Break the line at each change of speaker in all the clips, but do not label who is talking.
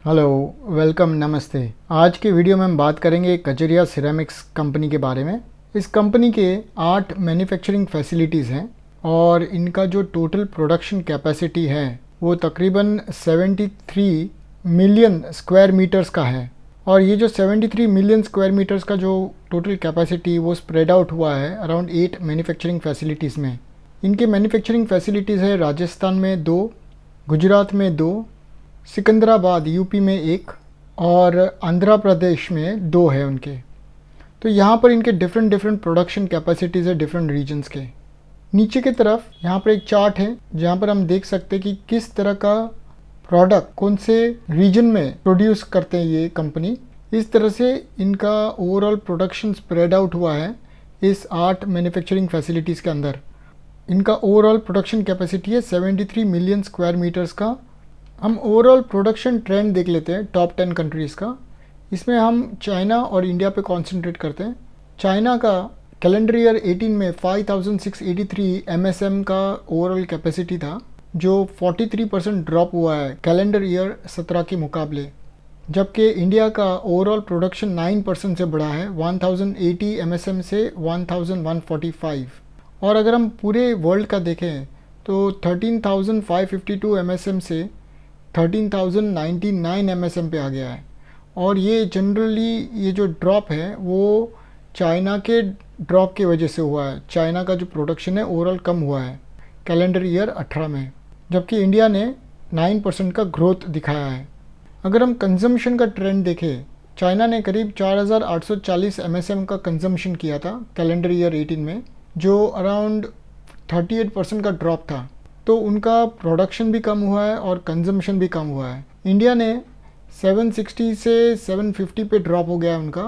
Hello, welcome, नमस्ते। आज के वीडियो में हम बात करेंगे कजरिया सिरेमिक्स कंपनी के बारे में। इस कंपनी के 8 मैन्युफैक्चरिंग फैसिलिटीज़ हैं और इनका जो टोटल प्रोडक्शन कैपेसिटी है वो तकरीबन 73 मिलियन स्क्वायर मीटर्स का है। और ये जो 73 मिलियन स्क्वायर मीटर्स का जो टोटल कैपेसिटी वो स्प्रेड आउट हुआ है अराउंड 8 मैन्युफैक्चरिंग फैसिलिटीज़ में। इनके मैन्युफैक्चरिंग फैसिलिटीज़ है राजस्थान में 2, गुजरात में 2, सिकंदराबाद यूपी में 1 और आंध्र प्रदेश में 2 है उनके। तो यहाँ पर इनके डिफरेंट प्रोडक्शन कैपेसिटीज़ है डिफरेंट रीजन्स के। नीचे की तरफ यहाँ पर एक चार्ट है जहाँ पर हम देख सकते हैं कि किस तरह का प्रोडक्ट कौन से रीजन में प्रोड्यूस करते हैं ये कंपनी। इस तरह से इनका ओवरऑल प्रोडक्शन स्प्रेड आउट हुआ है इस 8 मैन्युफैक्चरिंग फैसिलिटीज़ के अंदर। इनका ओवरऑल प्रोडक्शन कैपेसिटी है 73 मिलियन स्क्वायर मीटर्स का। हम ओवरऑल प्रोडक्शन ट्रेंड देख लेते हैं टॉप 10 कंट्रीज़ का। इसमें हम चाइना और इंडिया पे कंसंट्रेट करते हैं। चाइना का कैलेंडर ईयर 18 में 5683 MSM का ओवरऑल कैपेसिटी था, जो 43% ड्रॉप हुआ है कैलेंडर ईयर 17 के मुकाबले। जबकि इंडिया का ओवरऑल प्रोडक्शन 9% से बढ़ा है 1080 MSM से 1145। और अगर हम पूरे वर्ल्ड का देखें तो 13,552 MSM से 13,099 MSM पे आ गया है। और ये जनरली ये जो ड्रॉप है वो चाइना के ड्रॉप की वजह से हुआ है। चाइना का जो प्रोडक्शन है ओवरऑल कम हुआ है कैलेंडर ईयर 18 में, जबकि इंडिया ने 9% का ग्रोथ दिखाया है। अगर हम कंजम्पशन का ट्रेंड देखें, चाइना ने करीब 4,840 MSM का कंजम्पशन किया था कैलेंडर ईयर 18 में, जो अराउंड 38% का ड्रॉप था। तो उनका प्रोडक्शन भी कम हुआ है और कंजम्पशन भी कम हुआ है। इंडिया ने 760 से 750 पे ड्रॉप हो गया है उनका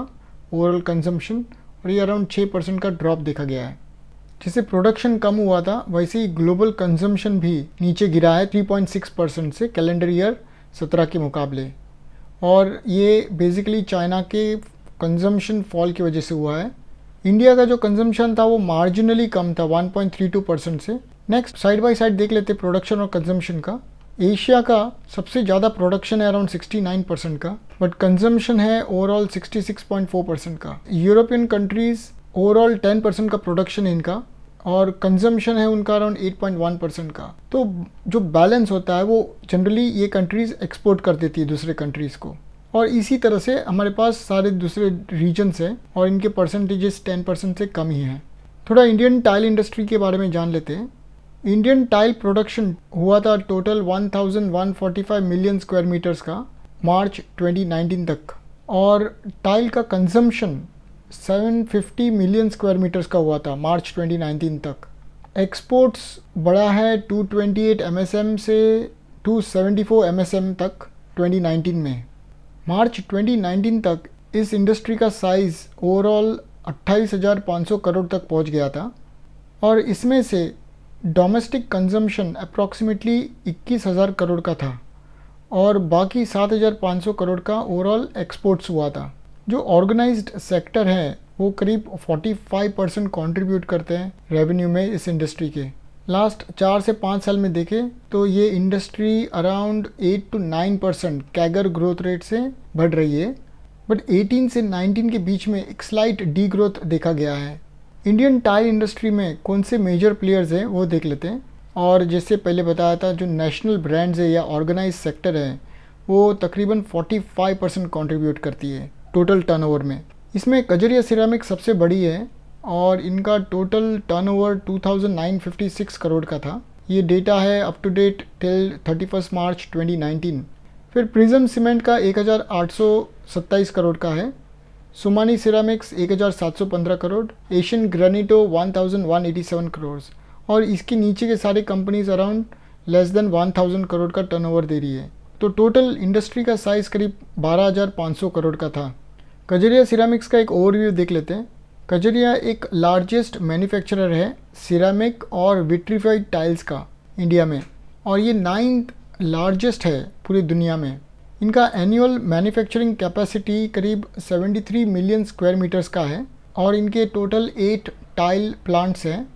ओवरऑल कंजम्पशन, और ये अराउंड 6% का ड्रॉप देखा गया है। जैसे प्रोडक्शन कम हुआ था वैसे ही ग्लोबल कंजम्पशन भी नीचे गिरा है 3.6% से कैलेंडर ईयर 17 के मुकाबले। और ये बेसिकली चाइना के कंजम्पशन फॉल की वजह से हुआ है। इंडिया का जो कंजम्पशन था वो मार्जिनली कम था 1.32% से। नेक्स्ट साइड बाय साइड देख लेते प्रोडक्शन और कंजम्पशन का। एशिया का सबसे ज़्यादा प्रोडक्शन है अराउंड 69% का, बट कंजम्पशन है ओवरऑल 66.4% का। यूरोपियन कंट्रीज़ ओवरऑल 10% का प्रोडक्शन है इनका, और कंजम्पशन है उनका अराउंड 8.1% का। तो जो बैलेंस होता है वो जनरली ये कंट्रीज़ एक्सपोर्ट कर देती है दूसरे कंट्रीज़ को। और इसी तरह से हमारे पास सारे दूसरे रीजन्स हैं और इनके परसेंटेजेस 10% से कम ही हैं। थोड़ा इंडियन टाइल इंडस्ट्री के बारे में जान लेते हैं। इंडियन टाइल प्रोडक्शन हुआ था टोटल 1145 मिलियन स्क्वायर मीटर्स का मार्च 2019 तक, और टाइल का कंजम्पशन 750 मिलियन स्क्वायर मीटर्स का हुआ था मार्च 2019 तक। एक्सपोर्ट्स बढ़ा है 228 MSM से 274 MSM तक 2019 में। मार्च 2019 तक इस इंडस्ट्री का साइज़ ओवरऑल 28,500 करोड़ तक पहुंच गया था, और इसमें से डोमेस्टिक कंजम्पशन अप्रॉक्सीमेटली 21,000 करोड़ का था और बाकी 7,500 करोड़ का ओवरऑल एक्सपोर्ट्स हुआ था। जो ऑर्गेनाइज्ड सेक्टर है वो करीब 45% कंट्रीब्यूट करते हैं रेवेन्यू में इस इंडस्ट्री के। लास्ट 4 से 5 साल में देखें तो ये industry around 8 to 9% CAGR growth rate से बढ़ रही है, बट 18 से 19 के बीच में एक स्लाइट डी ग्रोथ देखा गया है। इंडियन टाइल इंडस्ट्री में कौन से मेजर प्लेयर्स हैं वो देख लेते हैं। और जैसे पहले बताया था, जो नेशनल ब्रांड्स है या ऑर्गेनाइज सेक्टर है वो तकरीबन 45% कंट्रीब्यूट करती है टोटल टर्नओवर में। इसमें कजरिया सिरेमिक्स सबसे बड़ी है और इनका टोटल टर्नओवर 2,956 करोड़ का था। ये डेटा है up to date till 31 March 2019। फिर प्रिज्म सीमेंट का 1,827 करोड़ का है, सुमानी सिरेमिक्स 1,715 करोड़, एशियन ग्रेनिटो 1,187 करोड़, और इसके नीचे के सारे companies around less than 1,000 crore का टर्नओवर दे रही है। तो टोटल इंडस्ट्री का साइज़ करीब 12,500 करोड़ का था। कजरिया सिरेमिक्स का एक ओवरव्यू देख लेते हैं। कजरिया एक लार्जेस्ट मैन्युफैक्चरर है सिरेमिक और विट्रीफाइड टाइल्स का इंडिया में, और ये 9th लार्जेस्ट है पूरी दुनिया में। इनका एनुअल मैन्युफैक्चरिंग कैपेसिटी करीब 73 मिलियन स्क्वायर मीटर्स का है, और इनके टोटल 8 टाइल प्लांट्स हैं।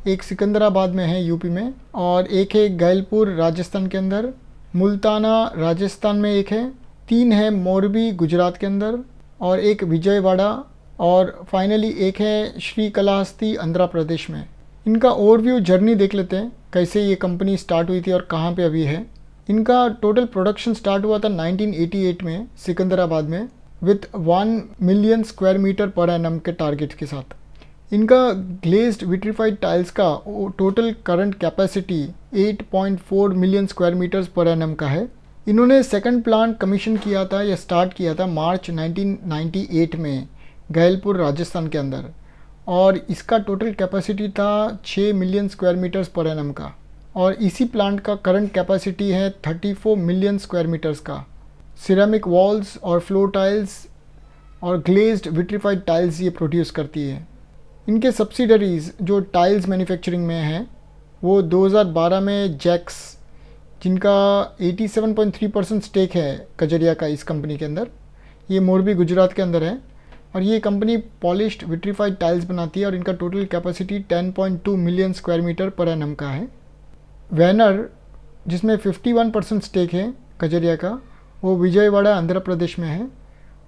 एक सिकंदराबाद में है यूपी में, और एक है गैलपुर राजस्थान के अंदर, मुल्ताना राजस्थान में एक है, 3 है मोरबी गुजरात के अंदर, और एक विजयवाड़ा, और फाइनली एक है श्रीकालाहस्ती आंध्र प्रदेश में। इनका ओवरव्यू जर्नी देख लेते हैं, कैसे ये कंपनी स्टार्ट हुई थी और कहाँ पे अभी है। इनका टोटल प्रोडक्शन स्टार्ट हुआ था 1988 में सिकंदराबाद में with 1 million square metre per annum के टारगेट के साथ। इनका ग्लेज्ड विट्रीफाइड टाइल्स का total current capacity 8.4 million square metres per annum का है। इन्होंने सेकंड प्लांट कमीशन किया था या स्टार्ट किया था मार्च 1998 में गैलपुर राजस्थान के अंदर, और इसका टोटल कैपेसिटी था 6 million square metres per annum का। और इसी प्लांट का करंट कैपेसिटी है 34 मिलियन स्क्वायर मीटर्स का। सिरेमिक वॉल्स और फ्लोर टाइल्स और ग्लेज्ड विट्रीफाइड टाइल्स ये प्रोड्यूस करती है। इनके सब्सिडरीज़ जो टाइल्स मैन्युफैक्चरिंग में हैं वो 2012 में जैक्स, जिनका 87.3% स्टेक है कजरिया का इस कंपनी के अंदर, ये मोरबी गुजरात के अंदर है, और ये कंपनी पॉलिश्ड विट्रीफाइड टाइल्स बनाती है और इनका total capacity 10.2 million square metre per annum का है। वैनर, जिसमें 51% स्टेक है कजरिया का, वो विजयवाड़ा आंध्र प्रदेश में है,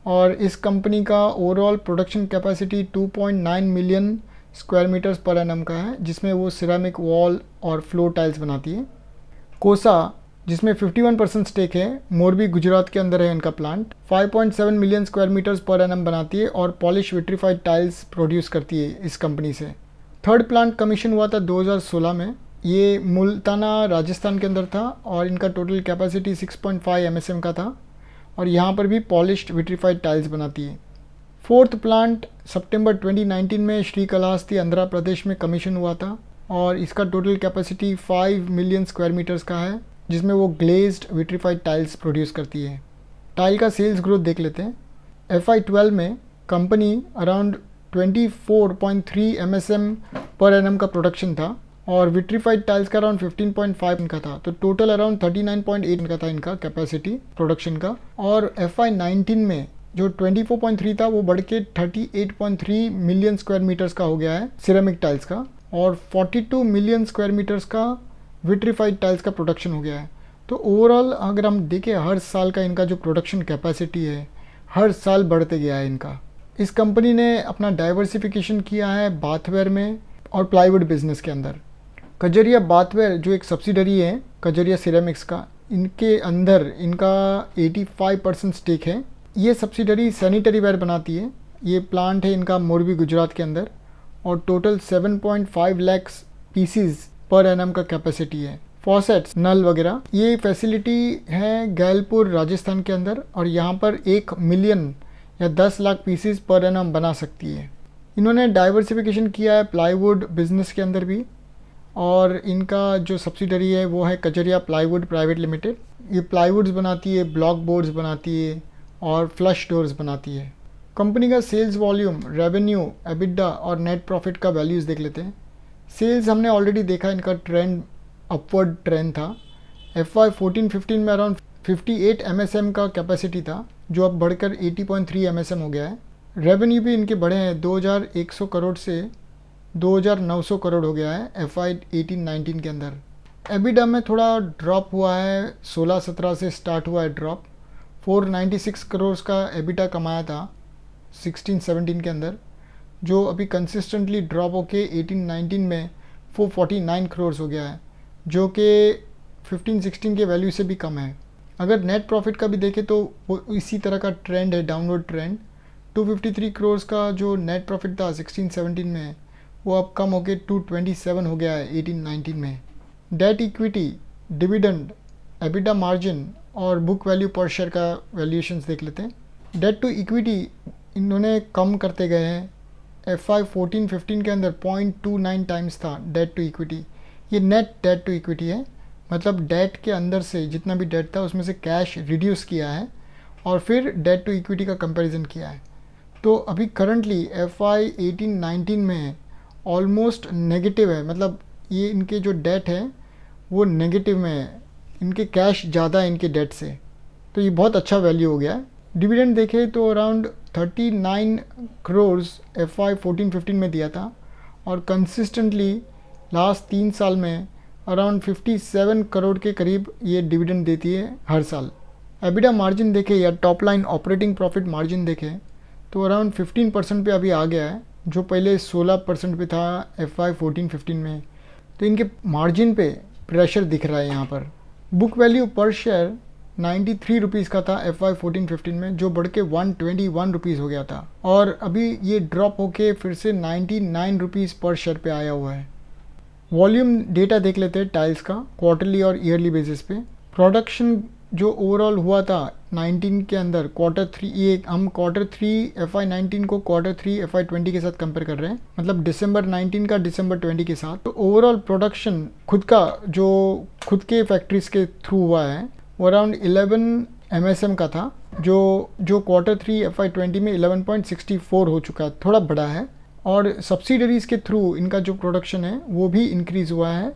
और इस कंपनी का overall production capacity 2.9 million square metres per annum का है, जिसमें वो सिरेमिक वॉल और फ्लोर टाइल्स बनाती है। कोसा, जिसमें 51% स्टेक है, मोरबी गुजरात के अंदर है इनका plant, 5.7 million square metres per annum बनाती है और पॉलिश विट्रीफाइड टाइल्स प्रोड्यूस करती है इस कंपनी से। थर्ड प्लांट कमीशन हुआ था 2016 में, ये मुल्ताना राजस्थान के अंदर था, और इनका टोटल कैपेसिटी 6.5 MSM का था, और यहाँ पर भी पॉलिश्ड विट्रीफाइड टाइल्स बनाती है। फोर्थ प्लांट सितंबर 2019 में श्रीकालाहस्ती आंध्र प्रदेश में कमीशन हुआ था, और इसका total capacity 5 million square metres का है, जिसमें वो ग्लेज्ड विट्रीफाइड टाइल्स प्रोड्यूस करती है। टाइल का सेल्स ग्रोथ देख लेते हैं। FY12 में कंपनी अराउंड 24.3 MSM पर एनम का प्रोडक्शन था, और विट्रीफाइड टाइल्स का अराउंड 15.5 इनका था, तो टोटल अराउंड 39.8 इनका था इनका कैपेसिटी प्रोडक्शन का। और FY19 में जो 24.3 था वो बढ़ के 38.3 मिलियन स्क्वायर मीटर्स का हो गया है सिरेमिक टाइल्स का, और 42 मिलियन स्क्वायर मीटर्स का विट्रीफाइड टाइल्स का प्रोडक्शन हो गया है। तो ओवरऑल अगर हम देखें हर साल का इनका जो प्रोडक्शन कैपेसिटी है हर साल बढ़ते गया है इनका। इस कंपनी ने अपना डाइवर्सिफिकेशन किया है बाथवेयर में और प्लाईवुड बिजनेस के अंदर। कजरिया बाथवेयर जो एक सब्सिडरी है कजरिया सिरेमिक्स का, इनके अंदर इनका 85% स्टेक है। ये सब्सिडरी सैनिटरी वेयर बनाती है। ये प्लांट है इनका मोरबी गुजरात के अंदर, और total 7.5 lakh pieces per annum का कैपेसिटी है। फॉसेट्स, नल वगैरह, ये फैसिलिटी है गैलपुर राजस्थान के अंदर, और यहाँ पर 1 मिलियन या 10 लाख पीसीज पर एनम बना सकती है। इन्होंने डाइवर्सिफिकेशन किया है प्लाईवुड बिजनेस के अंदर भी, और इनका जो सब्सिडरी है वो है कजरिया प्लाईवुड प्राइवेट लिमिटेड। ये प्लाईवुड्स बनाती है, ब्लॉक बोर्ड्स बनाती है और फ्लश डोर्स बनाती है। कंपनी का सेल्स वॉल्यूम, रेवेन्यू, एबिडा और नेट प्रॉफिट का वैल्यूज़ देख लेते हैं। सेल्स हमने ऑलरेडी देखा, इनका ट्रेंड अपवर्ड ट्रेंड था। FY14-15 में अराउंड 58 MSM का कैपेसिटी था, जो अब बढ़कर 80.3 MSM हो गया है। रेवेन्यू भी इनके बढ़े हैं, 2100 करोड़ से 2900 करोड़ हो गया है FY18-19 के अंदर। एबिडा में थोड़ा ड्रॉप हुआ है, 16-17 से स्टार्ट हुआ है ड्रॉप। 496 करोड़ का एबिडा कमाया था 16-17 के अंदर, जो अभी कंसिस्टेंटली ड्रॉप होके 18-19 में 449 करोड़ हो गया है, जो कि 15-16 के वैल्यू से भी कम है। अगर नेट प्रॉफिट का भी देखें तो वो इसी तरह का ट्रेंड है, डाउनवर्ड ट्रेंड। 253 करोड़ का जो नेट प्रॉफिट था 16-17 में, वो अब कम होकर 227 हो गया है 18-19 में। Debt equity, dividend, EBITDA margin और बुक वैल्यू पर शेयर का वैल्यूएशंस देख लेते हैं। डेट टू इक्विटी इन्होंने कम करते गए हैं। FY14-15 के अंदर 0.29 टाइम्स था डेट टू इक्विटी। ये नेट डेट टू इक्विटी है, मतलब डेट के अंदर से जितना भी डेट था उसमें से कैश रिड्यूस किया है और फिर डेट टू इक्विटी का कंपैरिजन किया है। तो अभी करंटली FY18-19 में ऑलमोस्ट नेगेटिव है, मतलब ये इनके जो डेट है वो नेगेटिव में है, इनके कैश ज़्यादा है इनके डेट से, तो ये बहुत अच्छा वैल्यू हो गया है। डिविडेंड देखें तो अराउंड 39 करोड़ FY14-15 में दिया था, और कंसिस्टेंटली लास्ट 3 साल में अराउंड 57 करोड़ के करीब ये डिविडेंड देती है हर साल। एबिडा मार्जिन देखें या top line operating profit margin देखें तो अराउंड 15% पे अभी आ गया है, जो पहले 16% पे था FY 14-15 में। तो इनके मार्जिन पे प्रेशर दिख रहा है यहाँ पर। बुक वैल्यू पर शेयर 93 रुपीज़ का था FY 14-15 में, जो बढ़ के 121 रुपीज़ हो गया था और अभी ये ड्रॉप होके फिर से 99 रुपीज़ पर शेयर पे आया हुआ है। वॉल्यूम डेटा देख लेते हैं टाइल्स का क्वार्टरली और ईयरली बेसिस पे। प्रोडक्शन जो ओवरऑल हुआ था 19 के अंदर Q3, ये हम Q3 FY 19 को Q3 FY 20 के साथ कंपेयर कर रहे हैं, मतलब दिसंबर 19 का दिसंबर 20 के साथ। तो ओवरऑल प्रोडक्शन खुद का जो खुद के फैक्ट्रीज के थ्रू हुआ है वो अराउंड 11 MSM का था, जो Q3 FY 20 में 11.64 हो चुका है, थोड़ा बड़ा है। और सब्सिडरीज़ के थ्रू इनका जो प्रोडक्शन है वो भी इंक्रीज़ हुआ है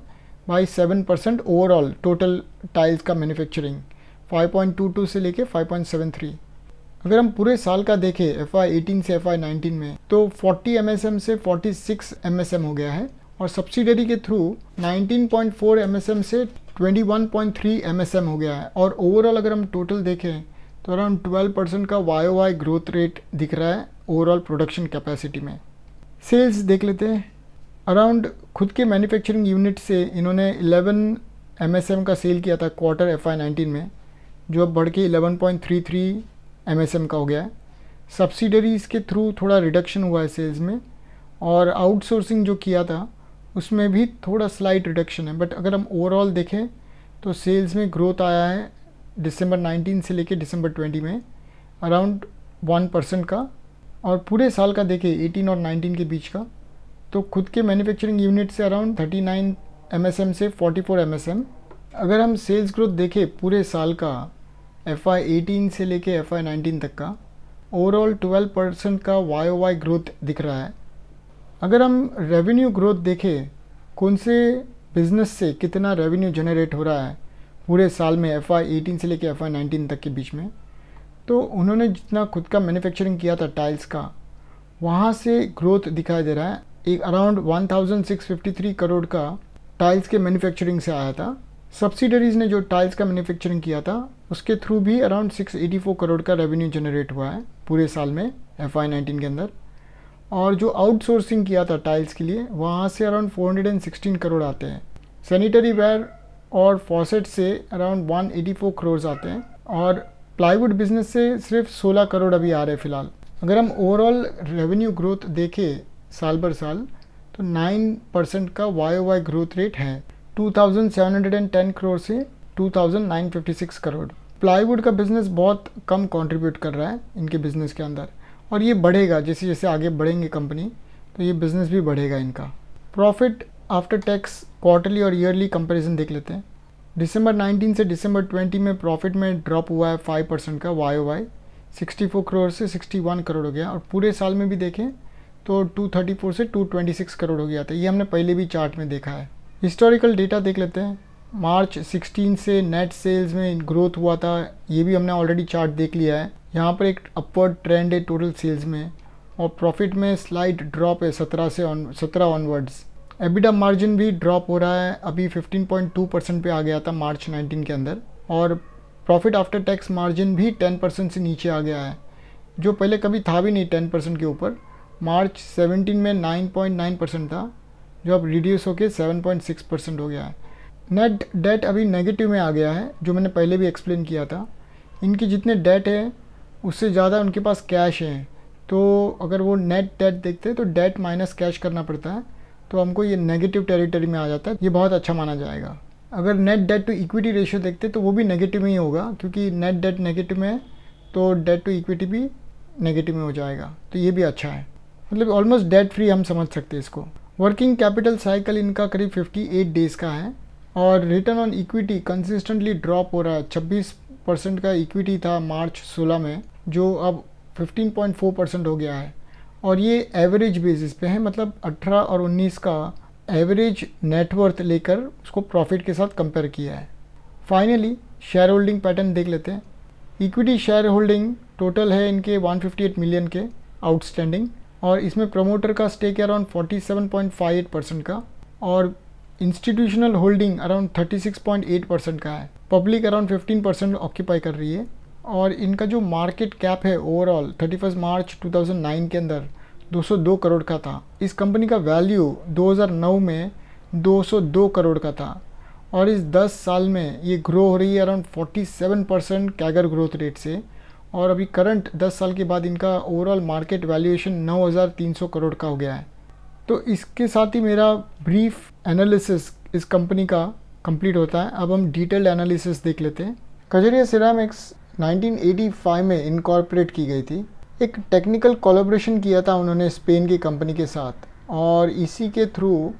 बाई 7% ओवरऑल टोटल टाइल्स का मैन्युफैक्चरिंग 5.22 से लेके 5.73। अगर हम पूरे साल का देखें FY 18 से FY 19 में तो 40 MSM से 46 MSM हो गया है और सब्सिडरी के थ्रू 19.4 MSM से 21.3 MSM हो गया है। और ओवरऑल अगर हम टोटल देखें तो अराउंड 12% का YOY ग्रोथ रेट दिख रहा है ओवरऑल प्रोडक्शन कैपेसिटी में। सेल्स देख लेते हैं। अराउंड खुद के मैन्युफैक्चरिंग यूनिट से इन्होंने 11 MSM का सेल किया था क्वार्टर FY 19 में, जो अब बढ़ के 11.33 MSM का हो गया है। सब्सिडरीज़ के थ्रू थोड़ा रिडक्शन हुआ है सेल्स में और आउटसोर्सिंग जो किया था उसमें भी थोड़ा स्लाइट रिडक्शन है। बट अगर हम ओवरऑल देखें तो सेल्स में ग्रोथ आया है दिसंबर 19 से लेके दिसंबर 20 में अराउंड 1% का। और पूरे साल का देखें 18 और 19 के बीच का तो खुद के मैन्युफैक्चरिंग यूनिट से अराउंड 39 MSM से 44 MSM। अगर हम सेल्स ग्रोथ देखें पूरे साल का FY 18 से लेके FY 19 तक का ओवरऑल 12% का YOY ग्रोथ दिख रहा है। अगर हम रेवेन्यू ग्रोथ देखें कौन से बिज़नेस से कितना रेवेन्यू जनरेट हो रहा है पूरे साल में FY 18 से लेके FY 19 तक के बीच में, तो उन्होंने जितना खुद का मैन्युफैक्चरिंग किया था टाइल्स का वहाँ से ग्रोथ दिखाई दे रहा है। एक अराउंड 1653 करोड़ का टाइल्स के मैन्युफैक्चरिंग से आया था। सब्सिडरीज़ ने जो टाइल्स का मैन्युफैक्चरिंग किया था उसके थ्रू भी अराउंड 684 करोड़ का रेवेन्यू जनरेट हुआ है पूरे साल में FY 19 के अंदर। और जो आउटसोर्सिंग किया था टाइल्स के लिए वहाँ से अराउंड 416 करोड़ आते हैं। सैनिटरी वेयर और फॉसेट से अराउंड 184 करोड़ आते हैं और प्लाईवुड बिजनेस से सिर्फ 16 करोड़ अभी आ रहे हैं फ़िलहाल। अगर हम ओवरऑल रेवेन्यू ग्रोथ देखें साल भर साल तो 9% का YOY ग्रोथ रेट है 2710 करोड़ से 2956 करोड़। प्लाईवुड का बिज़नेस बहुत कम कंट्रीब्यूट कर रहा है इनके बिज़नेस के अंदर और ये बढ़ेगा जैसे जैसे आगे बढ़ेंगे कंपनी, तो ये बिज़नेस भी बढ़ेगा इनका। प्रॉफिट आफ्टर टैक्स क्वार्टरली और ईयरली कंपैरिजन देख लेते हैं। दिसंबर 19 से दिसंबर 20 में प्रॉफिट में ड्रॉप हुआ है 5% का YOY 64 करोड़ से 61 करोड़ हो गया। और पूरे साल में भी देखें तो 234 से 226 करोड़ हो गया था। ये हमने पहले भी चार्ट में देखा है। हिस्टोरिकल डेटा देख लेते हैं। मार्च 16 से नेट सेल्स में ग्रोथ हुआ था, ये भी हमने ऑलरेडी चार्ट देख लिया है। यहाँ पर एक अपवर्ड ट्रेंड है टोटल सेल्स में और प्रॉफिट में स्लाइट ड्रॉप है 17 ऑनवर्ड्स। एबिडा मार्जिन भी ड्रॉप हो रहा है, अभी 15.2% पे आ गया था मार्च 19 के अंदर। और प्रॉफिट आफ्टर टैक्स मार्जिन भी 10% से नीचे आ गया है, जो पहले कभी था भी नहीं 10% के ऊपर। मार्च 17 में 9.9% था, जो अब रिड्यूस होकर 7.6% हो गया है। नेट डेट अभी नेगेटिव में आ गया है, जो मैंने पहले भी एक्सप्लेन किया था। इनकी जितने डेट है उससे ज़्यादा उनके पास कैश है, तो अगर वो नेट डेट देखते हैं तो डेट माइनस कैश करना पड़ता है, तो हमको ये नेगेटिव टेरिटरी में आ जाता है। ये बहुत अच्छा माना जाएगा। अगर net debt to equity ratio देखते तो वो भी नेगेटिव में ही होगा, क्योंकि नेट डेट नेगेटिव में है तो डेट टू इक्विटी भी नेगेटिव में हो जाएगा, तो ये भी अच्छा है। मतलब ऑलमोस्ट डेट फ्री हम समझ सकते हैं इसको। वर्किंग कैपिटल साइकिल इनका करीब 58 डेज़ का है और return on equity consistently drop हो रहा है। 26% का इक्विटी था मार्च 16 में, जो अब 15.4% हो गया है और ये एवरेज बेसिस पे है, मतलब 18 और 19 का एवरेज नेटवर्थ लेकर उसको प्रॉफिट के साथ कंपेयर किया है। फाइनली शेयर होल्डिंग पैटर्न देख लेते हैं। इक्विटी शेयर होल्डिंग टोटल है इनके 158 मिलियन के आउटस्टैंडिंग और इसमें प्रमोटर का स्टेक है अराउंड 47.58% का और इंस्टीट्यूशनल होल्डिंग अराउंड 36.8% का है, पब्लिक अराउंड 15% ऑक्यूपाई कर रही है। और इनका जो मार्केट कैप है ओवरऑल 31 मार्च 2009 के अंदर 202 करोड़ का था। इस कंपनी का वैल्यू 2009 में 202 करोड़ का था और इस 10 साल में ये ग्रो हो रही है अराउंड 47% कैगर ग्रोथ रेट से। और अभी करंट 10 साल के बाद इनका ओवरऑल मार्केट वैल्यूएशन 9,300 करोड़ का हो गया है। तो इसके साथ ही मेरा ब्रीफ एनालिसिस इस कंपनी का कंप्लीट होता है। अब हम डिटेल्ड एनालिसिस देख लेते हैं। कजरिया सिरामिक्स 1985 में इनकॉर्पोरेट की गई थी। एक टेक्निकल कोलैबोरेशन किया था उन्होंने स्पेन की कंपनी के साथ और इसी के थ्रू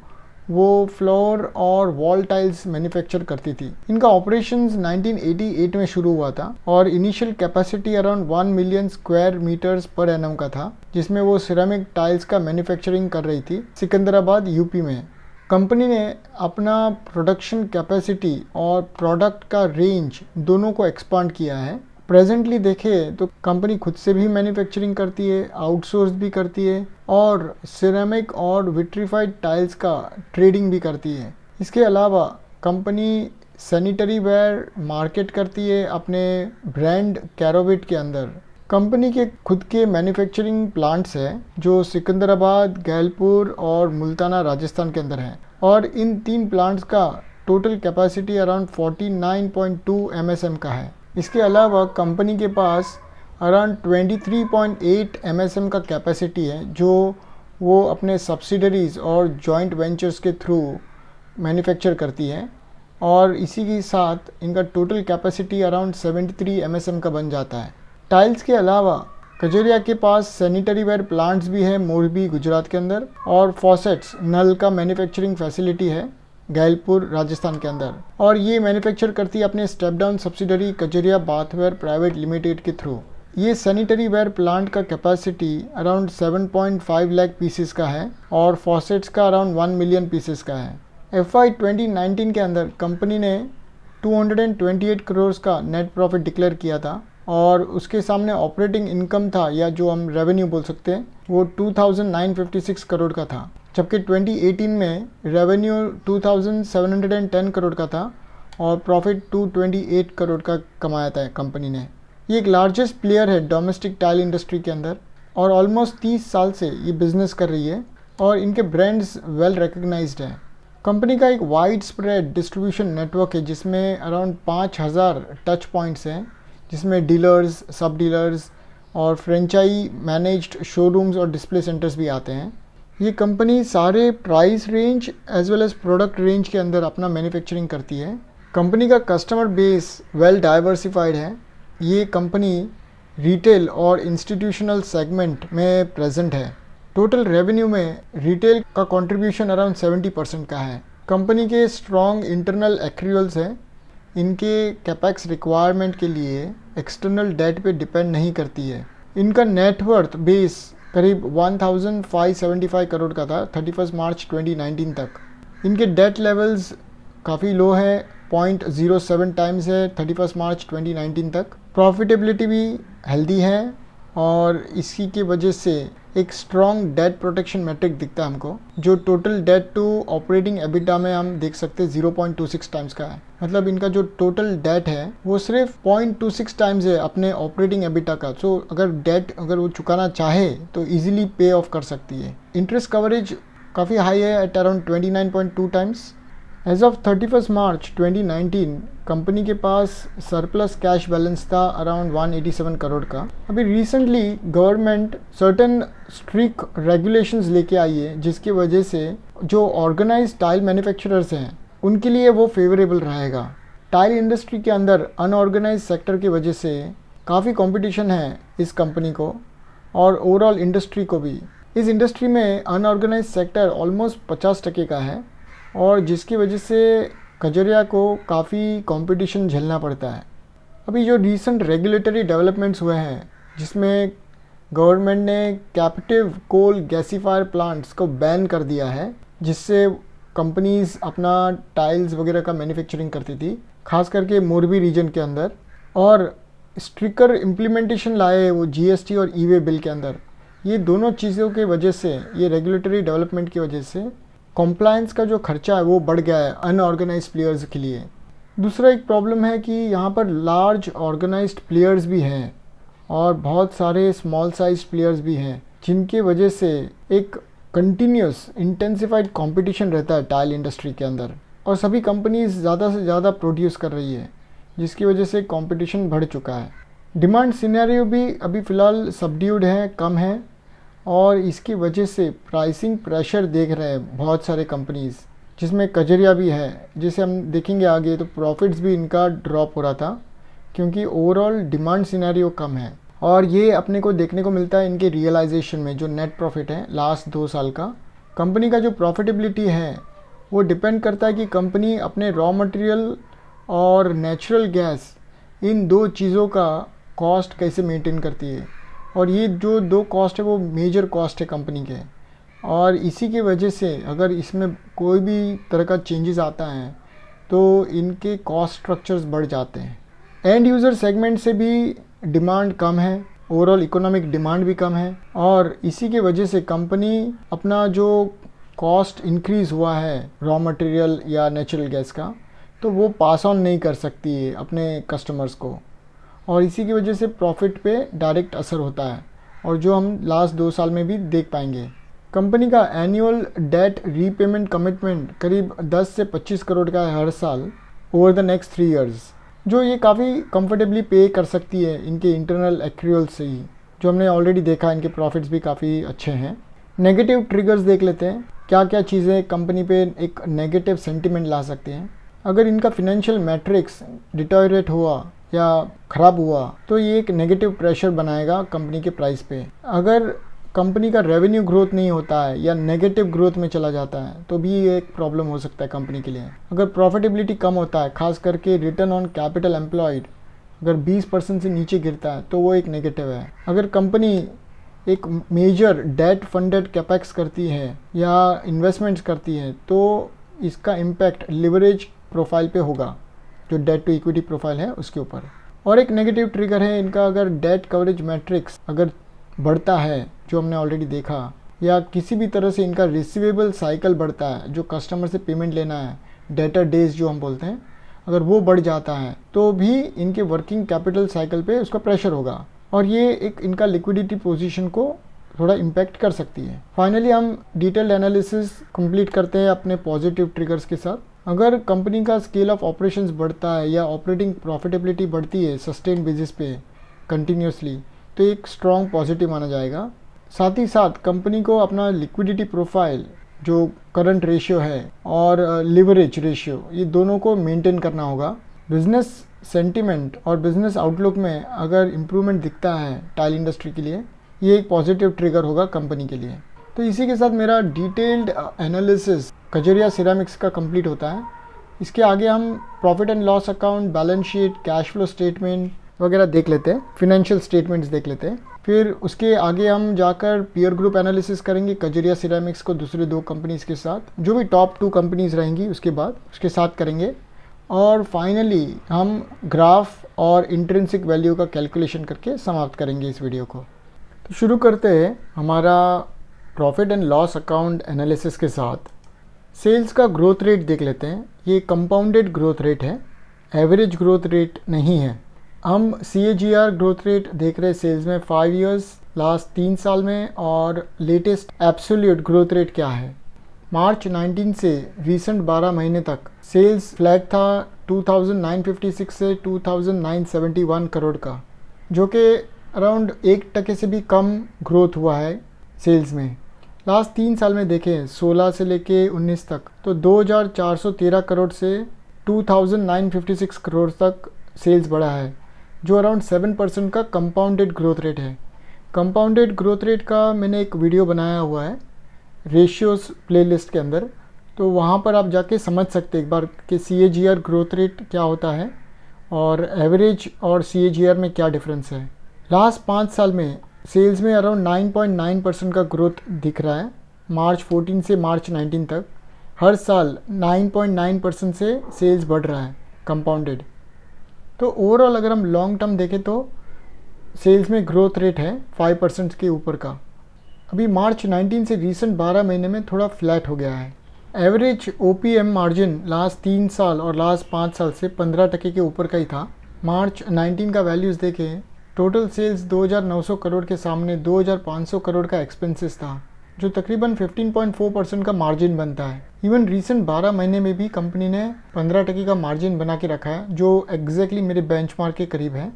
वो फ्लोर और वॉल टाइल्स मैन्युफैक्चर करती थी। इनका ऑपरेशंस 1988 में शुरू हुआ था और initial capacity around 1 million square metres per annum का था, जिसमें वो सिरेमिक टाइल्स का मैन्युफैक्चरिंग कर रही थी सिकंदराबाद यूपी में। कंपनी ने अपना प्रोडक्शन कैपेसिटी और प्रोडक्ट का रेंज दोनों को एक्सपांड किया है। प्रेजेंटली देखें तो कंपनी खुद से भी मैन्युफैक्चरिंग करती है, आउटसोर्स भी करती है और सिरेमिक और विट्रीफाइड टाइल्स का ट्रेडिंग भी करती है। इसके अलावा कंपनी सैनिटरी वेयर मार्केट करती है अपने ब्रांड कैरोविट के अंदर। कंपनी के खुद के मैन्युफैक्चरिंग प्लांट्स हैं जो सिकंदराबाद, गैलपुर और मुल्ताना राजस्थान के अंदर हैं और इन 3 प्लांट्स का टोटल कैपेसिटी अराउंड 49.2 MSM का है। इसके अलावा कंपनी के पास अराउंड 23.8 MSM का कैपेसिटी है जो वो अपने सब्सिडरीज़ और जॉइंट वेंचर्स के थ्रू मैन्युफैक्चर करती है और इसी के साथ इनका टोटल कैपेसिटी अराउंड 73 MSM का बन जाता है। टाइल्स के अलावा कजरिया के पास सैनिटरी वेयर प्लांट्स भी है मोरबी गुजरात के अंदर और फॉसेट्स नल का मैन्युफैक्चरिंग फैसिलिटी है गैलपुर राजस्थान के अंदर और ये मैन्युफैक्चर करती है अपने step down subsidiary Kajaria bathware private limited के थ्रू। ये सैनिटरी वेयर प्लांट का कैपेसिटी अराउंड 7.5 लाख पीसेस का है और फॉसेट्स का अराउंड 1 मिलियन पीसेस का है। FY 2019 के अंदर कंपनी ने 228 करोड़ का नेट प्रॉफिट डिक्लेयर किया था और उसके सामने ऑपरेटिंग इनकम था या जो हम रेवेन्यू बोल सकते हैं वो 2,956 करोड़ का था, जबकि 2018 में रेवेन्यू 2,710 करोड़ का था और प्रॉफिट 228 करोड़ का कमाया था कंपनी ने। ये एक लार्जेस्ट प्लेयर है डोमेस्टिक टाइल इंडस्ट्री के अंदर और ऑलमोस्ट 30 साल से ये बिजनेस कर रही है और इनके ब्रांड्स वेल रिकग्नाइज्ड हैं। कंपनी का एक वाइड स्प्रेड डिस्ट्रीब्यूशन नेटवर्क है जिसमें अराउंड 5,000 टच पॉइंट्स हैं, जिसमें डीलर्स, सब डीलर्स और फ्रेंचाइजी मैनेज्ड शोरूम्स और डिस्प्ले सेंटर्स भी आते हैं। ये कंपनी सारे price range as well as product range के अंदर अपना मैन्युफैक्चरिंग करती है। कंपनी का कस्टमर बेस वेल डाइवर्सिफाइड है। ये कंपनी रिटेल और इंस्टीट्यूशनल सेगमेंट में प्रेजेंट है। टोटल रेवेन्यू में रिटेल का कंट्रीब्यूशन अराउंड 70% का है। कंपनी के स्ट्रॉन्ग इंटरनल एक्रूअल्स हैं। इनके कैपेक्स रिक्वायरमेंट के लिए एक्सटर्नल डेट पे डिपेंड नहीं करती है। इनका नेटवर्थ बेस करीब 1,575 करोड़ का था 31 मार्च 2019 तक। इनके डेट लेवल्स काफ़ी लो है, 0.07 टाइम्स है 31 मार्च 2019 तक। प्रॉफिटेबिलिटी भी हेल्दी है और इसी के वजह से एक स्ट्रॉन्ग डेट प्रोटेक्शन मैट्रिक दिखता है हमको, जो total debt to operating EBITDA में हम देख सकते हैं 0.26 टाइम्स का है। मतलब इनका जो टोटल डेट है वो सिर्फ 0.26 टाइम्स है अपने ऑपरेटिंग एबिटा का। सो अगर वो चुकाना चाहे तो इजीली पे ऑफ कर सकती है। इंटरेस्ट कवरेज काफ़ी हाई है at around 29.2 times. As of 31 March 2019 company के पास सरप्लस कैश बैलेंस था अराउंड 187 करोड़ का। अभी recently government certain strict regulations लेके आई है जिसकी वजह से जो ऑर्गेनाइज्ड टाइल मैन्युफैक्चरर्स हैं उनके लिए वो फेवरेबल रहेगा। टाइल इंडस्ट्री के अंदर अनऑर्गेनाइज सेक्टर की वजह से काफ़ी कंपटीशन है इस कंपनी को और ओवरऑल इंडस्ट्री को भी। इस इंडस्ट्री में अनऑर्गेनाइज सेक्टर ऑलमोस्ट 50% का है और जिसकी वजह से कजरिया को काफ़ी कंपटीशन झेलना पड़ता है। अभी जो रीसेंट रेगुलेटरी डेवलपमेंट्स हुए हैं जिसमें गवर्नमेंट ने कैप्टिव कोल गैसीफायर प्लांट्स को बैन कर दिया है, जिससे कंपनीज अपना टाइल्स वगैरह का मैन्युफैक्चरिंग करती थी खास करके मोरबी रीजन के अंदर, और स्ट्रिक्टर इम्प्लीमेंटेशन लाए वो GST और ई-वे बिल के अंदर। ये दोनों चीज़ों की वजह से, ये रेगुलेटरी डेवलपमेंट की वजह से कॉम्प्लायंस का जो खर्चा है वो बढ़ गया है अनऑर्गेनाइज्ड प्लेयर्स के लिए। दूसरा एक प्रॉब्लम है कि यहाँ पर लार्ज ऑर्गेनाइज्ड प्लेयर्स भी हैं और बहुत सारे स्मॉल साइज प्लेयर्स भी हैं, जिनके वजह से एक कंटिन्यूस इंटेंसिफाइड कंपटीशन रहता है टाइल इंडस्ट्री के अंदर, और सभी कंपनीज ज़्यादा से ज़्यादा प्रोड्यूस कर रही है, जिसकी वजह से कंपटीशन बढ़ चुका है। डिमांड सिनेरियो भी अभी फ़िलहाल सबड्यूड है, कम है, और इसकी वजह से प्राइसिंग प्रेशर देख रहे हैं बहुत सारे कंपनीज़, जिसमें कजरिया भी है, जिसे हम देखेंगे आगे। तो प्रॉफिट्स भी इनका ड्रॉप हो रहा था क्योंकि ओवरऑल डिमांड सिनेरियो कम है, और ये अपने को देखने को मिलता है इनके रियलाइजेशन में। जो नेट प्रॉफिट है लास्ट 2 साल का, कंपनी का जो प्रॉफिटेबिलिटी है वो डिपेंड करता है कि कंपनी अपने रॉ मटेरियल और नेचुरल गैस, इन 2 चीज़ों का कॉस्ट कैसे मेंटेन करती है, और ये जो 2 कॉस्ट है वो मेजर कॉस्ट है कंपनी के, और इसी की वजह से अगर इसमें कोई भी तरह का चेंजेस आता है तो इनके कॉस्ट स्ट्रक्चर्स बढ़ जाते हैं। एंड यूज़र सेगमेंट से भी डिमांड कम है, ओवरऑल इकोनॉमिक डिमांड भी कम है, और इसी के वजह से कंपनी अपना जो कॉस्ट इंक्रीज़ हुआ है रॉ मटेरियल या नेचुरल गैस का, तो वो पास ऑन नहीं कर सकती है अपने कस्टमर्स को, और इसी की वजह से प्रॉफिट पे डायरेक्ट असर होता है, और जो हम लास्ट 2 साल में भी देख पाएंगे। कंपनी का एनुअल डेट रीपेमेंट कमिटमेंट करीब 10 से 25 करोड़ का है हर साल ओवर द नेक्स्ट 3 इयर्स, जो ये काफ़ी कंफर्टेबली पे कर सकती है इनके इंटरनल एक्रूअल से ही, जो हमने ऑलरेडी देखा। इनके प्रॉफिट्स भी काफ़ी अच्छे हैं। नेगेटिव ट्रिगर्स देख लेते हैं, क्या क्या चीज़ें कंपनी पे एक नेगेटिव सेंटिमेंट ला सकती हैं। अगर इनका फिनेंशियल मैट्रिक्स डिटोरेट हुआ या ख़राब हुआ तो ये एक नेगेटिव प्रेशर बनाएगा कंपनी के प्राइस पे। अगर कंपनी का रेवेन्यू ग्रोथ नहीं होता है या नेगेटिव ग्रोथ में चला जाता है तो भी ये एक प्रॉब्लम हो सकता है कंपनी के लिए। अगर प्रॉफिटेबिलिटी कम होता है, खास करके रिटर्न ऑन कैपिटल एम्प्लॉयड अगर 20% से नीचे गिरता है तो वो एक नेगेटिव है। अगर कंपनी एक मेजर डेट फंडेड कैपेक्स करती है या इन्वेस्टमेंट्स करती है तो इसका इम्पैक्ट लिवरेज प्रोफाइल पे होगा, जो डेट टू इक्विटी प्रोफाइल है उसके ऊपर। और एक नेगेटिव ट्रिगर है इनका, अगर डेट कवरेज मैट्रिक्स अगर बढ़ता है, जो हमने ऑलरेडी देखा, या किसी भी तरह से इनका रिसीवेबल साइकिल बढ़ता है, जो कस्टमर से पेमेंट लेना है, डेटर डेज जो हम बोलते हैं, अगर वो बढ़ जाता है तो भी इनके वर्किंग कैपिटल साइकिल पे उसका प्रेशर होगा, और ये एक इनका लिक्विडिटी पोजीशन को थोड़ा इम्पैक्ट कर सकती है। फाइनली हम डिटेल्ड एनालिसिस कंप्लीट करते हैं अपने पॉजिटिव ट्रिगर्स के साथ। अगर कंपनी का स्केल ऑफ ऑपरेशंस बढ़ता है या ऑपरेटिंग प्रॉफिटेबिलिटी बढ़ती है सस्टेन बेसिस पे कंटिन्यूसली, तो एक स्ट्रॉन्ग पॉजिटिव माना जाएगा। साथ ही साथ कंपनी को अपना लिक्विडिटी प्रोफाइल, जो करंट रेशियो है, और लिवरेज रेशियो, ये दोनों को मेंटेन करना होगा। बिजनेस सेंटिमेंट और बिजनेस आउटलुक में अगर इम्प्रूवमेंट दिखता है टाइल इंडस्ट्री के लिए, ये एक पॉजिटिव ट्रिगर होगा कंपनी के लिए। तो इसी के साथ मेरा डिटेल्ड एनालिसिस कजरिया सिरेमिक्स का कंप्लीट होता है। इसके आगे हम profit and loss account, balance sheet, cash flow statement वगैरह देख लेते हैं, फिनेंशियल स्टेटमेंट्स देख लेते हैं। फिर उसके आगे हम जाकर पीयर ग्रुप एनालिसिस करेंगे कजरिया सिरेमिक्स को दूसरे 2 कंपनीज़ के साथ, जो भी टॉप 2 कंपनीज़ रहेंगी उसके बाद उसके साथ करेंगे। और फाइनली हम ग्राफ और इंट्रिंसिक वैल्यू का कैलकुलेशन करके समाप्त करेंगे इस वीडियो को। तो शुरू करते हैं हमारा profit and loss account analysis के साथ। सेल्स का ग्रोथ रेट देख लेते हैं। ये कंपाउंडेड ग्रोथ रेट है, एवरेज ग्रोथ रेट नहीं है। हम CAGR ग्रोथ रेट देख रहे हैं सेल्स में 5 इयर्स, लास्ट 3 साल में, और लेटेस्ट एब्सोल्यूट ग्रोथ रेट क्या है। मार्च 19 से रिसेंट 12 महीने तक सेल्स फ्लैट था 2956 से 2971 करोड़ का, जो कि अराउंड 1% से भी कम ग्रोथ हुआ है सेल्स में। लास्ट 3 साल में देखें 16 से लेके 19 तक, तो 2413 करोड़ से 2956 करोड़ तक सेल्स बढ़ा है, जो अराउंड 7% का कंपाउंडेड ग्रोथ रेट है। कंपाउंडेड ग्रोथ रेट का मैंने एक वीडियो बनाया हुआ है रेशियोज़ प्लेलिस्ट के अंदर, तो वहाँ पर आप जाके समझ सकते एक बार कि CAGR ग्रोथ रेट क्या होता है और एवरेज और CAGR में क्या डिफरेंस है। लास्ट 5 साल में सेल्स में अराउंड 9.9% का ग्रोथ दिख रहा है। मार्च 14 से मार्च 19 तक हर साल 9.9% से सेल्स बढ़ रहा है कंपाउंडेड। तो ओवरऑल अगर हम लॉन्ग टर्म देखें तो सेल्स में ग्रोथ रेट है 5% के ऊपर का। अभी मार्च 19 से रीसेंट 12 महीने में थोड़ा फ्लैट हो गया है। एवरेज OPM मार्जिन लास्ट 3 साल और लास्ट 5 साल से 15% के ऊपर का ही था। मार्च 19 का वैल्यूज़ देखें, टोटल सेल्स 2,900 करोड़ के सामने 2,500 करोड़ का एक्सपेंसेस था, जो तकरीबन 15.4% का मार्जिन बनता है। इवन रीसेंट 12 महीने में भी कंपनी ने 15% का मार्जिन बना के रखा है, जो एग्जैक्टली मेरे बेंचमार्क के करीब है।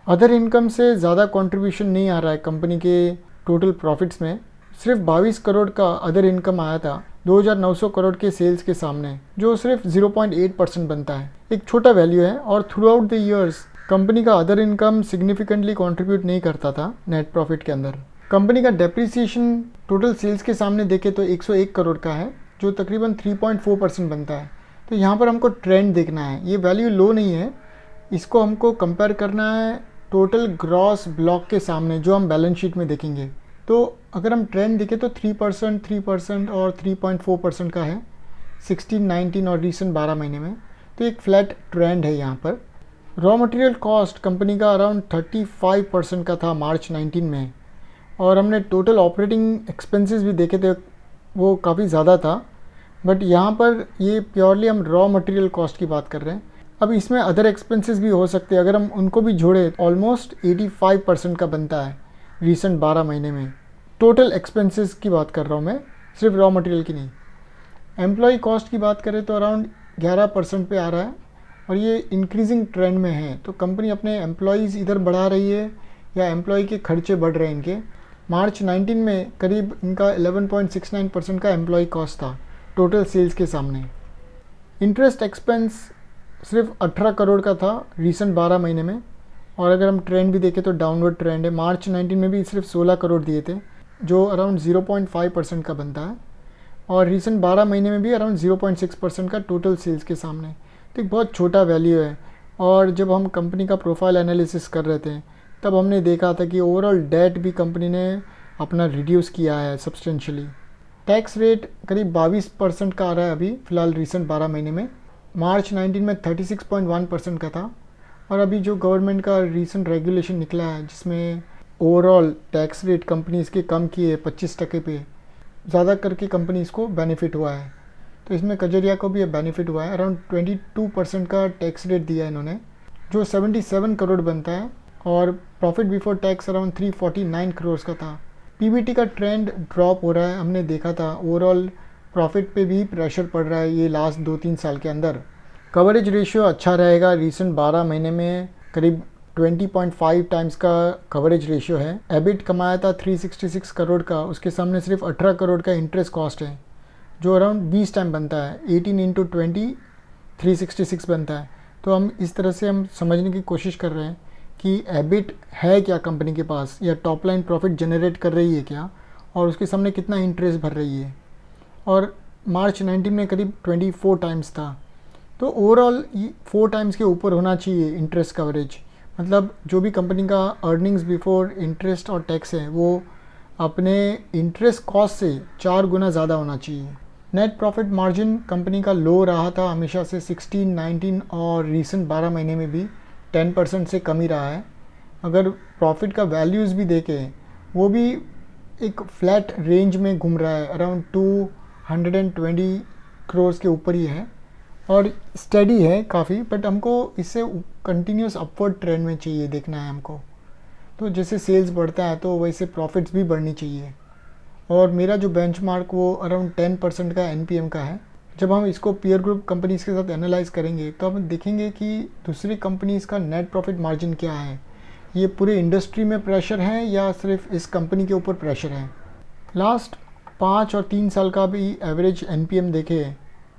अदर इनकम से ज़्यादा कंट्रीब्यूशन नहीं आ रहा है कंपनी के टोटल प्रॉफिट्स में। सिर्फ 22 करोड़ का अदर इनकम आया था 2,900 करोड़ के सेल्स के सामने, जो सिर्फ 0.8% बनता है। एक छोटा वैल्यू है और through out the years company का अदर इनकम सिग्निफिकेंटली कंट्रीब्यूट नहीं करता था नेट प्रॉफिट के अंदर। कंपनी का डेप्रिसिएशन टोटल सेल्स के सामने देखे तो 101 करोड़ का है, जो तकरीबन 3.4% बनता है। तो यहाँ पर हमको ट्रेंड देखना है, ये वैल्यू लो नहीं है, इसको हमको कंपेयर करना है टोटल ग्रॉस ब्लॉक के सामने, जो हम बैलेंस शीट में देखेंगे। तो अगर हम ट्रेंड देखें तो 3%, 3% और 3.4% का है 16, 19 और रिसेंट 12 महीने में। तो एक फ्लैट ट्रेंड है यहाँ पर। रॉ मटेरियल कॉस्ट कंपनी का अराउंड 35% का था मार्च 19 में, और हमने टोटल ऑपरेटिंग एक्सपेंसेस भी देखे थे, वो काफ़ी ज़्यादा था। बट यहाँ पर ये प्योरली हम रॉ मटेरियल कॉस्ट की बात कर रहे हैं। अब इसमें अदर एक्सपेंसेस भी हो सकते हैं, अगर हम उनको भी जोड़े ऑलमोस्ट 85% का बनता है रिसेंट 12 महीने में। टोटल एक्सपेंसेस की बात कर रहा हूँ मैं, सिर्फ रॉ मटेरियल की नहीं। एम्प्लॉय कॉस्ट की बात करें तो अराउंड 11% पे आ रहा है, और ये इंक्रीजिंग ट्रेंड में है। तो कंपनी अपने एम्प्लॉयज़ इधर बढ़ा रही है या एम्प्लॉय के खर्चे बढ़ रहे हैं इनके। मार्च 19 में करीब इनका 11.69% का एम्प्लॉय कॉस्ट था टोटल सेल्स के सामने। इंटरेस्ट एक्सपेंस सिर्फ 18 करोड़ का था रिसेंट 12 महीने में, और अगर हम ट्रेंड भी देखें तो डाउनवर्ड ट्रेंड है। मार्च 19 में भी सिर्फ 16 करोड़ दिए थे, जो अराउंड 0.5% का बनता है, और रिसेंट 12 महीने में भी अराउंड 0.6% का टोटल सेल्स के सामने। तो एक बहुत छोटा वैल्यू है। और जब हम कंपनी का प्रोफाइल एनालिसिस कर रहे थे तब हमने देखा था कि ओवरऑल डेट भी कंपनी ने अपना रिड्यूस किया है सब्सटेंशियली। टैक्स रेट करीब 22% का आ रहा है अभी फ़िलहाल रिसेंट 12 महीने में। मार्च 19 में 36.1% का था, और अभी जो गवर्नमेंट का रीसेंट रेगुलेशन निकला है जिसमें ओवरऑल टैक्स रेट कंपनीज़ के कम किए 25% पे, ज़्यादा करके कंपनीज़ को बेनिफिट हुआ है। तो इसमें कजरिया को भी बेनिफिट हुआ है। अराउंड 22% का टैक्स रेट दिया है इन्होंने, जो 77 करोड़ बनता है, और profit before tax around 349 crore का था। पीबीटी का ट्रेंड ड्रॉप हो रहा है, हमने देखा था। ओवरऑल प्रॉफिट पे भी प्रेशर पड़ रहा है ये लास्ट 2-3 साल के अंदर। कवरेज रेशियो अच्छा रहेगा, रिसेंट 12 महीने में करीब 20.5 टाइम्स का कवरेज रेशियो है। एबिट कमाया था 366 करोड़ का, उसके सामने सिर्फ 18 करोड़ का इंटरेस्ट कॉस्ट है, जो अराउंड 20 टाइम बनता है। 18 इंटू 20 366 बनता है। तो हम इस तरह से हम समझने की कोशिश कर रहे हैं कि एबिट है क्या कंपनी के पास, या टॉप लाइन प्रॉफिट जनरेट कर रही है क्या, और उसके सामने कितना इंटरेस्ट भर रही है। और मार्च 19 में करीब 24 टाइम्स था। तो ओवरऑल 4 टाइम्स के ऊपर होना चाहिए इंटरेस्ट कवरेज। मतलब जो भी कंपनी का अर्निंग्स बिफोर इंटरेस्ट और टैक्स है वो अपने इंटरेस्ट कॉस्ट से 4 गुना ज़्यादा होना चाहिए। नेट प्रॉफिट मार्जिन कंपनी का लो रहा था हमेशा से, 16, 19 और रिसेंट 12 महीने में भी 10% से कम ही रहा है। अगर प्रॉफिट का वैल्यूज़ भी देखें, वो भी एक फ्लैट रेंज में घूम रहा है, अराउंड 220 करोड़ के ऊपर ही है, और स्टडी है काफ़ी। बट हमको इससे कंटिन्यूस अपवर्ड ट्रेंड में चाहिए देखना है हमको। तो जैसे सेल्स बढ़ता है तो वैसे प्रॉफिट्स भी बढ़नी चाहिए। और मेरा जो बेंचमार्क वो अराउंड 10% का एनपीएम का है। जब हम इसको पीयर ग्रुप कंपनीज़ के साथ एनालाइज करेंगे तो हम देखेंगे कि दूसरी कंपनीज़ का नेट प्रॉफिट मार्जिन क्या है, ये पूरे इंडस्ट्री में प्रेशर है या सिर्फ इस कंपनी के ऊपर प्रेशर है। लास्ट 5 और 3 साल का भी एवरेज एनपीएम देखे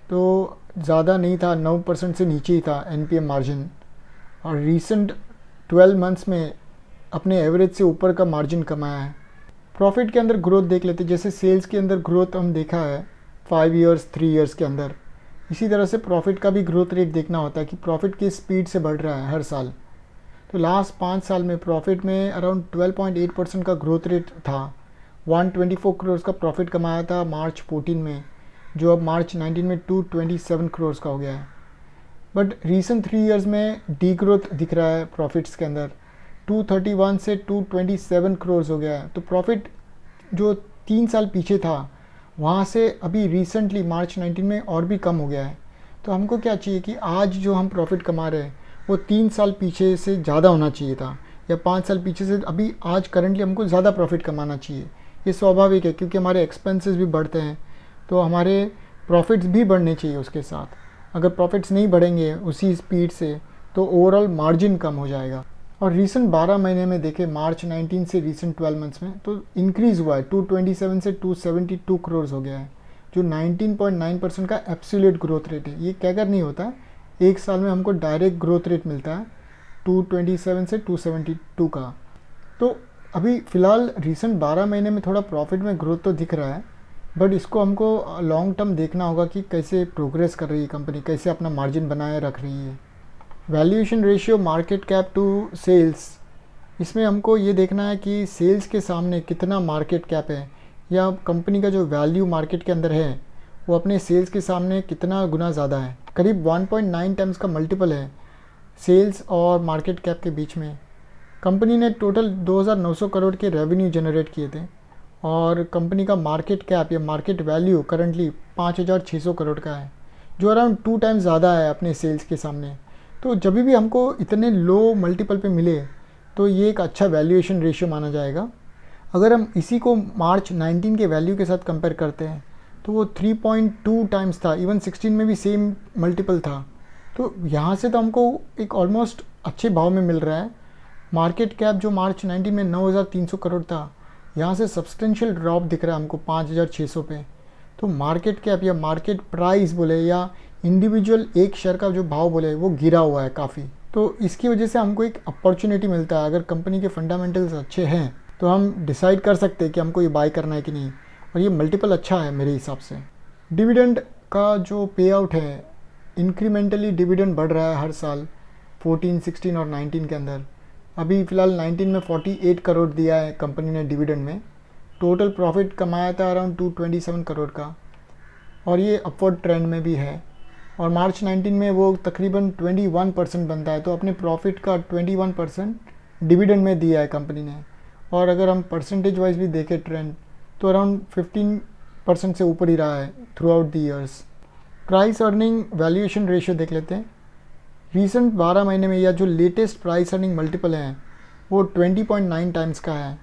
तो ज़्यादा नहीं था, 9% से नीचे ही था एनपीएम मार्जिन, और रीसेंट 12 मंथ्स में अपने एवरेज से ऊपर का मार्जिन कमाया है। प्रॉफिट के अंदर ग्रोथ देख लेते, जैसे सेल्स के अंदर ग्रोथ हम देखा है 5 ईयर्स 3 ईयर्स के अंदर, इसी तरह से प्रॉफिट का भी ग्रोथ रेट देखना होता है कि प्रॉफिट किस स्पीड से बढ़ रहा है हर साल। तो लास्ट 5 साल में प्रॉफिट में अराउंड 12.8% का ग्रोथ रेट था। 124 करोड़ का प्रॉफिट कमाया था मार्च 14 में, जो अब मार्च 19 में 227 करोड़ का हो गया है। बट रीसेंट 3 ईयर्स में डी ग्रोथ दिख रहा है प्रॉफिट्स के अंदर, 231 से 227 करोड़ हो गया है। तो प्रॉफिट जो 3 साल पीछे था वहाँ से अभी रिसेंटली मार्च 19 में और भी कम हो गया है। तो हमको क्या चाहिए कि आज जो हम प्रॉफिट कमा रहे हैं वो 3 साल पीछे से ज़्यादा होना चाहिए था, या 5 साल पीछे से अभी आज करंटली हमको ज़्यादा प्रॉफिट कमाना चाहिए। ये स्वाभाविक है क्योंकि हमारे एक्सपेंसेस भी बढ़ते हैं, तो हमारे प्रॉफिट्स भी बढ़ने चाहिए उसके साथ। अगर प्रॉफिट्स नहीं बढ़ेंगे उसी स्पीड से तो ओवरऑल मार्जिन कम हो जाएगा। और रिसेंट 12 महीने में देखें, मार्च 19 से रिसेंट 12 मंथ्स में तो इंक्रीज़ हुआ है, 227 से 272 करोड़ हो गया है, जो 19.9% का एब्सोल्यूट ग्रोथ रेट है। ये कैगर नहीं होता है, एक साल में हमको डायरेक्ट ग्रोथ रेट मिलता है 227 से 272 का। तो अभी फ़िलहाल रिसेंट 12 महीने में थोड़ा प्रॉफिट में ग्रोथ तो दिख रहा है, बट इसको हमको लॉन्ग टर्म देखना होगा कि कैसे प्रोग्रेस कर रही है कंपनी, कैसे अपना मार्जिन बनाए रख रही है। Valuation ratio market cap to sales, इसमें हमको ये देखना है कि सेल्स के सामने कितना मार्केट कैप है, या कंपनी का जो वैल्यू मार्केट के अंदर है वो अपने सेल्स के सामने कितना गुना ज़्यादा है। करीब 1.9 टाइम्स का मल्टीपल है सेल्स और मार्केट कैप के बीच में। कंपनी ने टोटल 2,900 करोड़ के रेवेन्यू जनरेट किए थे, और कंपनी का मार्केट कैप या मार्केट वैल्यू करंटली 5,600 करोड़ का है, जो अराउंड 2 टाइम्स ज़्यादा है अपने सेल्स के सामने। तो जब भी हमको इतने लो मल्टीपल पे मिले तो ये एक अच्छा वैल्यूएशन रेशियो माना जाएगा। अगर हम इसी को मार्च 19 के वैल्यू के साथ कंपेयर करते हैं तो वो 3.2 टाइम्स था, इवन 16 में भी सेम मल्टीपल था। तो यहाँ से तो हमको एक ऑलमोस्ट अच्छे भाव में मिल रहा है। मार्केट कैप जो मार्च 19 में 9,300 करोड़ था, यहाँ से सब्सटेंशियल ड्रॉप दिख रहा है हमको 5,600 पे। तो मार्केट कैप या मार्केट प्राइस बोले या इंडिविजुअल एक शेयर का जो भाव बोले वो गिरा हुआ है काफ़ी। तो इसकी वजह से हमको एक अपॉर्चुनिटी मिलता है। अगर कंपनी के फंडामेंटल्स अच्छे हैं तो हम डिसाइड कर सकते हैं कि हमको ये बाय करना है कि नहीं, और ये मल्टीपल अच्छा है मेरे हिसाब से। डिविडेंड का जो पे आउट है, इंक्रीमेंटली डिविडेंड बढ़ रहा है हर साल 14, 16 और 19 के अंदर। अभी फ़िलहाल 19 में 48 करोड़ दिया है कंपनी ने डिविडेंड में। टोटल प्रॉफिट कमाया था अराउंड 227 करोड़ का, और ये अपवर्ड ट्रेंड में भी है। और मार्च 19 में वो तकरीबन 21% बनता है, तो अपने प्रॉफिट का 21% डिविडेंड में दिया है कंपनी ने। और अगर हम परसेंटेज वाइज भी देखें ट्रेंड, तो अराउंड 15% से ऊपर ही रहा है through out the years. Price earning valuation ratio देख लेते हैं। रिसेंट 12 महीने में या जो लेटेस्ट प्राइस अर्निंग मल्टीपल है वो 20.9 टाइम्स का है।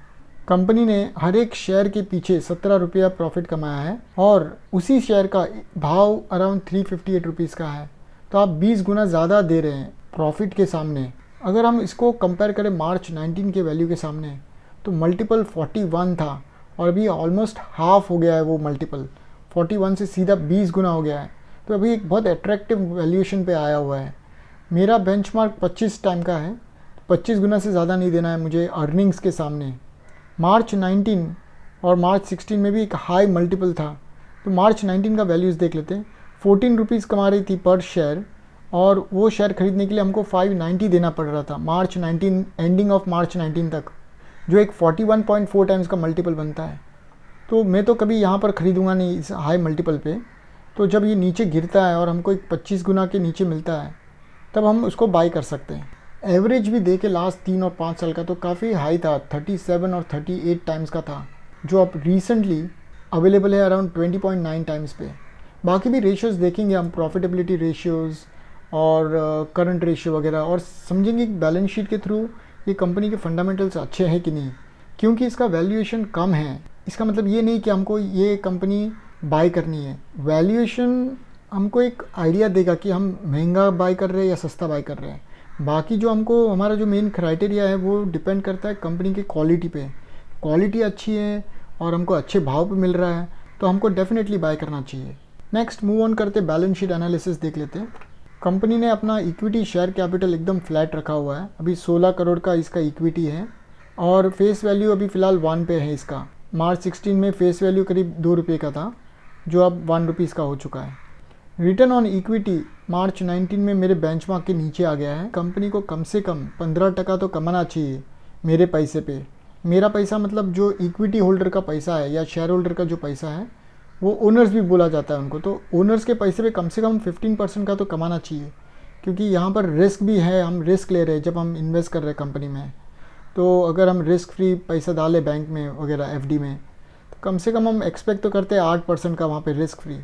कंपनी ने हर एक शेयर के पीछे 17 रुपया प्रॉफिट कमाया है, और उसी शेयर का भाव अराउंड 358 रुपीज़ का है। तो आप 20 गुना ज़्यादा दे रहे हैं प्रॉफिट के सामने। अगर हम इसको कंपेयर करें मार्च 19 के वैल्यू के सामने, तो मल्टीपल 41 था, और अभी ऑलमोस्ट हाफ हो गया है वो मल्टीपल, 41 से सीधा 20 गुना हो गया है। तो अभी एक बहुत अट्रैक्टिव वैल्यूएशन पे आया हुआ है। मेरा बेंचमार्क 25 टाइम का है, 25 गुना से ज़्यादा नहीं देना है मुझे अर्निंग्स के सामने। मार्च 19 और मार्च 16 में भी एक हाई मल्टीपल था। तो मार्च 19 का वैल्यूज़ देख लेते हैं। 14 रुपीज़ कमा रही थी पर शेयर, और वो शेयर खरीदने के लिए हमको 590 देना पड़ रहा था मार्च 19 एंडिंग ऑफ मार्च 19 तक, जो एक 41.4 टाइम्स का मल्टीपल बनता है। तो मैं तो कभी यहाँ पर ख़रीदूँगा नहीं इस हाई मल्टीपल पे। तो जब ये नीचे गिरता है और हमको एक 25 गुना के नीचे मिलता है, तब हम उसको बाई कर सकते हैं। एवरेज भी देखे लास्ट 3 और 5 साल का तो काफ़ी हाई था, 37 और 38 टाइम्स का था, जो अब रिसेंटली अवेलेबल है अराउंड 20.9 टाइम्स पे। बाकी भी रेशियोज़ देखेंगे हम, प्रॉफिटेबिलिटी रेशियोज़ और करंट रेशियो वगैरह, और समझेंगे कि बैलेंस शीट के थ्रू ये कंपनी के फंडामेंटल्स अच्छे हैं कि नहीं। क्योंकि इसका वैल्यूएशन कम है, इसका मतलब ये नहीं कि हमको ये कंपनी बाय करनी है। वैल्यूएशन हमको एक आइडिया देगा कि हम महंगा बाय कर रहे हैं या सस्ता बाय कर रहे हैं। बाकी जो हमको हमारा जो मेन क्राइटेरिया है वो डिपेंड करता है कंपनी की क्वालिटी पे। क्वालिटी अच्छी है और हमको अच्छे भाव पे मिल रहा है तो हमको डेफिनेटली बाय करना चाहिए। नेक्स्ट मूव ऑन करते बैलेंस शीट एनालिसिस देख लेते हैं। कंपनी ने अपना इक्विटी शेयर कैपिटल एकदम फ्लैट रखा हुआ है। अभी 16 करोड़ का इसका इक्विटी है, और फेस वैल्यू अभी फ़िलहाल 1 पे है इसका। मार्च 16 में फेस वैल्यू करीब 2 रुपये का था, जो अब 1 रुपीज़ का हो चुका है। रिटर्न ऑन इक्विटी मार्च 19 में मेरे बेंचमार्क के नीचे आ गया है। कंपनी को कम से कम 15% तो कमाना चाहिए मेरे पैसे पे। मेरा पैसा मतलब जो इक्विटी होल्डर का पैसा है या शेयर होल्डर का जो पैसा है, वो ओनर्स भी बोला जाता है उनको। तो ओनर्स के पैसे पे कम से कम 15% का तो कमाना चाहिए, क्योंकि यहाँ पर रिस्क भी है, हम रिस्क ले रहे हैं जब हम इन्वेस्ट कर रहे हैं कंपनी में। तो अगर हम रिस्क फ्री पैसा डालें बैंक में वगैरह एफडी में, तो कम से कम हम एक्सपेक्ट तो करते हैं 8% का वहाँ पे रिस्क फ्री।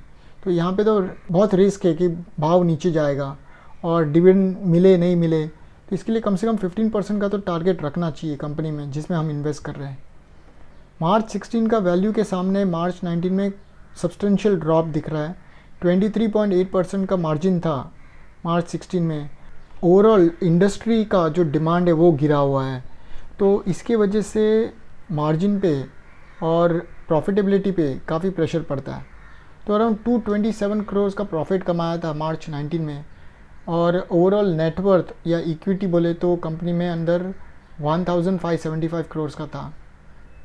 तो यहाँ पे तो बहुत रिस्क है कि भाव नीचे जाएगा और डिविडेंड मिले नहीं मिले, तो इसके लिए कम से कम 15% का तो टारगेट रखना चाहिए कंपनी में जिसमें हम इन्वेस्ट कर रहे हैं। मार्च 16 का वैल्यू के सामने मार्च 19 में सब्सटेंशियल ड्रॉप दिख रहा है। 23.8% का मार्जिन था मार्च 16 में। ओवरऑल इंडस्ट्री का जो डिमांड है वो गिरा हुआ है, तो इसके वजह से मार्जिन पे और प्रॉफिटेबिलिटी पे काफ़ी प्रेशर पड़ता है। तो अराउंड 227 करोड़ का प्रॉफिट कमाया था मार्च 19 में, और ओवरऑल नेटवर्थ या इक्विटी बोले तो कंपनी में अंदर 1575 करोड़ का था।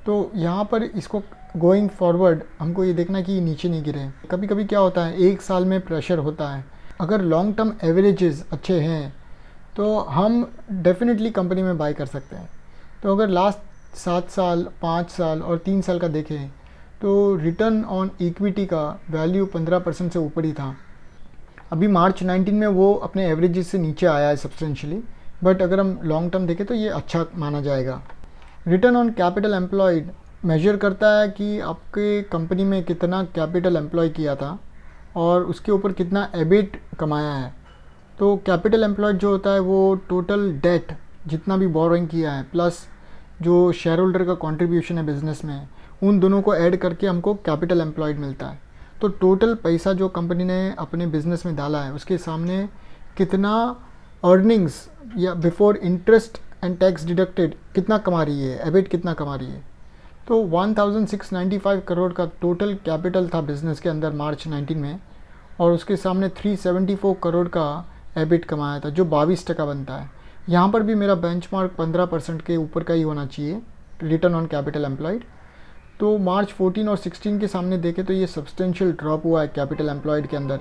तो यहाँ पर इसको गोइंग फॉरवर्ड हमको ये देखना कि ये नीचे नहीं गिरे। कभी कभी क्या होता है, एक साल में प्रेशर होता है, अगर लॉन्ग टर्म एवरेजेस अच्छे हैं तो हम डेफिनेटली कंपनी में बाय कर सकते हैं। तो अगर लास्ट 7 साल, 5 साल और 3 साल का देखें तो रिटर्न ऑन इक्विटी का वैल्यू 15% से ऊपर ही था। अभी मार्च 19 में वो अपने एवरेजेस से नीचे आया है सब्सटेंशियली, बट अगर हम लॉन्ग टर्म देखें तो ये अच्छा माना जाएगा। Return on capital employed measure करता है कि आपके कंपनी में कितना कैपिटल एम्प्लॉय किया था और उसके ऊपर कितना एबिट कमाया है। तो कैपिटल एम्प्लॉयड जो होता है वो टोटल डेट जितना भी बोरोइंग किया है प्लस जो शेयर होल्डर का कंट्रीब्यूशन है बिजनेस में, उन दोनों को ऐड करके हमको कैपिटल एम्प्लॉयड मिलता है। तो टोटल पैसा जो कंपनी ने अपने बिजनेस में डाला है उसके सामने कितना अर्निंग्स या before interest and tax deducted कितना कमा रही है, एबिट कितना कमा रही है। तो 1695 करोड़ का टोटल कैपिटल था बिजनेस के अंदर मार्च 19 में, और उसके सामने 374 करोड़ का एबिट कमाया था जो 22% बनता है। यहाँ पर भी मेरा बेंचमार्क 15% के ऊपर का ही होना चाहिए रिटर्न ऑन कैपिटल एम्प्लॉयड। तो मार्च 14 और 16 के सामने देखें तो ये सब्सटेंशियल ड्रॉप हुआ है कैपिटल एम्प्लॉयड के अंदर।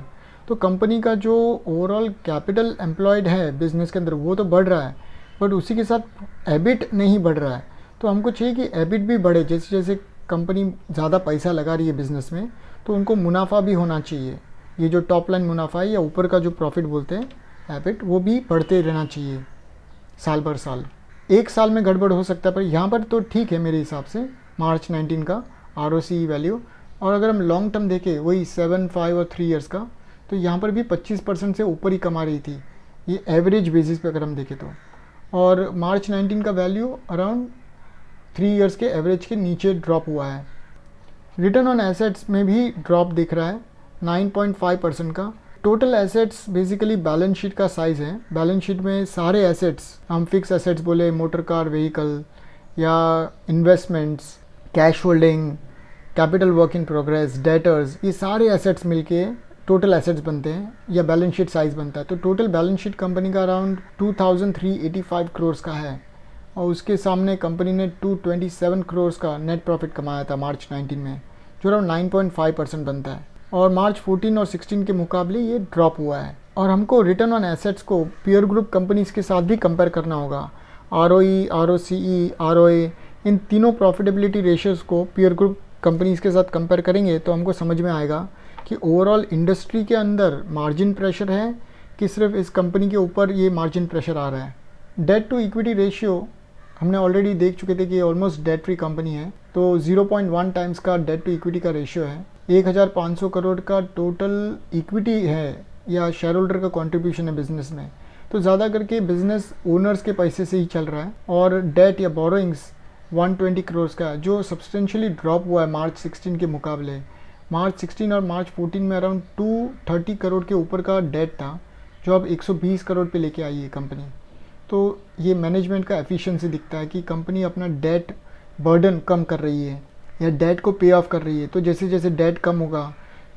तो कंपनी का जो ओवरऑल कैपिटल एम्प्लॉयड है बिजनेस के अंदर वो तो बढ़ रहा है, बट उसी के साथ एबिट नहीं बढ़ रहा है। तो हमको चाहिए कि एबिट भी बढ़े, जैसे जैसे कंपनी ज़्यादा पैसा लगा रही है बिज़नेस में तो उनको मुनाफा भी होना चाहिए। ये जो टॉप लाइन मुनाफा है या ऊपर का जो प्रॉफिट बोलते हैं एबिट, वो भी बढ़ते रहना चाहिए साल भर साल। एक साल में गड़बड़ हो सकता है, पर यहाँ पर तो ठीक है मेरे हिसाब से मार्च 19 का ROCE वैल्यू। और अगर हम लॉन्ग टर्म देखें वही 7, 5 और 3 इयर्स का, तो यहाँ पर भी 25% से ऊपर ही कमा रही थी ये एवरेज बेसिस पे अगर हम देखें तो। और मार्च 19 का वैल्यू अराउंड 3 इयर्स के एवरेज के नीचे ड्रॉप हुआ है। रिटर्न ऑन एसेट्स में भी ड्रॉप दिख रहा है 9.5% का। Total assets basically balance sheet का साइज़ है। बैलेंस शीट में सारे एसेट्स, हम फिक्स एसेट्स बोले मोटर कार व्हीकल या investments, cash holding, capital work in progress, debtors, ये सारे एसेट्स मिलके टोटल एसेट्स बनते हैं या बैलेंस शीट साइज़ बनता है। तो टोटल बैलेंस शीट कंपनी का अराउंड 2385 करोड़ का है, और उसके सामने कंपनी ने 227 करोड़ का नेट प्रॉफिट कमाया था मार्च 19 में, जो अराउंड 9.5% बनता है। और मार्च 14 और 16 के मुकाबले ये ड्रॉप हुआ है। और हमको रिटर्न ऑन एसेट्स को पीयर ग्रुप कंपनीज के साथ भी कंपेयर करना होगा। ROE, ROCE, ROA, इन तीनों प्रॉफिटेबिलिटी रेशियोज़ को पीयर ग्रुप कंपनीज के साथ कंपेयर करेंगे तो हमको समझ में आएगा कि ओवरऑल इंडस्ट्री के अंदर मार्जिन प्रेशर है कि सिर्फ इस कंपनी के ऊपर ये मार्जिन प्रेशर आ रहा है। डेट टू इक्विटी रेशियो हमने ऑलरेडी देख चुके थे कि ऑलमोस्ट डेट फ्री कंपनी है, तो 0.1 टाइम्स का डेट टू इक्विटी का रेशियो है। 1500 करोड़ का टोटल इक्विटी है या शेयर होल्डर का कंट्रीब्यूशन है बिजनेस में, तो ज़्यादा करके बिजनेस ओनर्स के पैसे से ही चल रहा है। और डेट या बोरोइंग्स 120 करोड़ का है, जो सब्सटेंशियली ड्रॉप हुआ है मार्च 16 के मुकाबले। मार्च 16 और मार्च 14 में अराउंड 230 करोड़ के ऊपर का डेट था, जो अब 120 करोड़ पे लेके आई है कंपनी। तो ये मैनेजमेंट का एफिशिएंसी दिखता है कि कंपनी अपना डेट बर्डन कम कर रही है या डेट को पे ऑफ कर रही है। तो जैसे जैसे डेट कम होगा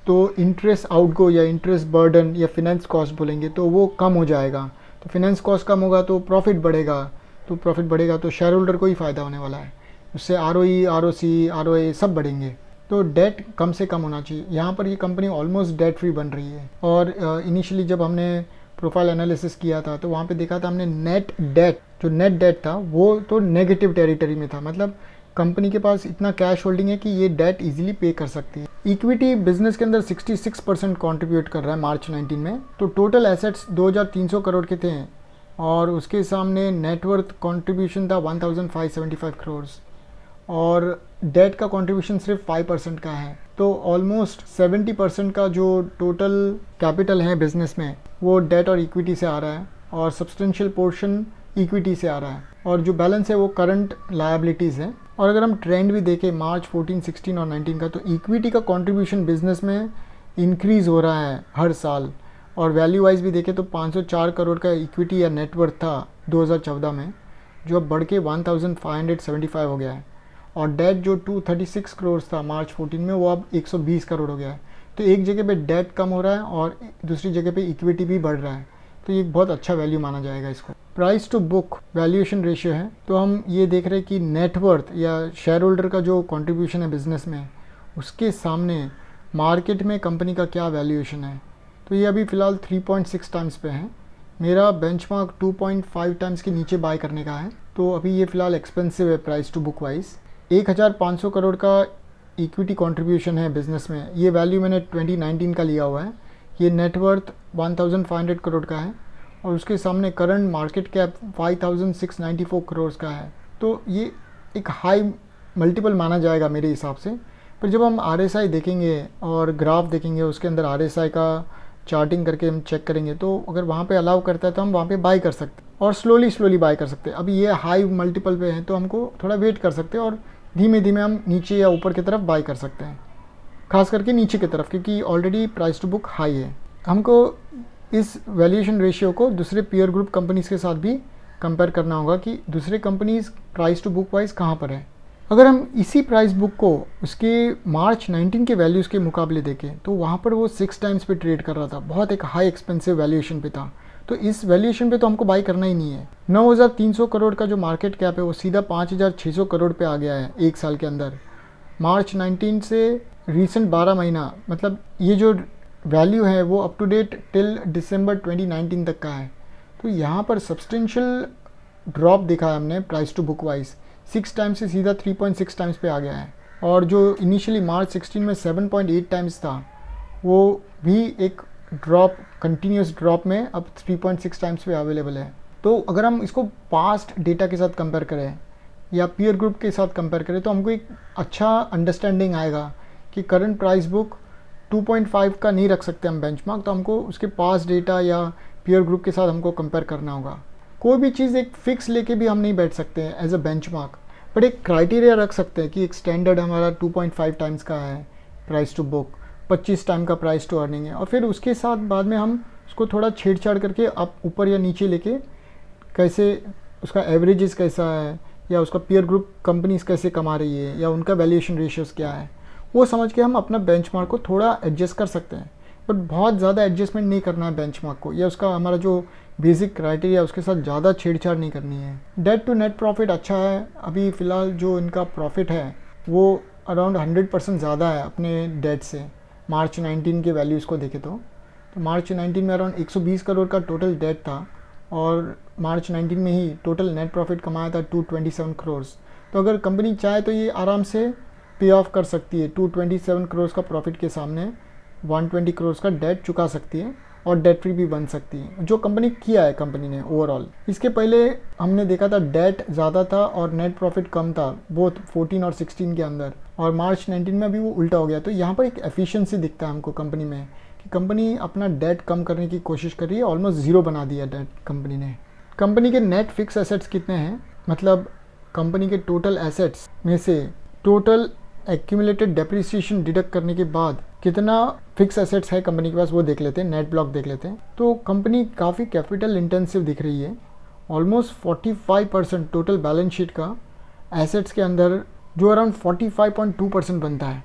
तो इंटरेस्ट आउटगो या इंटरेस्ट बर्डन या फिनेंस कॉस्ट बोलेंगे तो वो कम हो जाएगा। तो फिनेंस कॉस्ट कम होगा तो प्रॉफिट बढ़ेगा, तो प्रॉफिट बढ़ेगा तो शेयर होल्डर को ही फ़ायदा होने वाला है। उससे ROE, ROCE, ROA सब बढ़ेंगे। तो डेट कम से कम होना चाहिए। यहाँ पर ये कंपनी ऑलमोस्ट डेट फ्री बन रही है। और इनिशियली जब हमने प्रोफाइल एनालिसिस किया था तो वहाँ पे देखा था हमने नेट डेट, जो नेट डेट था वो तो नेगेटिव टेरिटरी में था, मतलब कंपनी के पास इतना कैश होल्डिंग है कि ये डेट इजीली पे कर सकती है। इक्विटी बिजनेस के अंदर 66% कंट्रीब्यूट कर रहा है मार्च 19 में। तो टोटल एसेट्स 2300 करोड़ के थे और उसके सामने नेटवर्थ कंट्रीब्यूशन था 1575 करोड़। और डेट का कंट्रीब्यूशन सिर्फ 5% का है। तो ऑलमोस्ट 70% का जो टोटल कैपिटल है बिजनेस में वो डेट और इक्विटी से आ रहा है और सब्सटेंशियल पोर्शन इक्विटी से आ रहा है और जो बैलेंस है वो करंट लायबिलिटीज़ है। और अगर हम ट्रेंड भी देखें मार्च 14, 16 और 19 का, तो इक्विटी का कंट्रीब्यूशन बिजनेस में इंक्रीज़ हो रहा है हर साल। और वैल्यू वाइज भी देखें तो 504 करोड़ का इक्विटी या नेटवर्थ था 2014 में, जो अब बढ़ के 1575 हो गया है। और डेट जो 236 करोड़ था मार्च 14 में, वो अब 120 करोड़ हो गया है। तो एक जगह पे डेट कम हो रहा है और दूसरी जगह पे इक्विटी भी बढ़ रहा है, तो ये बहुत अच्छा वैल्यू माना जाएगा इसको। Price to book valuation ratio है, तो हम ये देख रहे हैं कि नेटवर्थ या शेयर होल्डर का जो कंट्रीब्यूशन है बिजनेस में, उसके सामने मार्केट में कंपनी का क्या वैल्यूएशन है। तो ये अभी फ़िलहाल 3.6 टाइम्स पे है। मेरा बेंचमार्क 2.5 टाइम्स के नीचे बाय करने का है, तो अभी ये फ़िलहाल एक्सपेंसिव है price to book wise. 1500 crore का इक्विटी कंट्रीब्यूशन है बिजनेस में, ये वैल्यू मैंने 2019 का लिया हुआ है। ये नेटवर्थ 1500 करोड़ का है और उसके सामने करंट मार्केट कैप 5694 करोड़ का है। तो ये एक हाई मल्टीपल माना जाएगा मेरे हिसाब से। पर जब हम RSI देखेंगे और ग्राफ देखेंगे, उसके अंदर RSI का चार्टिंग करके हम चेक करेंगे, तो अगर वहाँ पे अलाउ करता है तो हम वहाँ पे बाय कर सकते हैं और स्लोली बाय कर सकते हैं। अभी ये हाई मल्टीपल पे है तो हमको थोड़ा वेट कर सकते हैं और धीमे धीमे हम नीचे या ऊपर की तरफ बाय कर सकते हैं, खास करके नीचे की तरफ, क्योंकि already price to book high है। हमको इस वैल्यूएशन रेशियो को दूसरे पीयर ग्रुप कंपनीज़ के साथ भी कंपेयर करना होगा कि दूसरे companies price to book wise कहाँ पर है। अगर हम इसी प्राइस बुक को उसके मार्च 19 के वैल्यूज़ के मुकाबले देखें तो वहाँ पर वो 6 टाइम्स पे ट्रेड कर रहा था, बहुत एक हाई एक्सपेंसिव वैल्यूएशन पे था। तो इस वैल्यूएशन पे तो हमको बाई करना ही नहीं है। 9300 करोड़ का जो मार्केट कैप है वो सीधा 5600 करोड़ पे आ गया है एक साल के अंदर। मार्च 19 से रिसेंट 12 महीना, मतलब ये जो वैल्यू है वो up to date till December 2019 तक का है। तो यहाँ पर सब्सटेंशियल ड्रॉप देखा है हमने price to book wise, 6 times से सीधा 3.6 टाइम्स पे आ गया है। और जो इनिशियली मार्च 16 में 7.8 टाइम्स था, वो भी एक ड्रॉप, कंटिन्यूस ड्रॉप में अब 3.6 टाइम्स पे अवेलेबल है। तो अगर हम इसको पास्ट डेटा के साथ कंपेयर करें या पीयर ग्रुप के साथ कंपेयर करें तो हमको एक अच्छा अंडरस्टैंडिंग आएगा कि करंट प्राइस बुक 2.5 का नहीं रख सकते हम बेंचमार्क, तो हमको उसके पास्ट डेटा या पीयर ग्रुप के साथ हमको कंपेयर करना होगा। कोई भी चीज़ एक फिक्स लेके भी हम नहीं बैठ सकते हैं एज अ बेंचमार्क, बट एक क्राइटेरिया रख सकते हैं कि एक स्टैंडर्ड हमारा 2.5 टाइम्स का है प्राइस टू बुक, 25 टाइम का प्राइस टू अर्निंग है, और फिर उसके साथ बाद में हम उसको थोड़ा छेड़छाड़ करके आप ऊपर या नीचे लेके कैसे उसका एवरेजेस कैसा है या उसका पीयर ग्रुप कंपनीज कैसे कमा रही है या उनका वैल्यूएशन रेशियोज़ क्या है, वो समझ के हम अपना बेंचमार्क को थोड़ा एडजस्ट कर सकते हैं। बट बहुत ज़्यादा एडजस्टमेंट नहीं करना है बेंचमार्क को, या उसका हमारा जो बेसिक क्राइटेरिया उसके साथ ज़्यादा छेड़छाड़ नहीं करनी है। डेट टू नेट प्रॉफिट अच्छा है, अभी फ़िलहाल जो इनका प्रॉफिट है वो अराउंड 100% ज़्यादा है अपने डेट से। मार्च 19 के वैल्यूज़ को देखें तो मार्च 19 में अराउंड 120 करोड़ का टोटल डेट था और मार्च 19 में ही टोटल नेट प्रॉफिट कमाया था 227 करोड़। तो अगर कंपनी चाहे तो ये आराम से पे ऑफ कर सकती है, 227 करोड़ का प्रॉफिट के सामने 120 करोड़ का डेट चुका सकती है और डेट फ्री भी बन सकती है, जो कंपनी किया है कंपनी ने ओवरऑल। इसके पहले हमने देखा था डेट ज़्यादा था और नेट प्रॉफिट कम था, बोथ 14 और 16 के अंदर, और मार्च 19 में अभी वो उल्टा हो गया। तो यहाँ पर एक एफिशिएंसी दिखता है हमको कंपनी में कि कंपनी अपना डेट कम करने की कोशिश कर रही है, ऑलमोस्ट ज़ीरो बना दिया डेट कंपनी ने। कंपनी के नेट फिक्स एसेट्स कितने हैं, मतलब कंपनी के टोटल एसेट्स में से टोटल एक्यूमुलेटेड डेप्रिसिएशन डिडक्ट करने के बाद कितना फिक्स एसेट्स है कंपनी के पास, वो देख लेते हैं, नेट ब्लॉक देख लेते हैं। तो कंपनी काफ़ी कैपिटल इंटेंसिव दिख रही है, ऑलमोस्ट 45% टोटल बैलेंस शीट का एसेट्स के अंदर जो अराउंड 45.2% बनता है।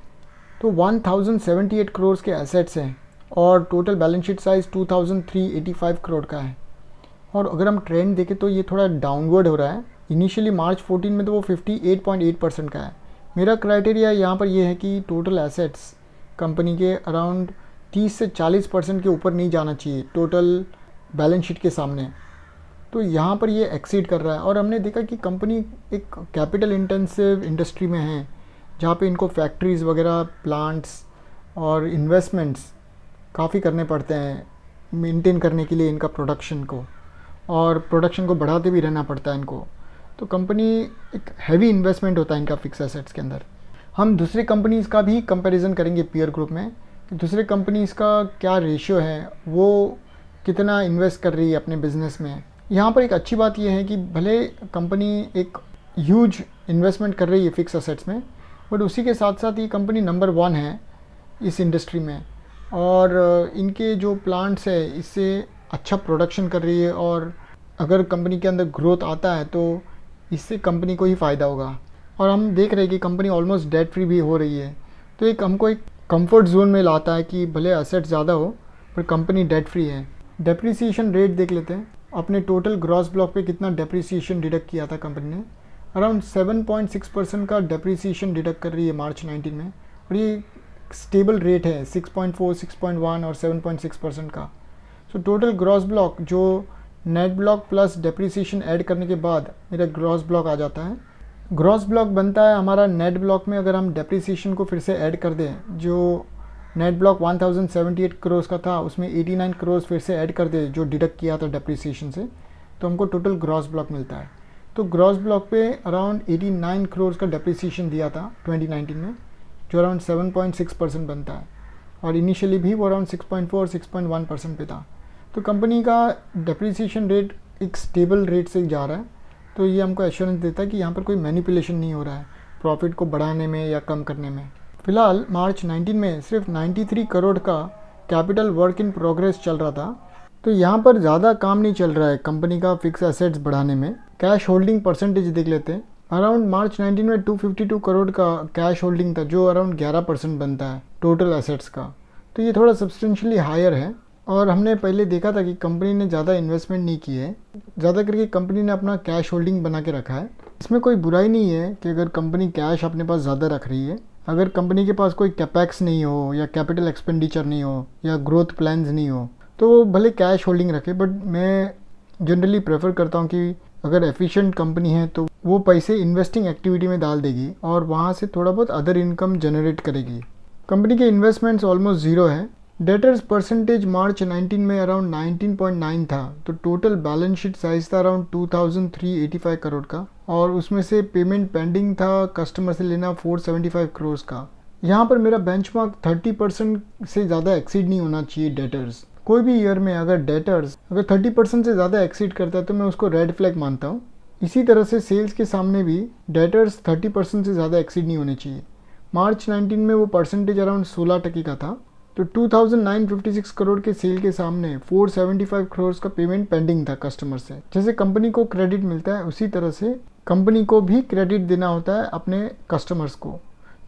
तो 1078 करोड़ के एसेट्स हैं और total balance sheet size 2385 crore का है। और अगर हम ट्रेंड देखें तो ये थोड़ा डाउनवर्ड हो रहा है। इनिशियली मार्च 14 में तो वो 58.8% का है। मेरा क्राइटेरिया यहाँ पर ये है कि टोटल एसेट्स कंपनी के अराउंड 30 से 40% के ऊपर नहीं जाना चाहिए टोटल बैलेंस शीट के सामने। तो यहाँ पर ये एक्सीड कर रहा है और हमने देखा कि कंपनी एक कैपिटल इंटेंसिव इंडस्ट्री में है, जहाँ पे इनको फैक्ट्रीज़ वगैरह, प्लांट्स और इन्वेस्टमेंट्स काफ़ी करने पड़ते हैं मेंटेन करने के लिए इनका प्रोडक्शन को, और प्रोडक्शन को बढ़ाते भी रहना पड़ता है इनको। तो कंपनी एक हैवी इन्वेस्टमेंट होता है इनका फिक्स एसेट्स के अंदर। हम दूसरी कंपनीज़ का भी कंपैरिजन करेंगे पीयर ग्रुप में कि दूसरी कंपनीज़ का क्या रेशियो है, वो कितना इन्वेस्ट कर रही है अपने बिजनेस में। यहाँ पर एक अच्छी बात यह है कि भले कंपनी एक ह्यूज इन्वेस्टमेंट कर रही है फिक्स एसेट्स में, बट उसी के साथ साथ ये कंपनी नंबर 1 है इस इंडस्ट्री में, और इनके जो प्लांट्स है इससे अच्छा प्रोडक्शन कर रही है, और अगर कंपनी के अंदर ग्रोथ आता है तो इससे कंपनी को ही फ़ायदा होगा। और हम देख रहे हैं कि कंपनी ऑलमोस्ट डेट फ्री भी हो रही है, तो एक हमको एक कंफर्ट जोन में लाता है कि भले एसेट्स ज़्यादा हो पर कंपनी डेट फ्री है। डेप्रिसिएशन रेट देख लेते हैं, अपने टोटल ग्रॉस ब्लॉक पे कितना डेप्रिसिएशन डिडक्ट किया था कंपनी ने। अराउंड 7.6% का डेप्रिसिएशन डिडक्ट कर रही है मार्च 19 में, और ये स्टेबल रेट है 6.4, 6.1 और 7.6% का। सो टोटल ग्रॉस ब्लॉक जो net block plus depreciation add करने के बाद मेरा ग्रॉस ब्लॉक आ जाता है। ग्रॉस ब्लॉक बनता है हमारा नेट ब्लॉक में, अगर हम डेप्रिसिएशन को फिर से ऐड कर दें, जो नेट ब्लॉक 1078 करोड़ का था उसमें 89 करोड़ फिर से ऐड कर दे जो डिडक्ट किया था डेप्रिसिएशन से, तो हमको टोटल ग्रॉस ब्लॉक मिलता है। तो ग्रॉस ब्लॉक पे अराउंड 89 करोड़ का डेप्रिसिएशन दिया था 2019 में, जो अराउंड 7.6% बनता है, और इनिशियली भी वो अराउंड 6.4 और 6.1% पे था। तो कंपनी का डेप्रिसिएशन रेट एक स्टेबल रेट से जा रहा है, तो ये हमको एश्योरेंस देता है कि यहाँ पर कोई मैनिपुलेशन नहीं हो रहा है प्रॉफिट को बढ़ाने में या कम करने में। फिलहाल मार्च 19 में सिर्फ 93 करोड़ का कैपिटल वर्क इन प्रोग्रेस चल रहा था, तो यहाँ पर ज़्यादा काम नहीं चल रहा है कंपनी का फिक्स एसेट्स बढ़ाने में। कैश होल्डिंग परसेंटेज देख लेते हैं। अराउंड मार्च 19 में 252 करोड़ का कैश होल्डिंग था, जो अराउंड 11% बनता है टोटल एसेट्स का, तो ये थोड़ा सब्सटेंशियली हायर है। और हमने पहले देखा था कि कंपनी ने ज़्यादा इन्वेस्टमेंट नहीं की है, ज़्यादा करके कंपनी ने अपना कैश होल्डिंग बना के रखा है। इसमें कोई बुराई नहीं है कि अगर कंपनी कैश अपने पास ज़्यादा रख रही है, अगर कंपनी के पास कोई कैपेक्स नहीं हो या कैपिटल एक्सपेंडिचर नहीं हो या ग्रोथ प्लान्स नहीं हो तो वो भले कैश होल्डिंग रखे, बट मैं जनरली प्रेफर करता हूँ कि अगर एफिशिएंट कंपनी है तो वो पैसे इन्वेस्टिंग एक्टिविटी में डाल देगी और वहाँ से थोड़ा बहुत अदर इनकम जनरेट करेगी। कंपनी के इन्वेस्टमेंट्स ऑलमोस्ट ज़ीरो है। डेटर्स परसेंटेज मार्च 19 में अराउंड 19.9 था, तो टोटल बैलेंस शीट साइज था अराउंड 2385 करोड़ का, और उसमें से पेमेंट पेंडिंग था कस्टमर से लेना 475 करोड़ का। यहाँ पर मेरा बेंचमार्क 30% से ज़्यादा एक्सीड नहीं होना चाहिए डेटर्स। कोई भी ईयर में अगर डेटर्स 30% से ज़्यादा एक्सीड करता है तो मैं उसको रेड फ्लैग मानता हूँ। इसी तरह से सेल्स के सामने भी डेटर्स 30% से ज़्यादा एक्सीड नहीं होने चाहिए। मार्च 19 में वो परसेंटेज अराउंड 16% का था, तो 2956 करोड़ के सेल के सामने 475 करोड़ का पेमेंट पेंडिंग था कस्टमर से। जैसे कंपनी को क्रेडिट मिलता है उसी तरह से कंपनी को भी क्रेडिट देना होता है अपने कस्टमर्स को,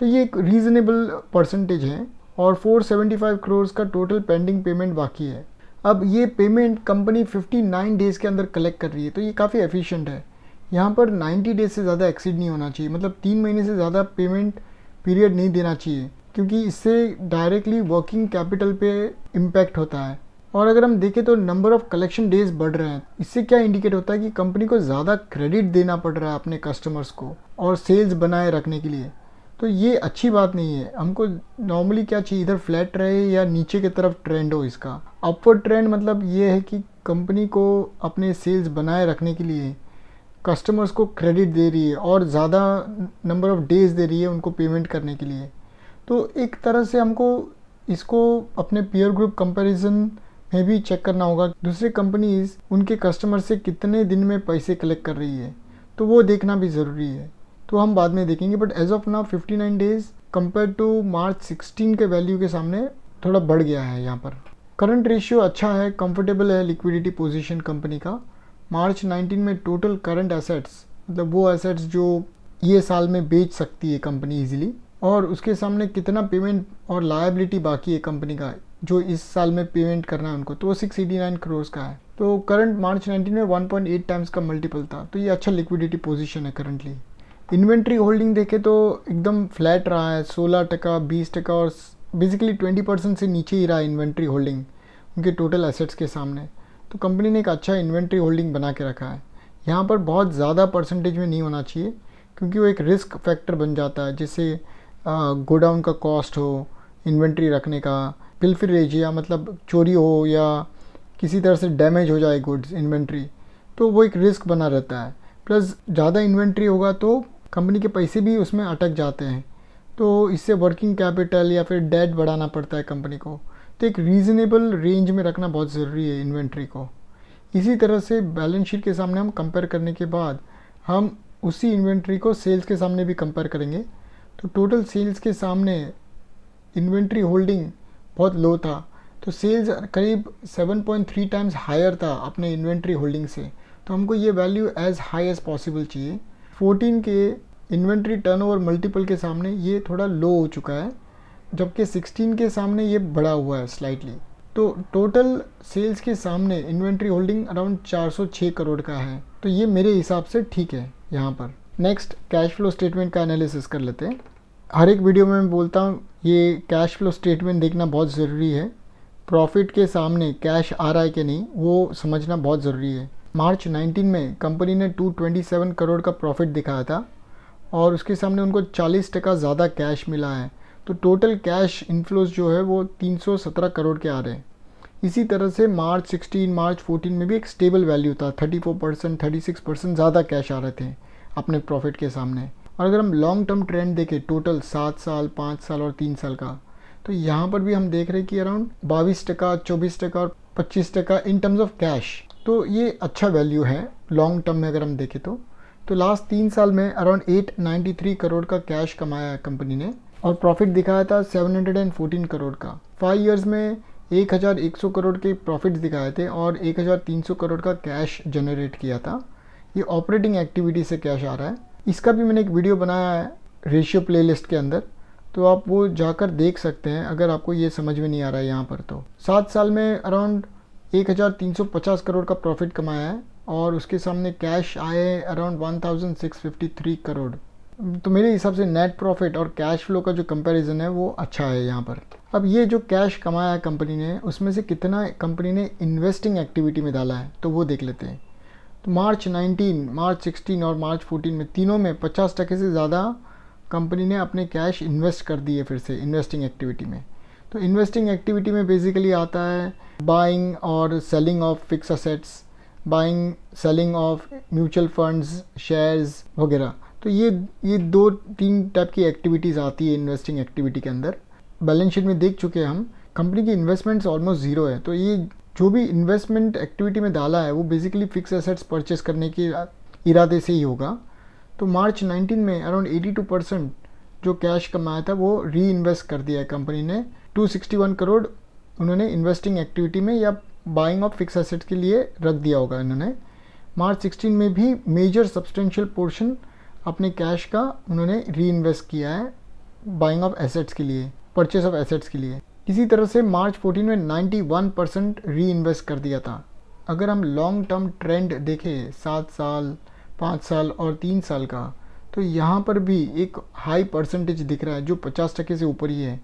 तो ये एक रीजनेबल परसेंटेज है, और 475 करोड़ का टोटल पेंडिंग पेमेंट बाकी है। अब ये पेमेंट कंपनी 59 डेज़ के अंदर कलेक्ट कर रही है, तो ये काफ़ी एफिशिएंट है। यहाँ पर 90 डेज से ज़्यादा एक्सीड नहीं होना चाहिए, मतलब 3 महीने से ज़्यादा पेमेंट पीरियड नहीं देना चाहिए, क्योंकि इससे डायरेक्टली वर्किंग कैपिटल पे इम्पैक्ट होता है। और अगर हम देखें तो नंबर ऑफ़ कलेक्शन डेज बढ़ रहे हैं, इससे क्या इंडिकेट होता है कि कंपनी को ज़्यादा क्रेडिट देना पड़ रहा है अपने कस्टमर्स को और सेल्स बनाए रखने के लिए। तो ये अच्छी बात नहीं है। हमको नॉर्मली क्या चाहिए, इधर फ्लैट रहे या नीचे की तरफ ट्रेंड हो। इसका अपवर्ड ट्रेंड मतलब ये है कि कंपनी को अपने सेल्स बनाए रखने के लिए कस्टमर्स को क्रेडिट दे रही है और ज़्यादा नंबर ऑफ़ डेज दे रही है उनको पेमेंट करने के लिए। तो एक तरह से हमको इसको अपने पीयर ग्रुप कंपैरिजन में भी चेक करना होगा। दूसरे कंपनीज उनके कस्टमर से कितने दिन में पैसे कलेक्ट कर रही है, तो वो देखना भी ज़रूरी है, तो हम बाद में देखेंगे। But as of now 59 days compare to March 16 के वैल्यू के सामने थोड़ा बढ़ गया है। यहाँ पर करंट रेशियो अच्छा है, कंफर्टेबल है लिक्विडिटी पोजीशन कंपनी का। मार्च 19 में टोटल करंट एसेट्स, मतलब वो एसेट्स जो ये साल में बेच सकती है कंपनी इजीली, और उसके सामने कितना पेमेंट और लायबिलिटी बाकी है कंपनी का जो इस साल में पेमेंट करना है उनको, तो वो 689 करोड़ का है। तो करंट मार्च 19 में 1.8 टाइम्स का मल्टीपल था, तो ये अच्छा लिक्विडिटी पोजीशन है करंटली। इन्वेंट्री होल्डिंग देखे तो एकदम फ्लैट रहा है, 16%, 20% और बेसिकली 20% से नीचे ही रहा है इन्वेंट्री होल्डिंग उनके टोटल एसेट्स के सामने। तो कंपनी ने एक अच्छा इन्वेंट्री होल्डिंग बना के रखा है। यहाँ पर बहुत ज़्यादा परसेंटेज में नहीं होना चाहिए, क्योंकि वो एक रिस्क फैक्टर बन जाता है, जैसे गोडाउन का कॉस्ट हो, इन्वेंट्री रखने का, पिलफरेज या मतलब चोरी हो या किसी तरह से डैमेज हो जाए गुड्स इन्वेंट्री, तो वो एक रिस्क बना रहता है। प्लस ज़्यादा इन्वेंट्री होगा तो कंपनी के पैसे भी उसमें अटक जाते हैं, तो इससे वर्किंग कैपिटल या फिर डेट बढ़ाना पड़ता है कंपनी को। तो एक रीज़नेबल रेंज में रखना बहुत ज़रूरी है इन्वेंट्री को। इसी तरह से बैलेंस शीट के सामने हम कंपेयर करने के बाद हम उसी इन्वेंट्री को सेल्स के सामने भी कंपेयर करेंगे। तो टोटल सेल्स के सामने इन्वेंट्री होल्डिंग बहुत लो था, तो सेल्स करीब 7.3 टाइम्स हायर था अपने इन्वेंट्री होल्डिंग से। तो हमको ये value as high as possible चाहिए। 14 के इन्वेंट्री टर्नओवर मल्टीपल के सामने ये थोड़ा लो हो चुका है, जबकि 16 के सामने ये बढ़ा हुआ है स्लाइटली। तो टोटल सेल्स के सामने इन्वेंट्री होल्डिंग अराउंड 406 करोड़ का है, तो ये मेरे हिसाब से ठीक है यहाँ पर। नेक्स्ट कैश फ्लो स्टेटमेंट का एनालिसिस कर लेते हैं। हर एक वीडियो में मैं बोलता हूँ ये कैश फ्लो स्टेटमेंट देखना बहुत ज़रूरी है। प्रॉफिट के सामने कैश आ रहा है कि नहीं वो समझना बहुत ज़रूरी है। मार्च 19 में कंपनी ने 227 करोड़ का प्रॉफिट दिखाया था और उसके सामने उनको 40% ज़्यादा कैश मिला है, तो टोटल कैश इनफ्लोज जो है वो 317 करोड़ के आ रहे हैं। इसी तरह से मार्च 16, मार्च 14 में भी एक स्टेबल वैल्यू था, 34%, 36% ज़्यादा कैश आ रहे थे अपने प्रॉफिट के सामने। और अगर हम लॉन्ग टर्म ट्रेंड देखें टोटल 7 साल, 5 साल और 3 साल का, तो यहाँ पर भी हम देख रहे हैं कि अराउंड 22%, 24% और 25% इन टर्म्स ऑफ कैश। तो ये अच्छा वैल्यू है लॉन्ग टर्म में अगर हम देखें तो लास्ट 3 साल में अराउंड 893 करोड़ का कैश कमाया है कंपनी ने और प्रॉफिट दिखाया था 714 करोड़ का। 5 इयर्स में 1100 करोड़ के प्रॉफिट्स दिखाए थे और 1300 करोड़ का कैश जनरेट किया था। ये ऑपरेटिंग एक्टिविटी से कैश आ रहा है। इसका भी मैंने एक वीडियो बनाया है रेशियो प्लेलिस्ट के अंदर, तो आप वो जाकर देख सकते हैं अगर आपको ये समझ में नहीं आ रहा है यहाँ पर। तो 7 साल में अराउंड 1350 करोड़ का प्रॉफिट कमाया है और उसके सामने कैश आए अराउंड 1653 करोड़। तो मेरे हिसाब से नेट प्रॉफिट और कैश फ्लो का जो कंपैरिजन है वो अच्छा है यहाँ पर। अब ये जो कैश कमाया है कंपनी ने, उसमें से कितना कंपनी ने इन्वेस्टिंग एक्टिविटी में डाला है तो वो देख लेते हैं। तो मार्च 19, मार्च 16 और मार्च 14 में तीनों में 50% से ज़्यादा कंपनी ने अपने कैश इन्वेस्ट कर दिए फिर से इन्वेस्टिंग एक्टिविटी में। तो इन्वेस्टिंग एक्टिविटी में बेसिकली आता है बाइंग और selling of fix assets, buying selling of mutual funds, shares वगैरह। तो ये 2-3 टाइप की एक्टिविटीज़ आती है इन्वेस्टिंग एक्टिविटी के अंदर। बैलेंस शीट में देख चुके हैं हम, कंपनी की इन्वेस्टमेंट्स ऑलमोस्ट ज़ीरो है। तो ये जो भी इन्वेस्टमेंट एक्टिविटी में डाला है वो बेसिकली फिक्स एसेट्स परचेस करने के इरादे से ही होगा। तो मार्च 19 में अराउंड 82% जो कैश कमाया था वो री इन्वेस्ट कर दिया है कंपनी ने। 261 करोड़ उन्होंने इन्वेस्टिंग एक्टिविटी में या बाइंग ऑफ फिक्स एसेट्स के लिए रख दिया होगा इन्होंने। मार्च 16 में भी मेजर सब्सटेंशियल पोर्शन अपने कैश का उन्होंने री इन्वेस्ट किया है बाइंग ऑफ एसेट्स के लिए, परचेस ऑफ एसेट्स के लिए। इसी तरह से मार्च 14 में 91% री इन्वेस्ट कर दिया था। अगर हम लॉन्ग टर्म ट्रेंड देखें 7 साल, 5 साल और 3 साल का, तो यहाँ पर भी एक हाई परसेंटेज दिख रहा है जो 50% से ऊपर ही है।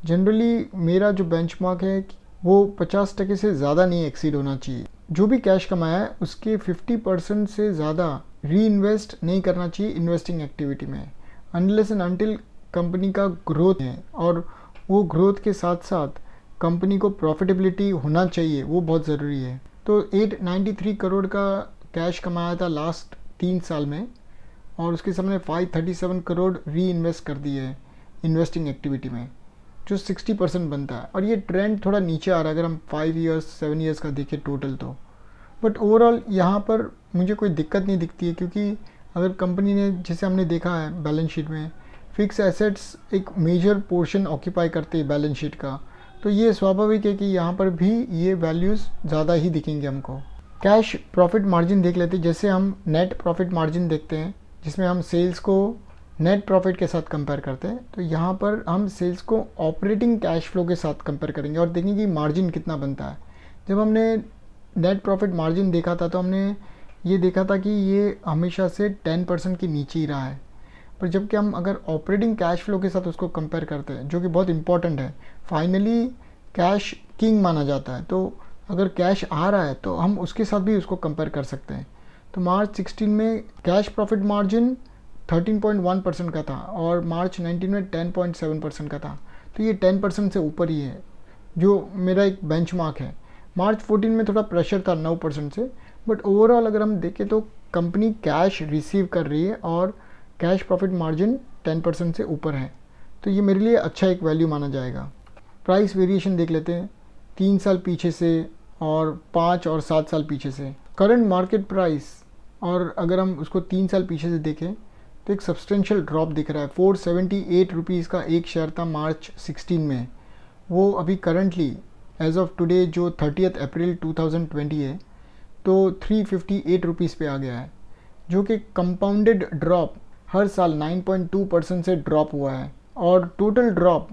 जनरली मेरा जो बेंचमार्क है वो 50% से ज़्यादा नहीं एक्सीड होना चाहिए। जो भी कैश कमाया है उसके 50% से ज़्यादा री इन्वेस्ट नहीं करना चाहिए इन्वेस्टिंग एक्टिविटी में, अनलेस एंड अनटिल कंपनी का ग्रोथ है और वो ग्रोथ के साथ साथ कंपनी को प्रॉफिटेबिलिटी होना चाहिए, वो बहुत ज़रूरी है। तो 893 करोड़ का कैश कमाया था लास्ट 3 साल में और उसके सामने 537 करोड़ री इन्वेस्ट कर दिए है इन्वेस्टिंग एक्टिविटी में, जो 60% बनता है। और ये ट्रेंड थोड़ा नीचे आ रहा है अगर हम 5 ईयर्स 7 ईयर्स का देखें टोटल तो। बट ओवरऑल यहाँ पर मुझे कोई दिक्कत नहीं दिखती है, क्योंकि अगर कंपनी ने, जैसे हमने देखा है बैलेंस शीट में, फिक्स एसेट्स एक मेजर पोर्शन ऑक्यूपाई करते हैं बैलेंस शीट का, तो ये स्वाभाविक है कि यहाँ पर भी ये वैल्यूज़ ज़्यादा ही दिखेंगे हमको। कैश प्रॉफिट मार्जिन देख लेते हैं। जैसे हम नेट प्रॉफिट मार्जिन देखते हैं जिसमें हम सेल्स को नेट प्रॉफिट के साथ कंपेयर करते हैं, तो यहाँ पर हम सेल्स को ऑपरेटिंग कैश फ्लो के साथ कंपेयर करेंगे और देखेंगे कि मार्जिन कितना बनता है। जब हमने नेट प्रॉफिट मार्जिन देखा था तो हमने ये देखा था कि ये हमेशा से 10% के नीचे ही रहा है। पर जबकि हम अगर ऑपरेटिंग कैश फ्लो के साथ उसको कंपेयर करते हैं, जो कि बहुत इंपॉर्टेंट है, फाइनली कैश किंग माना जाता है, तो अगर कैश आ रहा है तो हम उसके साथ भी उसको कंपेयर कर सकते हैं। तो मार्च 16 में कैश प्रॉफिट मार्जिन 13.1% का था और मार्च 19 में 10.7% का था। तो ये 10% से ऊपर ही है, जो मेरा एक बेंचमार्क है। मार्च 14 में थोड़ा प्रेशर था 9% से, बट ओवरऑल अगर हम देखें तो कंपनी कैश रिसीव कर रही है और कैश प्रॉफिट मार्जिन 10% से ऊपर है, तो ये मेरे लिए अच्छा एक वैल्यू माना जाएगा। प्राइस वेरिएशन देख लेते हैं 3 साल पीछे से और 5 और 7 साल पीछे से। करंट मार्केट प्राइस, और अगर हम उसको 3 साल पीछे से देखें तो एक सब्सटेंशियल ड्रॉप दिख रहा है। 478 रुपीज़ का एक शेयर था मार्च 16 में, वो अभी करंटली एज ऑफ टुडे जो 30 अप्रैल 2020 है तो 358 रुपीज़ पे आ गया है, जो कि कंपाउंडेड ड्रॉप हर साल 9.2% से ड्रॉप हुआ है। और total drop,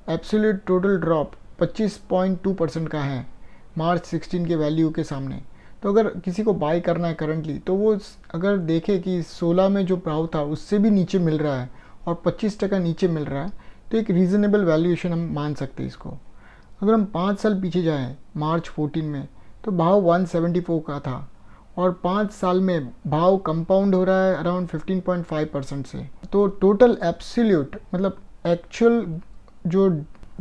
absolute total drop 25.2% का है मार्च 16 के वैल्यू के सामने। तो अगर किसी को बाय करना है करंटली, तो वो अगर देखे कि 16 में जो भाव था उससे भी नीचे मिल रहा है और 25% नीचे मिल रहा है, तो एक रीज़नेबल वैल्यूएशन हम मान सकते हैं इसको। अगर हम 5 साल पीछे जाएँ मार्च 14 में, तो भाव 174 का था और 5 साल में भाव कंपाउंड हो रहा है अराउंड 15.5% से। तो टोटल एब्सोल्यूट मतलब एक्चुअल जो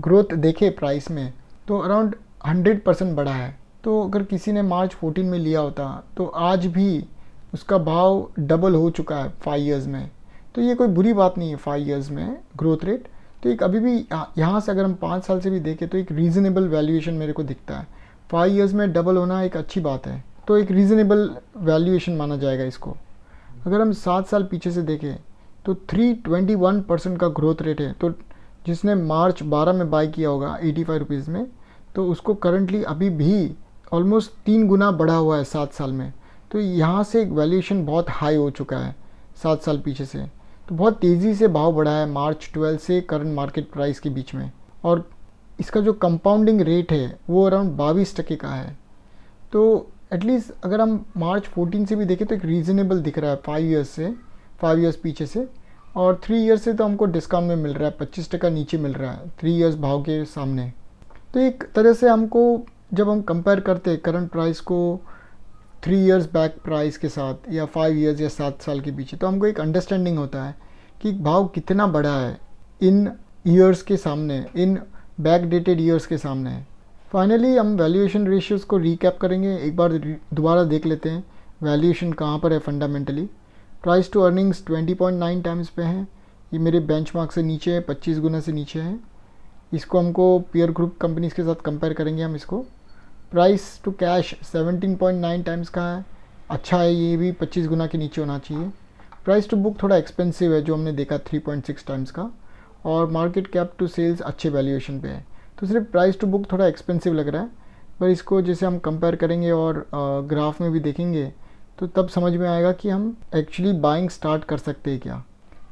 ग्रोथ देखे प्राइस में, तो अराउंड 100% बढ़ा है। तो अगर किसी ने मार्च 14 में लिया होता तो आज भी उसका भाव डबल हो चुका है 5 इयर्स में। तो ये कोई बुरी बात नहीं है 5 इयर्स में ग्रोथ रेट। तो एक अभी भी यहाँ से अगर हम 5 साल से भी देखें तो एक रीज़नेबल वैल्यूएशन मेरे को दिखता है। 5 इयर्स में डबल होना एक अच्छी बात है, तो एक रीज़नेबल वैल्यूएशन माना जाएगा इसको। अगर हम 7 साल पीछे से देखें तो 321% का ग्रोथ रेट है। तो जिसने मार्च 12 में बाय किया होगा 85 रुपीज़ में, तो उसको करंटली अभी भी ऑलमोस्ट 3 गुना बढ़ा हुआ है 7 साल में। तो यहाँ से एक वैल्यूएशन बहुत हाई हो चुका है 7 साल पीछे से। तो बहुत तेज़ी से भाव बढ़ा है मार्च 12 से करंट मार्केट प्राइस के बीच में, और इसका जो कंपाउंडिंग रेट है वो अराउंड 22% का है। तो एटलीस्ट अगर हम मार्च 14 से भी देखें तो एक रीज़नेबल दिख रहा है 5 इयर्स पीछे से, और 3 ईयर्स से तो हमको डिस्काउंट में मिल रहा है, 25% नीचे मिल रहा है 3 इयर्स भाव के सामने। तो एक तरह से हमको जब हम कंपेयर करते हैं करंट प्राइस को 3 इयर्स बैक प्राइस के साथ या 5 इयर्स या 7 साल के पीछे, तो हमको एक अंडरस्टैंडिंग होता है कि भाव कितना बढ़ा है इन ईयर्स के सामने, इन बैक डेटेड ईयर्स के सामने। फाइनली हम वैल्यूएशन रेशियोज़ को रिकैप करेंगे, एक बार दोबारा देख लेते हैं वैल्यूएशन कहाँ पर है fundamentally. Price to earnings 20.9 times पे है, ये मेरे बेंचमार्क से नीचे है, 25 गुना से नीचे है। इसको हमको पीयर ग्रुप कंपनीज़ के साथ कंपेयर करेंगे हम इसको। प्राइस टू कैश 17.9 टाइम्स का है, अच्छा है, ये भी 25 गुना के नीचे होना चाहिए। प्राइस टू बुक थोड़ा एक्सपेंसिव है जो हमने देखा 3.6 टाइम्स का, और मार्केट कैप टू सेल्स अच्छे वैल्यूएशन पे है। तो सिर्फ प्राइस टू बुक थोड़ा एक्सपेंसिव लग रहा है, पर इसको जैसे हम कंपेयर करेंगे और ग्राफ में भी देखेंगे तो तब समझ में आएगा कि हम एक्चुअली बाइंग स्टार्ट कर सकते हैं क्या।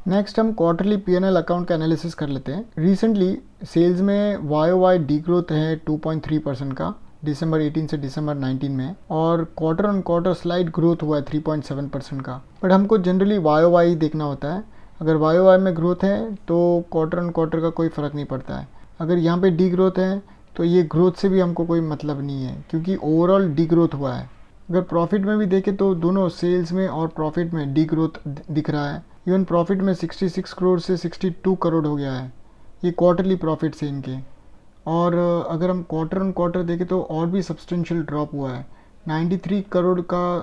नेक्स्ट हम क्वार्टरली P&L अकाउंट का एनालिसिस कर लेते हैं। रिसेंटली सेल्स में YOY डी ग्रोथ है 2.3% का दिसंबर 18 से दिसंबर 19 में, और quarter on quarter slide growth हुआ है 3.7% का। बट हमको जनरली YOY ही देखना होता है। अगर YOY में ग्रोथ है तो क्वार्टर ऑन क्वार्टर का कोई फ़र्क नहीं पड़ता है। अगर यहाँ पे डी ग्रोथ है तो ये ग्रोथ से भी हमको कोई मतलब नहीं है, क्योंकि ओवरऑल डी ग्रोथ हुआ है। अगर प्रॉफिट में भी देखें तो दोनों सेल्स में और प्रॉफिट में डी ग्रोथ दिख रहा है। इवन प्रॉफिट में 66 करोड़ से 62 करोड़ हो गया है, ये क्वार्टरली प्रॉफिट से इनके। और अगर हम क्वार्टर ऑन क्वार्टर देखें तो और भी सब्सटेंशियल ड्रॉप हुआ है। 93 करोड़ का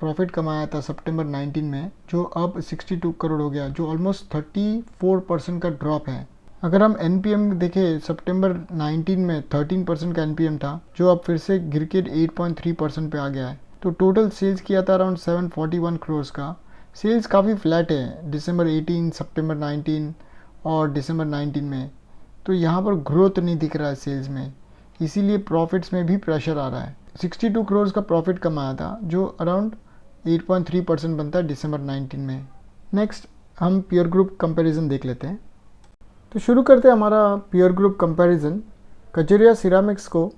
प्रॉफिट कमाया था सितंबर 19 में, जो अब 62 करोड़ हो गया, जो ऑलमोस्ट 34% का ड्रॉप है। अगर हम NPM देखें सितंबर 19 में 13% का NPM था, जो अब फिर से गिर के 8.3% पे आ गया है। तो टोटल सेल्स किया था अराउंड 741 करोड़ का। सेल्स काफ़ी फ्लैट है दिसंबर 18, सितंबर 19 और दिसंबर 19 में। तो यहाँ पर ग्रोथ नहीं दिख रहा है सेल्स में, इसीलिए प्रॉफिट्स में भी प्रेशर आ रहा है। 62 करोड़ का प्रॉफिट कमाया था, जो अराउंड 8.3% बनता है दिसंबर 19 में। नेक्स्ट हम पीयर ग्रुप कंपैरिजन देख लेते हैं। तो शुरू करते हैं हमारा peer group comparison. Kajaria ceramics को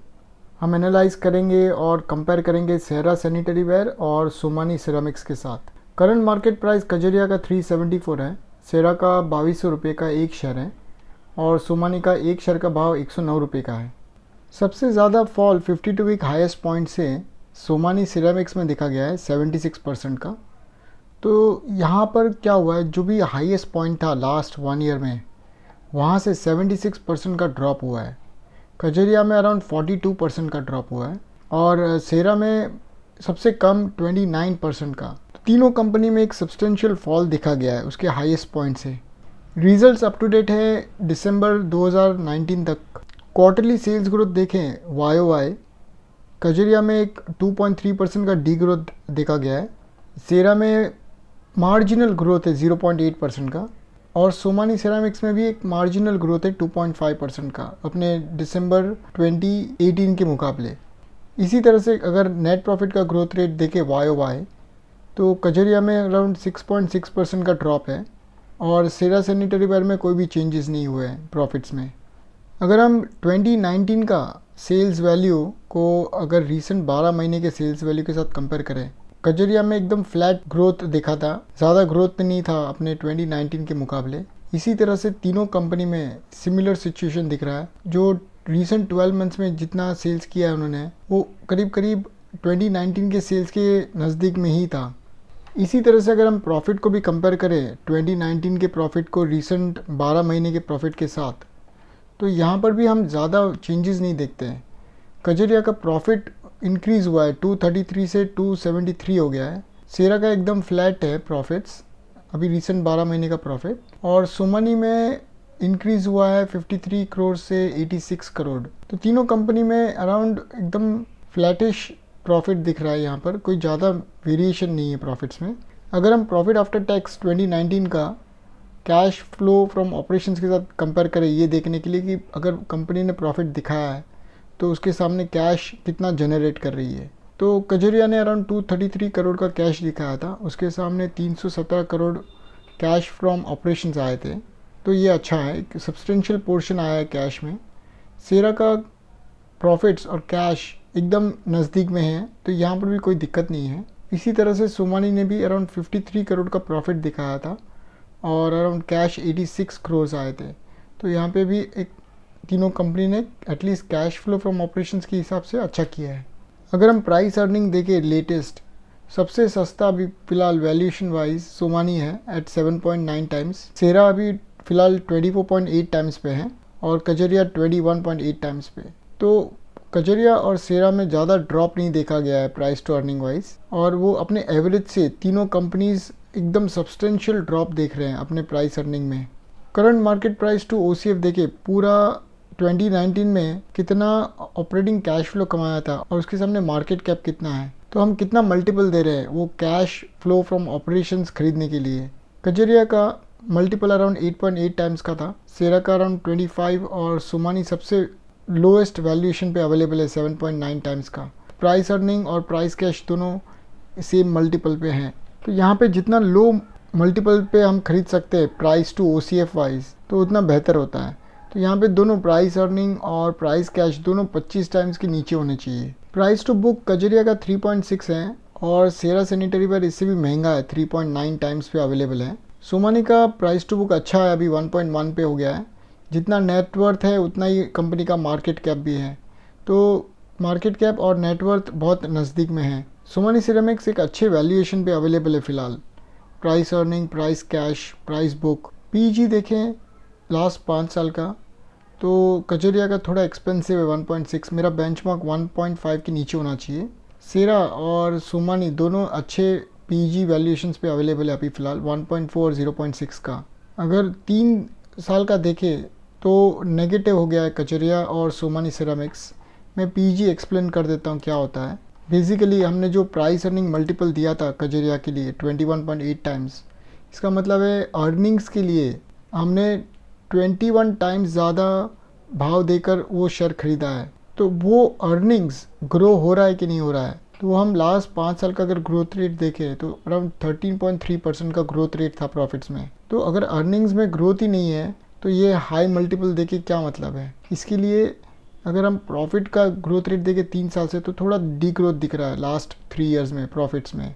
हम एनालाइज करेंगे और कंपेयर करेंगे सेरा सैनिटरी वेयर और सोमानी सिरामिक्स के साथ। करंट मार्केट प्राइस कजरिया का 374 है, सेरा का 2200 रुपये का एक शेयर है, और सोमानी का एक शेयर का भाव 109 रुपये का है। सबसे ज़्यादा फॉल 52 वीक हाईएस्ट पॉइंट से सोमानी सिरामिक्स में देखा गया है 76% का। तो यहाँ पर क्या हुआ है, जो भी हाईएस्ट पॉइंट था लास्ट 1 ईयर में, वहाँ से 76% का ड्रॉप हुआ है। कजरिया में अराउंड 42% का ड्रॉप हुआ है, और सेरा में सबसे कम 29% का। तीनों कंपनी में एक सब्सटेंशियल फॉल दिखा गया है उसके हाईएस्ट पॉइंट से। रिजल्ट्स अप टू डेट है दिसंबर 2019 तक। क्वार्टरली सेल्स ग्रोथ देखें वाई कजरिया में एक 2.3% का डी ग्रोथ देखा गया है, सेरा में मार्जिनल ग्रोथ है 0.8% का, और सोमानी सेरामिक्स में भी एक मार्जिनल ग्रोथ है 2.5% का अपने दिसंबर 2018 के मुकाबले। इसी तरह से अगर नेट प्रॉफिट का ग्रोथ रेट देखें वाई तो कजरिया में अराउंड 6.6% का ड्रॉप है और सेरा सैनिटरी वेयर में कोई भी चेंजेस नहीं हुए हैं प्रॉफिट्स में। अगर हम 2019 का सेल्स वैल्यू को अगर रीसेंट 12 महीने के सेल्स वैल्यू के साथ कंपेयर करें, कजरिया में एकदम फ्लैट ग्रोथ दिखा था, ज़्यादा ग्रोथ नहीं था अपने 2019 के मुकाबले। इसी तरह से तीनों कंपनी में सिमिलर सिचुएशन दिख रहा है। जो रीसेंट 12 मंथ्स में जितना सेल्स किया है उन्होंने वो करीब करीब 2019 के सेल्स के नज़दीक में ही था। इसी तरह से अगर हम प्रॉफिट को भी कंपेयर करें 2019 के प्रॉफिट को रीसेंट 12 महीने के प्रॉफिट के साथ, तो यहाँ पर भी हम ज़्यादा चेंजेस नहीं देखते हैं। कजरिया का प्रॉफिट इंक्रीज़ हुआ है 233 से 273 हो गया है। सेरा का एकदम फ्लैट है प्रॉफिट्स अभी रीसेंट 12 महीने का प्रॉफिट, और सोमानी में इंक्रीज़ हुआ है 53 करोड़ से 86 करोड़। तो तीनों कंपनी में अराउंड एकदम फ्लैटिश प्रॉफिट दिख रहा है, यहाँ पर कोई ज़्यादा वेरिएशन नहीं है प्रॉफिट्स में। अगर हम प्रॉफिट आफ्टर टैक्स 2019 का कैश फ्लो फ्रॉम ऑपरेशंस के साथ कंपेयर करें ये देखने के लिए कि अगर कंपनी ने प्रॉफिट दिखाया है तो उसके सामने कैश कितना जनरेट कर रही है, तो कजरिया ने अराउंड 233 करोड़ का कैश दिखाया था, उसके सामने 317 करोड़ कैश फ्रॉम ऑपरेशंस आए थे। तो ये अच्छा है, एक सब्सटेंशियल पोर्शन आया है कैश में। सेरा का प्रॉफिट्स और कैश एकदम नज़दीक में है, तो यहाँ पर भी कोई दिक्कत नहीं है। इसी तरह से सोमानी ने भी अराउंड 53 करोड़ का प्रॉफिट दिखाया था और अराउंड कैश 86 करोड़ आए थे। तो यहाँ पे भी एक तीनों कंपनी ने at least cash flow from operations के हिसाब से अच्छा किया है। अगर हम प्राइस अर्निंग देखें लेटेस्ट, सबसे सस्ता अभी फ़िलहाल वैल्यूएशन वाइज सोमानी है एट 7.9 टाइम्स, सेरा अभी फ़िलहाल 24.8 टाइम्स पे है और कजरिया 21.8 टाइम्स पे। तो कजरिया और सेरा में ज़्यादा ड्रॉप नहीं देखा गया है प्राइस टू अर्निंग वाइज, और वो अपने एवरेज से तीनों कंपनीज एकदम सब्सटेंशियल ड्रॉप देख रहे हैं अपने प्राइस अर्निंग में। Current market price to OCF देखे पूरा 2019 में कितना ऑपरेटिंग कैश फ्लो कमाया था और उसके सामने मार्केट कैप कितना है, तो हम कितना मल्टीपल दे रहे हैं वो कैश फ्लो फ्रॉम ऑपरेशंस खरीदने के लिए। कजरिया का मल्टीपल अराउंड 8.8 टाइम्स का था, सेरा का अराउंड 25 और सोमानी सबसे लोएस्ट वैल्यूएशन पे अवेलेबल है 7.9 टाइम्स का। प्राइस अर्निंग और प्राइस कैश दोनों सेम मल्टीपल पे हैं, तो यहाँ पे जितना लो मल्टीपल पे हम खरीद सकते हैं प्राइस टू ओसीएफ वाइज तो उतना बेहतर होता है। तो यहाँ पे दोनों प्राइस अर्निंग और प्राइस कैश दोनों 25 टाइम्स के नीचे होने चाहिए। प्राइस टू बुक कजरिया का 3.6 है और सेरा सैनिटरी वेयर इससे भी महंगा है, 3.9 टाइम्स पे अवेलेबल है। सोमानी का प्राइस टू बुक अच्छा है, अभी 1.1 पे हो गया है। जितना नेटवर्थ है उतना ही कंपनी का मार्केट कैप भी है, तो मार्केट कैप और नेटवर्थ बहुत नज़दीक में है। सोमानी सिरेमिक्स एक अच्छे वैल्यूएशन पे अवेलेबल है फ़िलहाल, price earning, price cash, price book. PG देखें लास्ट 5 साल का तो कजरिया का थोड़ा एक्सपेंसिव है 1.6, मेरा बेंचमार्क 1.5 के नीचे होना चाहिए। सेरा और सोमानी दोनों अच्छे पीजी वैल्यूएशंस पे अवेलेबल है अभी फ़िलहाल 1.4 और 0.6 का। अगर 3 साल का देखें तो नेगेटिव हो गया है कजरिया और सोमानी सिरेमिक्स। मैं पीजी एक्सप्लेन कर देता हूँ क्या होता है। बेसिकली हमने जो प्राइस अर्निंग मल्टीपल दिया था कजरिया के लिए 21.8 टाइम्स, इसका मतलब है अर्निंग्स के लिए हमने 21 टाइम्स ज़्यादा भाव देकर वो शेयर खरीदा है। तो वो अर्निंग्स ग्रो हो रहा है कि नहीं हो रहा है, तो हम लास्ट 5 साल का अगर ग्रोथ रेट देखें तो अराउंड 13.3% का ग्रोथ रेट था प्रॉफिट्स में। तो अगर अर्निंग्स में ग्रोथ ही नहीं है तो ये हाई मल्टीपल देके क्या मतलब है। इसके लिए अगर हम प्रॉफिट का ग्रोथ रेट देखें 3 साल से तो थोड़ा डी ग्रोथ दिख रहा है लास्ट 3 इयर्स में प्रॉफिट्स में,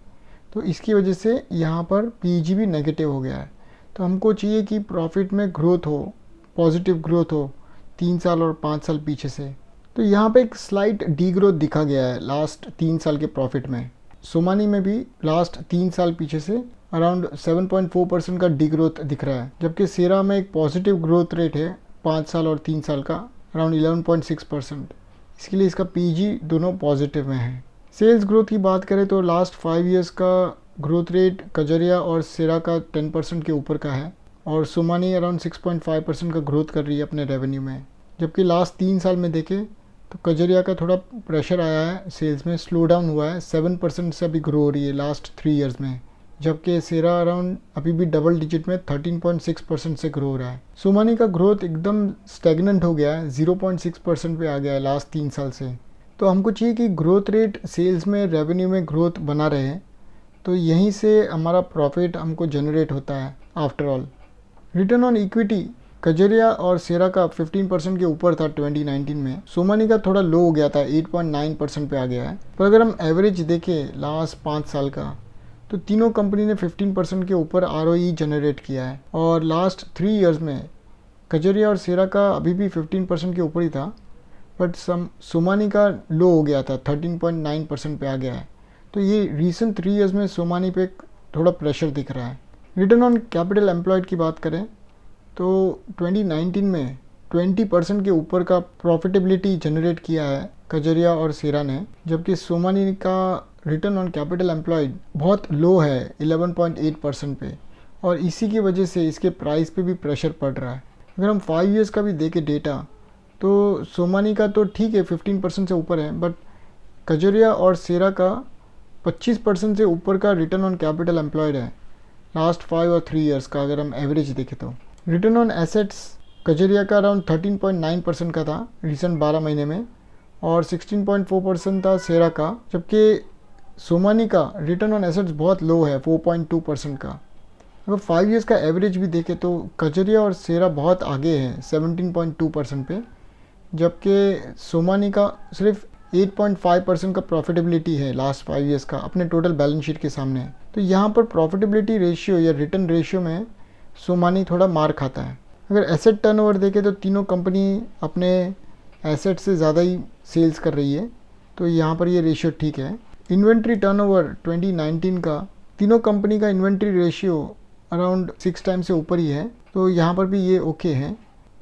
तो इसकी वजह से यहाँ पर पीजी भी नेगेटिव हो गया है। तो हमको चाहिए कि प्रॉफिट में ग्रोथ हो, पॉजिटिव ग्रोथ हो 3 साल और 5 साल पीछे से। तो यहाँ पे एक स्लाइट डी ग्रोथ दिखा गया है लास्ट 3 साल के प्रॉफिट में। सोमानी में भी लास्ट 3 साल पीछे से अराउंड 7.4% का डी ग्रोथ दिख रहा है, जबकि सेरा में एक पॉजिटिव ग्रोथ रेट है 5 साल और 3 साल का अराउंड 11.6%। इसके लिए इसका पीजी दोनों पॉजिटिव में है। सेल्स ग्रोथ की बात करें तो लास्ट 5 इयर्स का ग्रोथ रेट कजरिया और सेरा का 10% के ऊपर का है और सोमानी अराउंड 6.5% का ग्रोथ कर रही है अपने रेवेन्यू में। जबकि लास्ट 3 साल में देखें तो कजरिया का थोड़ा प्रेशर आया है, सेल्स में स्लो डाउन हुआ है, 7% से अभी ग्रो हो रही है लास्ट 3 ईयर्स में। जबकि सेरा अराउंड अभी भी डबल डिजिट में 13.6% से ग्रो हो रहा है। सोमानी का ग्रोथ एकदम स्टैग्नेंट हो गया है, 0.6% पे आ गया है लास्ट 3 साल से। तो हमको चाहिए कि ग्रोथ रेट सेल्स में, रेवेन्यू में ग्रोथ बना रहे, तो यहीं से हमारा प्रॉफिट हमको जनरेट होता है after all. Return on equity Kajaria और सेरा का 15% के ऊपर था 2019 में, सोमानी का थोड़ा लो हो गया था, 8.9% पे आ गया है। पर अगर हम एवरेज देखें लास्ट 5 साल का, तो तीनों कंपनी ने 15% के ऊपर ROE जनरेट किया है। और लास्ट 3 इयर्स में कजरिया और सेरा का अभी भी 15% के ऊपर ही था, बट सोमानी का लो हो गया था, 13.9% पे आ गया है। तो ये रिसेंट 3 इयर्स में सोमानी पे थोड़ा प्रेशर दिख रहा है। रिटर्न ऑन कैपिटल एम्प्लॉयड की बात करें तो 2019 में 20% के ऊपर का प्रॉफिटेबिलिटी जनरेट किया है कजरिया और सेरा ने, जबकि सोमानी का रिटर्न ऑन कैपिटल एम्प्लॉयड बहुत लो है 11.8% पे, और इसी की वजह से इसके प्राइस पे भी प्रेशर पड़ रहा है। अगर हम 5 इयर्स का भी देखें डेटा, तो सोमानी का तो ठीक है 15% से ऊपर है, बट कजरिया और सेरा का 25% से ऊपर का रिटर्न ऑन कैपिटल एम्प्लॉयड है लास्ट 5 और 3 इयर्स का अगर हम एवरेज देखें तो। रिटर्न ऑन एसेट्स कजरिया का अराउंड 13.9% का था रिसेंट 12 महीने में, और 16.4% था सेरा का, जबकि सोमानी का रिटर्न ऑन एसेट्स बहुत लो है 4.2% का। अगर 5 इयर्स का एवरेज भी देखें तो कजरिया और सेरा बहुत आगे हैं 17.2% पे, जबकि सोमानी का सिर्फ 8.5% का प्रॉफिटेबिलिटी है लास्ट 5 इयर्स का अपने टोटल बैलेंस शीट के सामने। तो यहाँ पर प्रॉफिटेबिलिटी रेशियो या रिटर्न रेशियो में सोमानी थोड़ा मार खाता है। अगर एसेट टर्नओवर देखें तो तीनों कंपनी अपने एसेट से ज़्यादा ही सेल्स कर रही है, तो यहाँ पर ये रेशियो ठीक है। इन्वेंट्री टर्नओवर 2019 का तीनों कंपनी का इन्वेंट्री रेशियो अराउंड 6 टाइम्स से ऊपर ही है, तो यहाँ पर भी ये ओके है।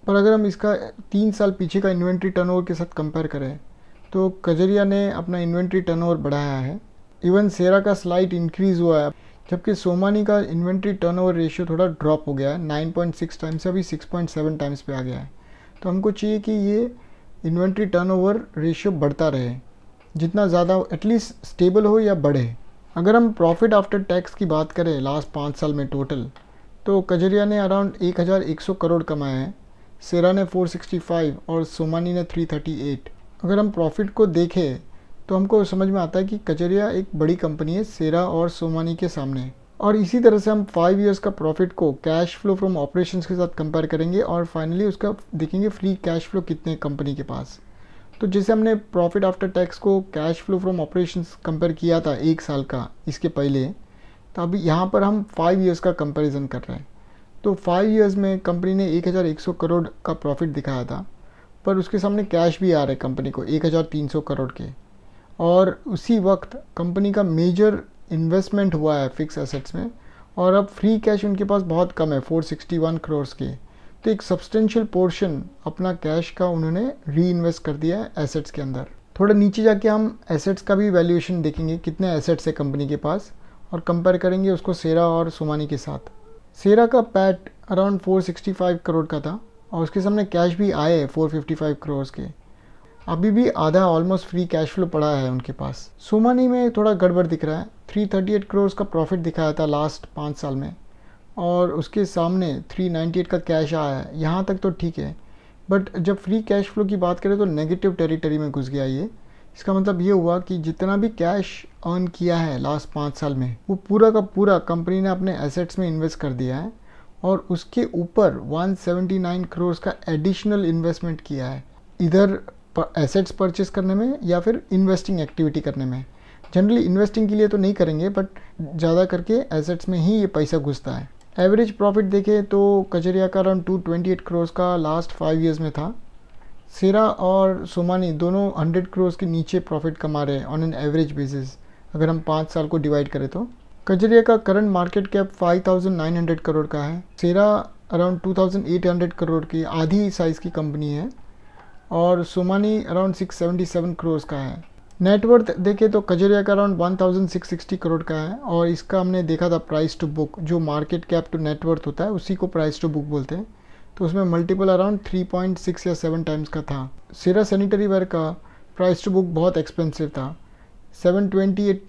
पर अगर हम इसका 3 साल पीछे का इन्वेंट्री टर्नओवर के साथ कंपेयर करें तो कजरिया ने अपना इन्वेंट्री टर्नओवर बढ़ाया है, इवन सेरा का स्लाइट इंक्रीज़ हुआ है, जबकि सोमानी का इन्वेंट्री टर्नओवर रेशियो थोड़ा ड्रॉप हो गया है, 9.6 टाइम्स से अभी 6.7 टाइम्स पे आ गया है। तो हमको चाहिए कि ये इन्वेंट्री टर्नओवर रेशियो बढ़ता रहे, जितना ज़्यादा एटलीस्ट स्टेबल हो या बढ़े। अगर हम प्रॉफिट आफ्टर टैक्स की बात करें लास्ट 5 साल में टोटल, तो कजरिया ने अराउंड 1100 करोड़ कमाए हैं, सेरा ने 465 और सोमानी ने 338। अगर हम प्रॉफिट को देखें तो हमको समझ में आता है कि कजरिया एक बड़ी कंपनी है सेरा और सोमानी के सामने। और इसी तरह से हम 5 इयर्स का प्रॉफिट को कैश फ्लो फ्रॉम ऑपरेशंस के साथ कंपेयर करेंगे और फाइनली उसका देखेंगे फ्री कैश फ्लो कितने कंपनी के पास। तो जैसे हमने प्रॉफिट आफ्टर टैक्स को cash flow from operations compare किया था 1 साल का इसके पहले, तो अभी यहाँ पर हम 5 इयर्स का कंपैरिजन कर रहे हैं। तो 5 इयर्स में कंपनी ने 1100 करोड़ का प्रॉफिट दिखाया था, पर उसके सामने कैश भी आ रहे कंपनी को 1300 करोड़ के, और उसी वक्त कंपनी का मेजर इन्वेस्टमेंट हुआ है फिक्स एसेट्स में, और अब फ्री कैश उनके पास बहुत कम है 461 करोड़ के। तो एक सब्सटेंशियल पोर्शन अपना कैश का उन्होंने री इन्वेस्ट कर दिया है एसेट्स के अंदर। थोड़ा नीचे जाके हम एसेट्स का भी वैल्यूएशन देखेंगे, कितने एसेट्स है कंपनी के पास, और कंपेयर करेंगे उसको सेरा और सोमानी के साथ। सेरा का पैट अराउंड 465 करोड़ का था, और उसके सामने कैश भी आए 455 करोड़ के। अभी भी आधा ऑलमोस्ट फ्री कैश फ्लो पड़ा है उनके पास। सोमानी में थोड़ा गड़बड़ दिख रहा है, 338 करोड़ का प्रॉफिट दिखाया था लास्ट 5 साल में, और उसके सामने 398 का कैश आया है। यहाँ तक तो ठीक है, बट जब फ्री कैश फ्लो की बात करें तो नेगेटिव टेरिटरी में घुस गया ये। इसका मतलब ये हुआ कि जितना भी कैश अर्न किया है लास्ट 5 साल में, वो पूरा का पूरा कंपनी ने अपने एसेट्स में इन्वेस्ट कर दिया है, और उसके ऊपर 179 करोड़ का एडिशनल इन्वेस्टमेंट किया है, इधर एसेट्स परचेस करने में या फिर इन्वेस्टिंग एक्टिविटी करने में। जनरली इन्वेस्टिंग के लिए तो नहीं करेंगे, बट ज़्यादा करके एसेट्स में ही ये पैसा घुसता है। एवरेज प्रॉफिट देखें तो कजरिया का अराउंड 228 करोड़ का लास्ट 5 इयर्स में था। सेरा और सोमानी दोनों 100 करोड़ के नीचे प्रॉफिट कमा रहे हैं ऑन एन एवरेज बेसिस, अगर हम 5 साल को डिवाइड करें तो। कजरिया का करंट मार्केट कैप 5900 करोड़ का है, सेरा अराउंड 2800 करोड़ की आधी साइज़ की कंपनी है, और सोमानी अराउंड 677 करोड़ का है। नेटवर्थ देखे तो कजरिया का अराउंड 1660 करोड़ का है, और इसका हमने देखा था प्राइस टू बुक, जो मार्केट कैप टू नेटवर्थ होता है उसी को प्राइस टू बुक बोलते हैं, तो उसमें मल्टीपल अराउंड 3.6 या 7 टाइम्स का था। सेरा सैनिटरी वेयर का प्राइस टू बुक बहुत एक्सपेंसिव था, 728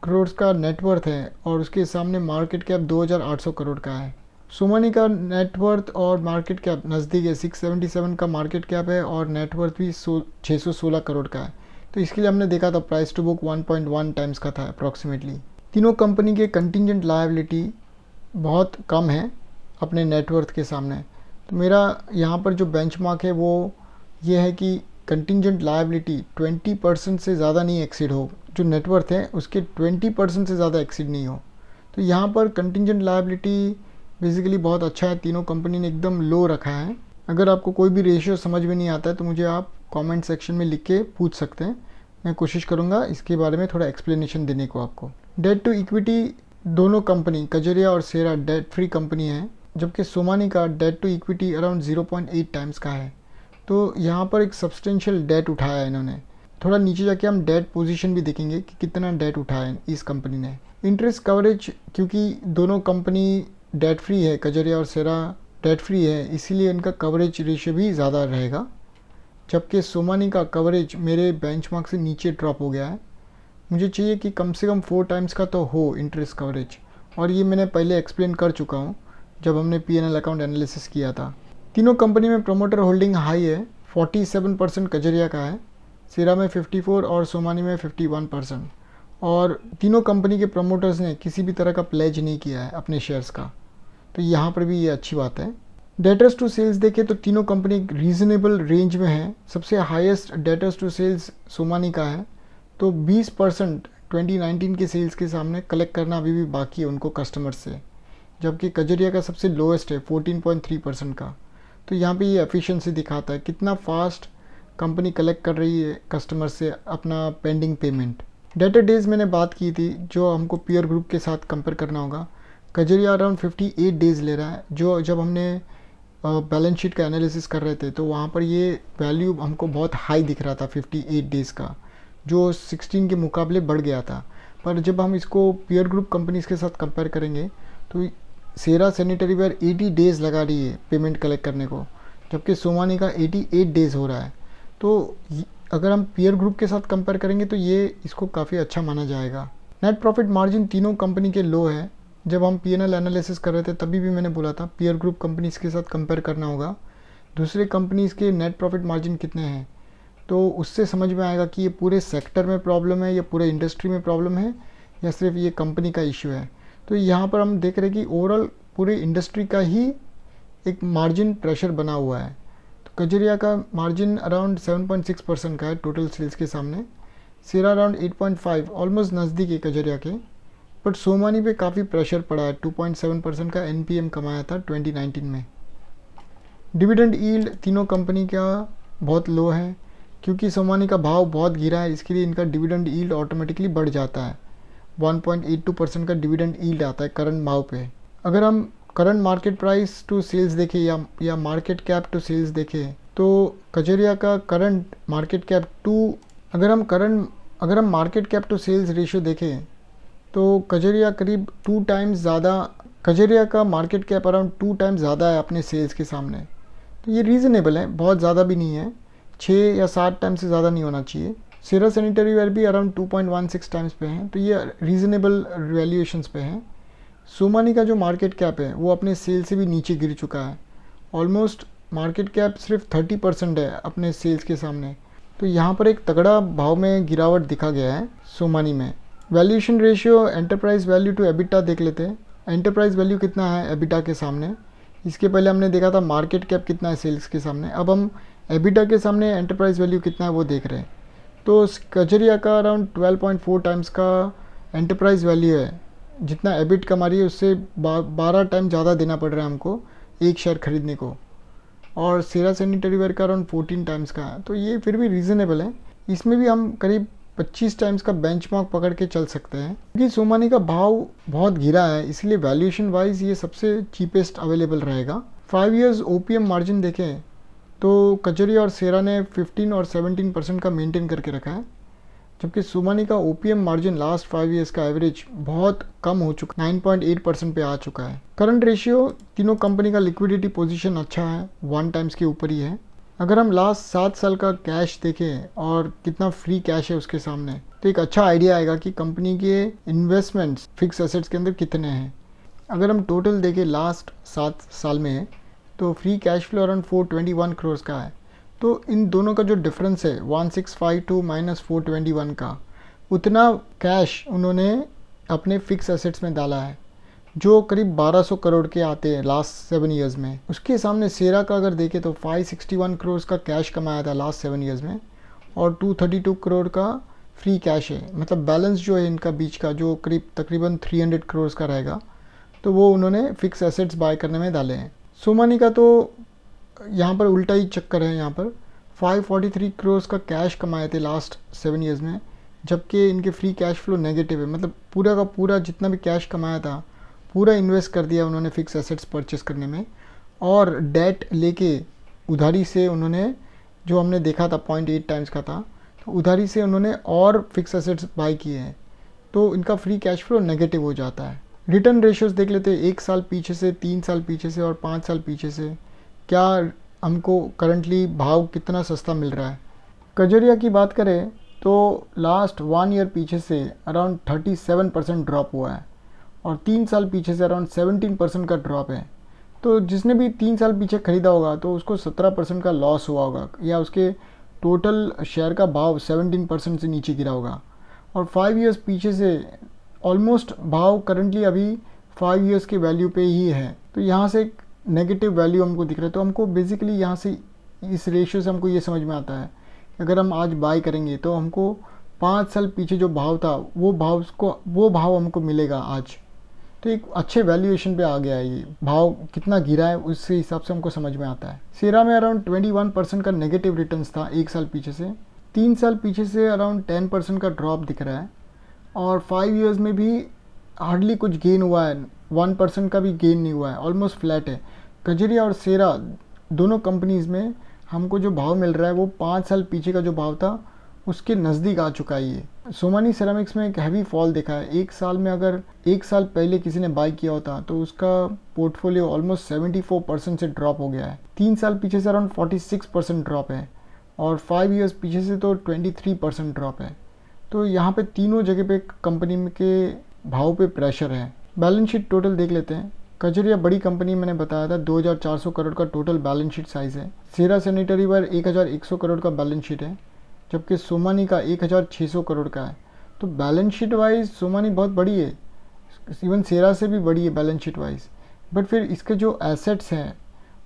करोड़ का नेटवर्थ है और उसके सामने मार्केट कैप 2800 करोड़ का है। सोमानी का नेटवर्थ और मार्केट कैप नज़दीक है, 677 का मार्केट कैप है और नेटवर्थ भी 616 करोड़ का है, तो इसके लिए हमने देखा था प्राइस टू बुक 1.1 टाइम्स का था अप्रॉक्सीमेटली। तीनों कंपनी के कंटिजेंट लायबिलिटी बहुत कम है अपने नेटवर्थ के सामने, तो मेरा यहाँ पर जो बेंचमार्क है वो ये है कि कंटिजेंट लायबिलिटी 20% से ज़्यादा नहीं एक्सीड हो, जो नेटवर्थ है उसके 20% से ज़्यादा एक्सीड नहीं हो। तो यहाँ पर कंटिजेंट लायबिलिटी बेसिकली बहुत अच्छा है, तीनों कंपनी ने एकदम लो रखा है। अगर आपको कोई भी रेशियो समझ में नहीं आता है तो मुझे आप कमेंट सेक्शन में लिख के पूछ सकते हैं, मैं कोशिश करूँगा इसके बारे में थोड़ा एक्सप्लेनेशन देने को आपको। डेट टू इक्विटी दोनों कंपनी कजरिया और सेरा डेट फ्री कंपनी है, जबकि सोमानी का debt to equity around 0.8 times का है। तो यहाँ पर एक सब्सटेंशियल डेट उठाया है इन्होंने। थोड़ा नीचे जाके हम डेट पोजीशन भी देखेंगे कि कितना डेट उठाया है इस कंपनी ने। इंटरेस्ट कवरेज, क्योंकि दोनों कंपनी डेट फ्री है, कजरिया और सेरा डेट फ्री है, इसीलिए इनका कवरेज रेशियो भी ज़्यादा रहेगा, जबकि सोमानी का कवरेज मेरे बेंचमार्क से नीचे ड्रॉप हो गया है। मुझे चाहिए कि कम से कम 4 टाइम्स का तो हो इंटरेस्ट कवरेज, और ये मैंने पहले एक्सप्लेन कर चुका हूँ जब हमने P&L अकाउंट एनालिसिस किया था। तीनों कंपनी में प्रमोटर होल्डिंग हाई है, 47% कजरिया का है, सेरा में 54 और सोमानी में 51%, और तीनों कंपनी के प्रमोटर्स ने किसी भी तरह का प्लेज नहीं किया है अपने शेयर्स का, तो यहाँ पर भी ये अच्छी बात है। डेटर्स टू सेल्स देखें तो तीनों कंपनी रीजनेबल रेंज में है। सबसे highest debtors to sales Somany का है, तो 20% 2019 के सेल्स के सामने कलेक्ट करना अभी भी बाकी है उनको कस्टमर से, जबकि कजरिया का सबसे लोएस्ट है 14.3% का। तो यहाँ पे ये एफिशिएंसी दिखाता है कितना फास्ट कंपनी कलेक्ट कर रही है कस्टमर से अपना पेंडिंग पेमेंट। डेटर डेज मैंने बात की थी, जो हमको पीयर ग्रुप के साथ कंपेयर करना होगा। कजरिया अराउंड 58 डेज़ ले रहा है, जो जब हमने बैलेंस शीट का एनालिसिस कर रहे थे तो वहाँ पर ये वैल्यू हमको बहुत हाई दिख रहा था 58 डेज़ का, जो 16 के मुकाबले बढ़ गया था। पर जब हम इसको पीयर ग्रुप कंपनीज़ के साथ कंपेयर करेंगे तो सेरा सैनिटरी वेयर 80 डेज़ लगा रही है पेमेंट कलेक्ट करने को, जबकि सोमानी का 88 डेज़ हो रहा है। तो अगर हम पीयर ग्रुप के साथ कंपेयर करेंगे तो ये इसको काफ़ी अच्छा माना जाएगा। नेट प्रॉफिट मार्जिन तीनों कंपनी के लो है। जब हम P&L एनालिसिस कर रहे थे तभी भी मैंने बोला था पीयर ग्रुप कंपनीज़ के साथ कंपेयर करना होगा, दूसरे कंपनीज़ के नेट प्रॉफिट मार्जिन कितने हैं, तो उससे समझ में आएगा कि ये पूरे सेक्टर में प्रॉब्लम है या पूरे इंडस्ट्री में प्रॉब्लम है या सिर्फ ये कंपनी का इशू है। तो यहाँ पर हम देख रहे हैं कि ओवरऑल पूरे इंडस्ट्री का ही एक मार्जिन प्रेशर बना हुआ है। तो कजरिया का मार्जिन अराउंड 7.6% का है टोटल सेल्स के सामने, सेरा अराउंड 8.5, ऑलमोस्ट नज़दीक है कजरिया के। बट सोमानी पे काफ़ी प्रेशर पड़ा है, 2.7% का NPM कमाया था 2019 में। डिविडेंड यील्ड तीनों कंपनी का बहुत लो है, क्योंकि सोमानी का भाव बहुत गिरा है, इसके लिए इनका डिविडेंड यील्ड ऑटोमेटिकली बढ़ जाता है। 1.82% का डिविडेंड यील्ड आता है करंट भाव पे। अगर हम current market price to sales देखें या मार्केट कैप टू सेल्स देखें तो कजरिया का करंट मार्केट कैप टू, अगर हम market cap to sales ratio देखें तो कजरिया करीब 2 टाइम्स ज़्यादा, कजरिया का मार्केट कैप अराउंड 2 टाइम्स ज़्यादा है अपने सेल्स के सामने। तो ये रीज़नेबल है, बहुत ज़्यादा भी नहीं है, 6 या 7 टाइम्स से ज़्यादा नहीं होना चाहिए। सेरा सैनिटरी वेयर भी अराउंड 2.16 टाइम्स पे हैं, तो ये रीज़नेबल वैल्यूएशंस पे हैं। सोमानी का जो मार्केट कैप है वो अपने सेल से भी नीचे गिर चुका है, ऑलमोस्ट मार्केट कैप सिर्फ 30% है अपने सेल्स के सामने। तो यहाँ पर एक तगड़ा भाव में गिरावट दिखा गया है सोमानी में। Valuation ratio enterprise value to EBITDA देख लेते हैं। एंटरप्राइज वैल्यू कितना है एबिटा के सामने, इसके पहले हमने देखा था मार्केट कैप कितना है सेल्स के सामने, अब हम एबिटा के सामने एंटरप्राइज वैल्यू कितना है वो देख रहे हैं। तो कजरिया का अराउंड 12.4 टाइम्स का एंटरप्राइज वैल्यू है, जितना एबिट कमा रही है उससे 12 टाइम ज़्यादा देना पड़ रहा है हमको एक शेयर खरीदने को, और सेरा सैनिटरी वेयर का अराउंड 14 टाइम्स का है, तो ये फिर भी रीज़नेबल है। इसमें भी हम करीब 25 टाइम्स का बेंचमार्क पकड़ के चल सकते हैं, क्योंकि सोमानी का भाव बहुत गिरा है, इसलिए वैल्यूएशन वाइज ये सबसे चीपेस्ट अवेलेबल रहेगा। 5 इयर्स OPM मार्जिन देखें तो कजरिया और सेरा ने 15 और 17% का मेंटेन करके रखा है, जबकि सोमानी का ओपीएम मार्जिन लास्ट 5 ईयर्स का एवरेज बहुत कम हो चुका, 9.8% पे आ चुका है। करंट रेशियो तीनों कंपनी का लिक्विडिटी पोजीशन अच्छा है, 1 टाइम्स के ऊपर ही है। अगर हम लास्ट 7 साल का कैश देखें और कितना फ्री कैश है उसके सामने, तो एक अच्छा आइडिया आएगा कि कंपनी के इन्वेस्टमेंट्स फिक्स एसेट्स के अंदर कितने हैं। अगर हम टोटल देखें लास्ट 7 साल में, तो free cash flow around 421 crore का है। तो इन दोनों का जो डिफरेंस है 1652 माइनस 421 का, उतना कैश उन्होंने अपने फिक्स एसेट्स में डाला है, जो करीब 1200 करोड़ के आते हैं लास्ट 7 ईयर्स में। उसके सामने सेरा का अगर देखें तो 561 करोड़ का कैश कमाया था लास्ट 7 ईयर्स में, और 232 करोड़ का फ्री कैश है। मतलब बैलेंस जो है इनका बीच का, जो करीब तकरीबन 300 करोड़ का रहेगा, तो वो उन्होंने फिक्स एसेट्स बाय करने में डाले हैं। सोमानी का तो यहाँ पर उल्टा ही चक्कर है। यहाँ पर 543 करोड़ का कैश कमाए थे लास्ट 7 ईयर्स में, जबकि इनके फ्री कैश फ्लो नेगेटिव है। मतलब पूरा का पूरा जितना भी कैश कमाया था पूरा इन्वेस्ट कर दिया उन्होंने फिक्स एसेट्स परचेस करने में, और डेट लेके उधारी से उन्होंने, जो हमने देखा था 0.8 टाइम्स का था, तो उधारी से उन्होंने और फिक्स एसेट्स बाय किए हैं, तो इनका फ्री कैश फ्लो नेगेटिव हो जाता है। रिटर्न रेशियोज देख लेते हैं, 1 साल पीछे से, 3 साल पीछे से और 5 साल पीछे से, क्या हमको करंटली भाव कितना सस्ता मिल रहा है। कजरिया की बात करें तो लास्ट 1 ईयर पीछे से अराउंड 37% ड्रॉप हुआ है, और 3 साल पीछे से अराउंड 17% का ड्रॉप है। तो जिसने भी 3 साल पीछे खरीदा होगा तो उसको 17% का लॉस हुआ होगा, या उसके टोटल शेयर का भाव 17% से नीचे गिरा होगा। और 5 ईयर्स पीछे से ऑलमोस्ट भाव करंटली अभी 5 ईयर्स के वैल्यू पे ही है। तो यहाँ से एक नेगेटिव वैल्यू हमको दिख रहा है। तो हमको बेसिकली यहाँ से इस रेशियो से हमको ये समझ में आता है कि अगर हम आज बाय करेंगे तो हमको 5 साल पीछे जो भाव था वो भाव हमको मिलेगा आज। तो एक अच्छे वैल्यूएशन पे आ गया है। ये भाव कितना गिरा है उससे हिसाब से हमको समझ में आता है। सेरा में अराउंड 21% का नेगेटिव रिटर्न्स था 1 साल पीछे से। 3 साल पीछे से अराउंड 10% का ड्रॉप दिख रहा है, और 5 ईयर्स में भी हार्डली कुछ गेन हुआ है, 1% का भी गेन नहीं हुआ है, ऑलमोस्ट फ्लैट है। कजरिया और सेरा दोनों कंपनीज़ में हमको जो भाव मिल रहा है वो 5 साल पीछे का जो भाव था उसके नज़दीक आ चुका है। ये सोमानी सेरामिक्स में एक हैवी फॉल देखा है। 1 साल में अगर 1 साल पहले किसी ने बाय किया होता तो उसका पोर्टफोलियो ऑलमोस्ट 74% से ड्रॉप हो गया है। 3 साल पीछे से अराउंड 46% ड्रॉप है, और 5 ईयर्स पीछे से तो 23% ड्रॉप है। तो यहाँ पे तीनों जगह पे कंपनी के भाव पे प्रेशर है। बैलेंस शीट टोटल देख लेते हैं। कजरिया बड़ी कंपनी मैंने बताया था, 2400 करोड़ का टोटल बैलेंस शीट साइज़ है। सेरा सैनिटरी वेयर 1100 करोड़ का बैलेंस शीट है, जबकि सोमानी का 1600 करोड़ का है। तो बैलेंस शीट वाइज सोमानी बहुत बड़ी है, इवन सेरा से भी बड़ी है बैलेंस शीट वाइज। बट फिर इसके जो एसेट्स हैं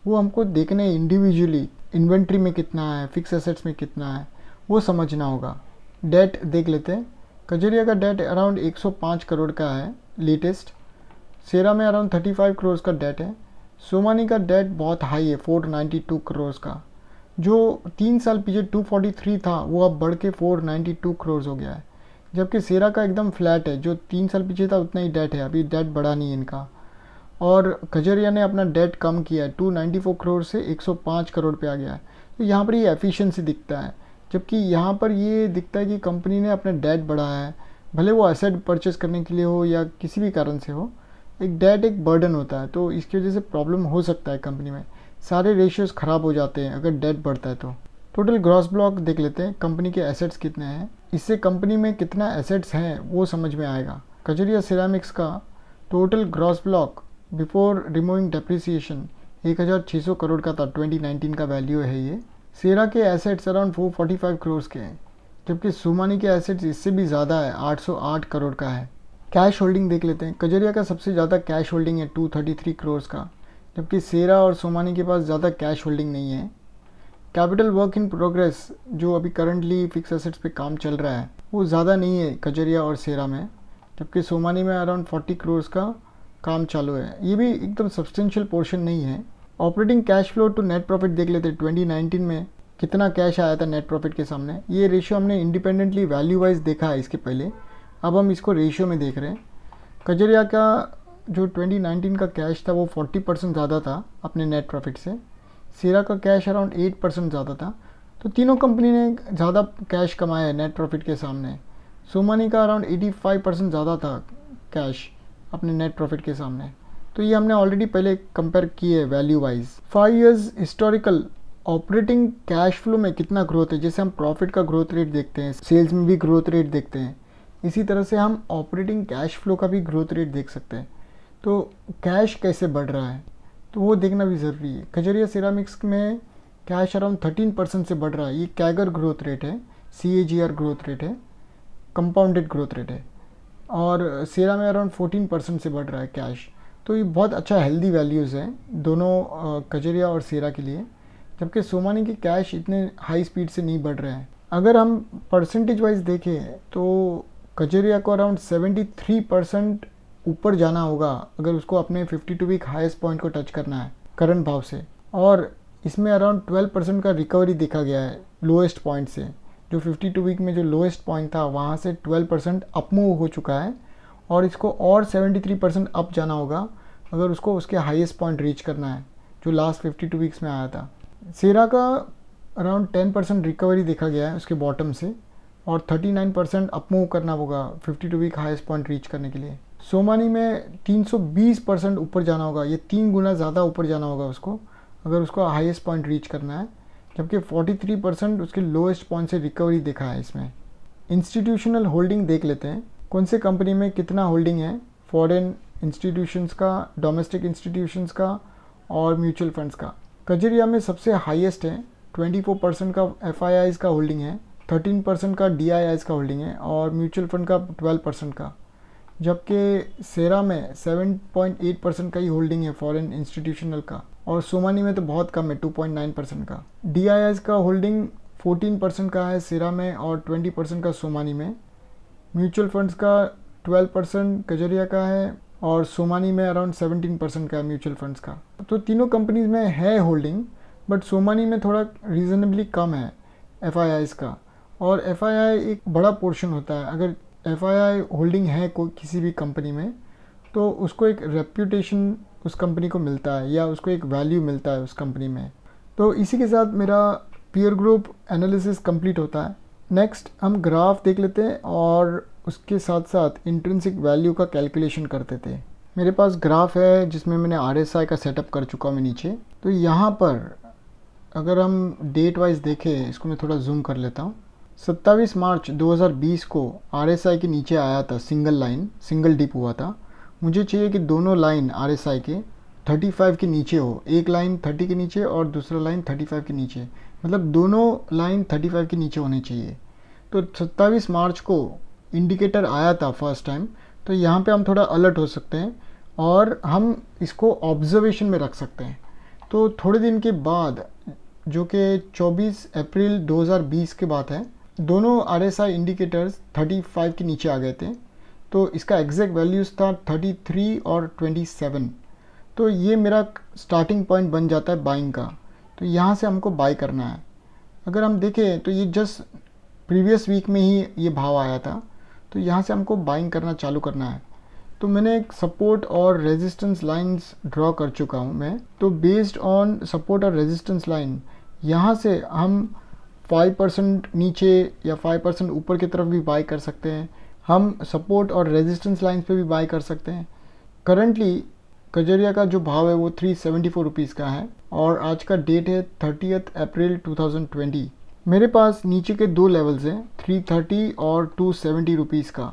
वो हमको देखने इंडिविजुअली, इन्वेंट्री में कितना है, फिक्स एसेट्स में कितना है, वो समझना होगा। डेट देख लेते हैं। कजरिया का डेट अराउंड 105 करोड़ का है लेटेस्ट। सेरा में अराउंड 35 करोड़ का डेट है। सोमानी का डेट बहुत हाई है, 492 करोड़ का। जो 3 साल पीछे 243 था वो अब बढ़ के 492 करोड़ हो गया है। जबकि सेरा का एकदम फ्लैट है, जो 3 साल पीछे था उतना ही डेट है, अभी डेट बढ़ा नहीं है इनका। और कजरिया ने अपना डेट कम किया है, 294 करोड़ से 105 करोड़ पे आ गया है। तो यहाँ पर ये एफिशिएंसी दिखता है, जबकि यहाँ पर ये दिखता है कि कंपनी ने अपना डेट बढ़ाया है, भले वो एसेट परचेस करने के लिए हो या किसी भी कारण से हो। एक डेट एक बर्डन होता है, तो इसकी वजह से प्रॉब्लम हो सकता है कंपनी में, सारे रेशियोज ख़राब हो जाते हैं अगर डेट बढ़ता है तो। टोटल ग्रॉस ब्लॉक देख लेते हैं, कंपनी के एसेट्स कितने हैं, इससे कंपनी में कितना एसेट्स हैं वो समझ में आएगा। कजरिया सिरेमिक्स का total gross block before removing depreciation 1600 crore का था, 2019 का वैल्यू है ये। सेरा के एसेट्स अराउंड 445 करोड़ के हैं, जबकि सोमानी के एसेट्स इससे भी ज़्यादा है, 808 करोड़ का है। कैश होल्डिंग देख लेते हैं। कजरिया का सबसे ज़्यादा कैश होल्डिंग है 233 करोड़ का, जबकि सेरा और सोमानी के पास ज़्यादा कैश होल्डिंग नहीं है। कैपिटल वर्क इन प्रोग्रेस जो अभी करंटली फिक्स एसेट्स पे काम चल रहा है वो ज़्यादा नहीं है कजरिया और सेरा में, जबकि सोमानी में अराउंड 40 करोड़ का काम चालू है। ये भी एकदम सब्सटेंशियल पोर्शन नहीं है। Operating cash flow to net profit देख लेते हैं, 2019 में कितना कैश आया था नेट प्रॉफिट के सामने। ये रेशियो हमने इंडिपेंडेंटली वैल्यू वाइज देखा है इसके पहले, अब हम इसको रेशियो में देख रहे हैं। कजरिया का जो 2019 का कैश था वो 40% ज़्यादा था अपने नेट प्रॉफिट से। सेरा का कैश अराउंड 8% ज़्यादा था। तो तीनों कंपनी ने ज़्यादा कैश कमाया है नेट प्रॉफिट के सामने। सोमानी का अराउंड 85% ज़्यादा था कैश अपने नेट प्रॉफिट के सामने। तो ये हमने ऑलरेडी पहले कंपेयर किए value wise. 5 years historical operating cash flow में कितना ग्रोथ है, जैसे हम प्रॉफिट का ग्रोथ रेट देखते हैं, सेल्स में भी ग्रोथ रेट देखते हैं, इसी तरह से हम ऑपरेटिंग कैश फ्लो का भी ग्रोथ रेट देख सकते हैं। तो कैश कैसे बढ़ रहा है तो वो देखना भी ज़रूरी है। कजरिया सिरामिक्स में कैश अराउंड 13% से बढ़ रहा है। ये कैगर ग्रोथ रेट है, CAGR ग्रोथ रेट है, कंपाउंडेड ग्रोथ रेट है। और सेरा में अराउंड 14% से बढ़ रहा है कैश। तो ये बहुत अच्छा हेल्दी वैल्यूज़ हैं दोनों कजरिया और सेरा के लिए, जबकि सोमानी के कैश इतने हाई स्पीड से नहीं बढ़ रहे हैं। अगर हम परसेंटेज वाइज देखें तो कजरिया को अराउंड 73% ऊपर जाना होगा अगर उसको अपने 52 वीक हाईएस्ट पॉइंट को टच करना है करंट भाव से, और इसमें अराउंड 12% का रिकवरी देखा गया है लोएस्ट पॉइंट से। जो 52 वीक में जो लोएस्ट पॉइंट था वहाँ से 12% अप मूव हो चुका है, और इसको और 73% अप जाना होगा अगर उसको उसके हाईएस्ट पॉइंट रीच करना है जो लास्ट 52 वीक्स में आया था। सेरा का अराउंड 10% रिकवरी देखा गया है उसके बॉटम से, और 39% अप मूव करना होगा 52 वीक हाईएस्ट पॉइंट रीच करने के लिए। सोमानी में 320% ऊपर जाना होगा, ये 3 गुना ज़्यादा ऊपर जाना होगा उसको अगर उसको हाईएस्ट पॉइंट रीच करना है, जबकि 43% उसके लोएस्ट पॉइंट से रिकवरी देखा है इसमें। इंस्टीट्यूशनल होल्डिंग देख लेते हैं, कौन से कंपनी में कितना होल्डिंग है, फॉरेन इंस्टीट्यूशंस का, डोमेस्टिक इंस्टीट्यूशंस का और म्यूचुअल फंड्स का। कजरिया में सबसे हाईएस्ट है, 24% का FIIs का होल्डिंग है, 13% का DIIs का होल्डिंग है और म्यूचुअल फंड का 12% का, जबकि सेरा में 7.8% का ही होल्डिंग है फॉरेन इंस्टीट्यूशनल का, और सोमानी में तो बहुत कम है 2.9% का। DIIs का होल्डिंग 14% का है सेरा में और 20% का सोमानी में। म्यूचुअल फंड्स का 12% कजरिया का है और सोमानी में अराउंड 17% का है म्यूचुअल फंड्स का। तो तीनों कंपनीज में है होल्डिंग, बट सोमानी में थोड़ा रीज़नेबली कम है FIIs का, और FII एक बड़ा पोर्शन होता है। अगर FII होल्डिंग है कोई किसी भी कंपनी में तो उसको एक रेप्यूटेशन उस कंपनी को मिलता है या उसको एक वैल्यू मिलता है उस कंपनी में। तो इसी के साथ मेरा पीयर ग्रुप एनालिसिस कंप्लीट होता है। नेक्स्ट हम ग्राफ देख लेते हैं और उसके साथ साथ इंट्रिंसिक वैल्यू का कैलकुलेशन करते थे। मेरे पास ग्राफ है जिसमें मैंने RSI का सेटअप कर चुका हूँ मैं नीचे। तो यहाँ पर अगर हम डेट वाइज देखें, इसको मैं थोड़ा जूम कर लेता हूँ। 27 मार्च 2020 को RSI के नीचे आया था, सिंगल डिप हुआ था। मुझे चाहिए कि दोनों लाइन RSI के 35 के नीचे हो, एक लाइन 30 के नीचे और दूसरा लाइन 35 के नीचे, मतलब दोनों लाइन 35 के नीचे होने चाहिए। तो 27 मार्च को इंडिकेटर आया था फर्स्ट टाइम, तो यहाँ पे हम थोड़ा अलर्ट हो सकते हैं और हम इसको ऑब्जर्वेशन में रख सकते हैं। तो थोड़े दिन के बाद, जो कि 24 अप्रैल 2020 के बाद है, दोनों RSI इंडिकेटर्स 35 के नीचे आ गए थे। तो इसका एग्जैक्ट वैल्यूज़ था 33 और 27। तो ये मेरा स्टार्टिंग पॉइंट बन जाता है बाइंग का। तो यहाँ से हमको बाय करना है। अगर हम देखें तो ये जस्ट प्रीवियस वीक में ही ये भाव आया था, तो यहाँ से हमको बाइंग करना चालू करना है। तो मैंने एक सपोर्ट और रेजिस्टेंस लाइंस ड्रॉ कर चुका हूँ मैं। तो बेस्ड ऑन सपोर्ट और रेजिस्टेंस लाइन, यहाँ से हम 5% नीचे या 5% ऊपर की तरफ भी बाय कर सकते हैं। हम सपोर्ट और रेजिस्टेंस लाइंस पे भी बाय कर सकते हैं। करंटली कजरिया का जो भाव है वो 374 रुपीज़ का है और आज का डेट है 30 अप्रैल 2020। मेरे पास नीचे के दो लेवल्स हैं, 330 और 270 रुपीज़ का।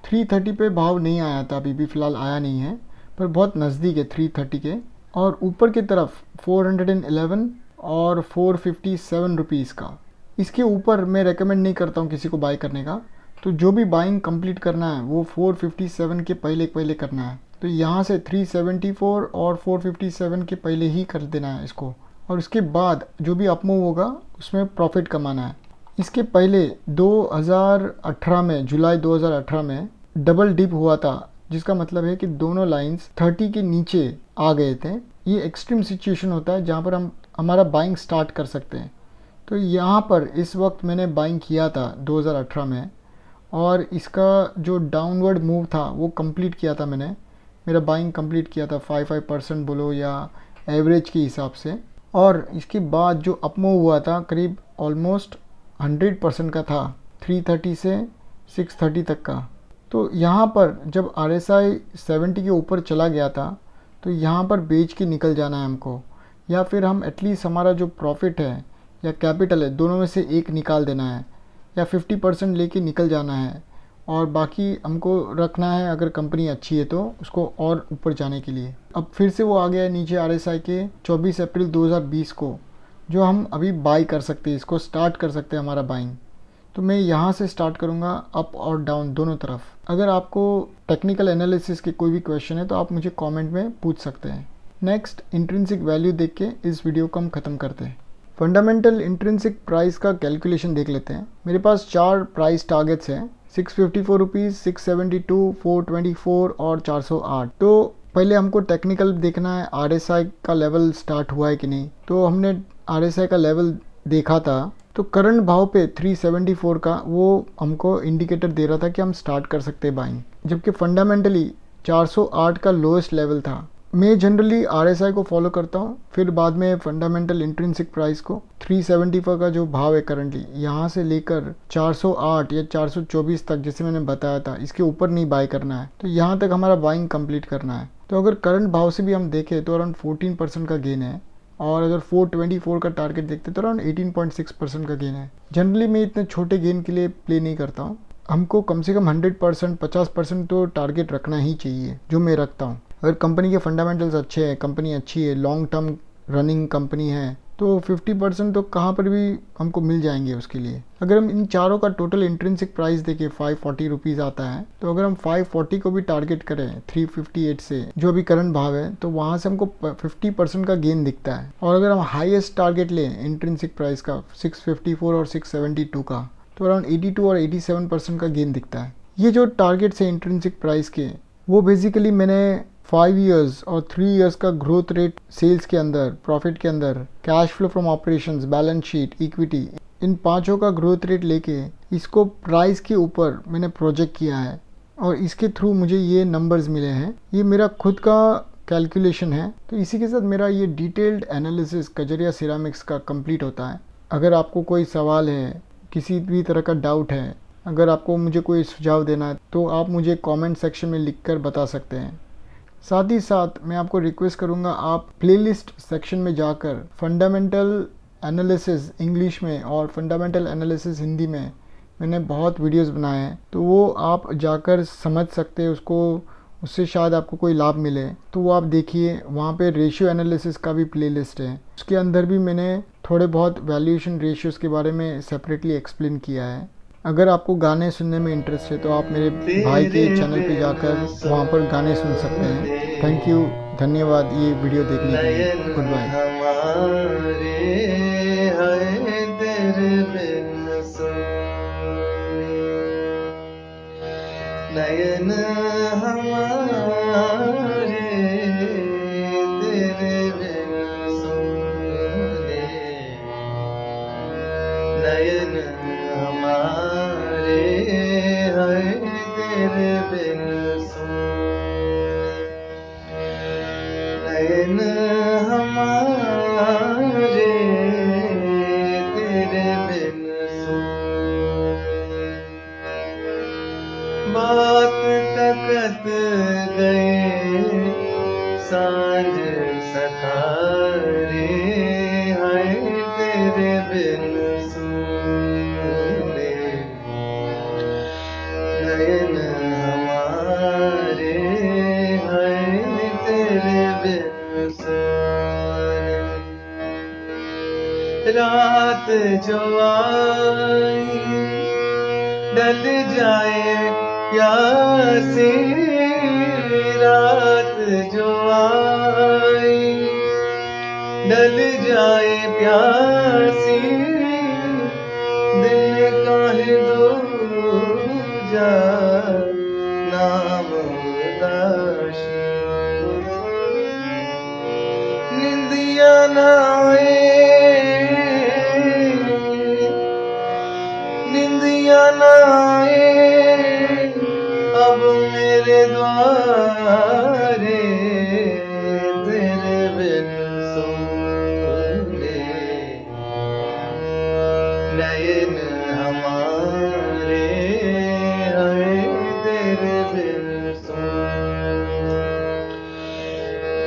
330 पे भाव नहीं आया था, अभी भी फ़िलहाल आया नहीं है, पर बहुत नज़दीक है 330 के। और ऊपर की तरफ 411 और 457 रुपीज़ का। इसके ऊपर मैं रेकमेंड नहीं करता हूँ किसी को बाय करने का। तो जो भी बाइंग कंप्लीट करना है वो 457 के पहले करना है। तो यहाँ से 374 और 457 के पहले ही कर देना है इसको, और उसके बाद जो भी अपमूव होगा उसमें प्रॉफिट कमाना है। इसके पहले 2018 में, जुलाई 2018 में डबल डिप हुआ था, जिसका मतलब है कि दोनों लाइंस 30 के नीचे आ गए थे। ये एक्सट्रीम सिचुएशन होता है जहाँ पर हम हमारा बाइंग स्टार्ट कर सकते हैं। तो यहाँ पर इस वक्त मैंने बाइंग किया था 2018 में, और इसका जो डाउनवर्ड मूव था वो कंप्लीट किया था मैंने। मेरा बाइंग कंप्लीट किया था 5% बोलो या एवरेज के हिसाब से। और इसके बाद जो अप मूव हुआ था करीब ऑलमोस्ट 100% का था, 330 से 630 तक का। तो यहाँ पर जब RSI 70 के ऊपर चला गया था तो यहाँ पर बेच के निकल जाना है हमको, या फिर हम एटलीस्ट हमारा जो प्रॉफिट है या कैपिटल है दोनों में से एक निकाल देना है, या 50% लेके निकल जाना है और बाकी हमको रखना है अगर कंपनी अच्छी है तो उसको और ऊपर जाने के लिए। अब फिर से वो आ गया है नीचे RSI के 24 अप्रैल 2020 को, जो हम अभी बाई कर सकते हैं, इसको स्टार्ट कर सकते हैं हमारा बाइंग। तो मैं यहाँ से स्टार्ट करूँगा अप और डाउन दोनों तरफ। अगर आपको टेक्निकल एनालिसिस के कोई भी क्वेश्चन है तो आप मुझे कमेंट में पूछ सकते हैं। नेक्स्ट, इंट्रिंसिक वैल्यू देख के इस वीडियो को हम ख़त्म करते हैं। फंडामेंटल इंट्रिंसिक प्राइस का कैलकुलेशन देख लेते हैं। मेरे पास 4 प्राइस टारगेट्स हैं, 654 रुपीज़, 672, 424 और 408। तो पहले हमको टेक्निकल देखना है RSI का लेवल स्टार्ट हुआ है कि नहीं। तो हमने RSI का लेवल देखा था, तो करंट भाव पे 374 का वो हमको इंडिकेटर दे रहा था कि हम स्टार्ट कर सकते हैं बाइंग, जबकि फंडामेंटली 408 का लोएस्ट लेवल था। मैं जनरली RSI को फॉलो करता हूँ, फिर बाद में फंडामेंटल इंट्रिंसिक प्राइस को। 374 का जो भाव है करंटली, यहाँ से लेकर 408 या 424 तक जैसे मैंने बताया था, इसके ऊपर नहीं बाय करना है। तो यहाँ तक हमारा बाइंग कंप्लीट करना है। तो अगर करंट भाव से भी हम देखें तो अराउंड 14% का गेन है, और अगर 424 का टारगेट देखते तो अराउंड 18.6% का गेन है। जनरली मैं इतने छोटे गेन के लिए प्ले नहीं करता हूँ, हमको कम से कम 100% 50% तो टारगेट रखना ही चाहिए, जो मैं रखता हूँ। अगर कंपनी के फंडामेंटल्स अच्छे हैं, कंपनी अच्छी है, लॉन्ग टर्म रनिंग कंपनी है, तो 50% तो कहाँ पर भी हमको मिल जाएंगे उसके लिए। अगर हम इन चारों का टोटल इंट्रिंसिक प्राइस देखें 540 रुपीज़ आता है, तो अगर हम 540 को भी टारगेट करें 358 से, जो अभी करंट भाव है, तो वहाँ से हमको 50% का गेन दिखता है। और अगर हम हाईएस्ट टारगेट लें इंट्रिंसिक प्राइस का 654 और 672 का, तो अराउंड 82 और 87% का गेन दिखता है। ये जो टारगेट्स है इंट्रिंसिक प्राइस के, वो बेसिकली मैंने 5 इयर्स और 3 इयर्स का ग्रोथ रेट सेल्स के अंदर, प्रॉफिट के अंदर, cash flow from operations, balance sheet, equity, इन पांचों का ग्रोथ रेट लेके इसको प्राइस के ऊपर मैंने प्रोजेक्ट किया है, और इसके थ्रू मुझे ये नंबर्स मिले हैं। ये मेरा खुद का कैलकुलेशन है। तो इसी के साथ मेरा ये डिटेल्ड एनालिसिस कजरिया सिरामिक्स का कंप्लीट होता है। अगर आपको कोई सवाल है, किसी भी तरह का डाउट है, अगर आपको मुझे कोई सुझाव देना है, तो आप मुझे कमेंट सेक्शन में लिखकर बता सकते हैं। साथ ही साथ मैं आपको रिक्वेस्ट करूंगा, आप प्लेलिस्ट सेक्शन में जाकर फंडामेंटल एनालिसिस इंग्लिश में और फंडामेंटल एनालिसिस हिंदी में मैंने बहुत वीडियोस बनाए हैं, तो वो आप जाकर समझ सकते हैं उसको, उससे शायद आपको कोई लाभ मिले। तो वो आप देखिए, वहाँ पे रेशियो एनालिसिस का भी प्लेलिस्ट है, उसके अंदर भी मैंने थोड़े बहुत वैल्यूएशन रेशियोज़ के बारे में सेपरेटली एक्सप्लेन किया है। अगर आपको गाने सुनने में इंटरेस्ट है तो आप मेरे भाई के चैनल पे जाकर वहाँ पर गाने सुन सकते हैं। थैंक यू, धन्यवाद ये वीडियो देखने के लिए। Good bye. नयन हमारे तेरे बिन सोने, नयन हमारे हाय तेरे बिन सोने, नयन हमारे तेरे बिन सोने, बात तकत गए सांझ सखारे, हाय तेरे बिन सोने, नयन हमारे हाय तेरे बिन सोने, रात जो आई ढल जाए प्यासी, रात जो आई ढल जाए प्यासी, दिल काहे दूजा नाम उदासी, निंदिया ना आए, निंदिया ना आए अब मेरे द्वारे, तेरे बिन सोने, नयन हमारे
बिन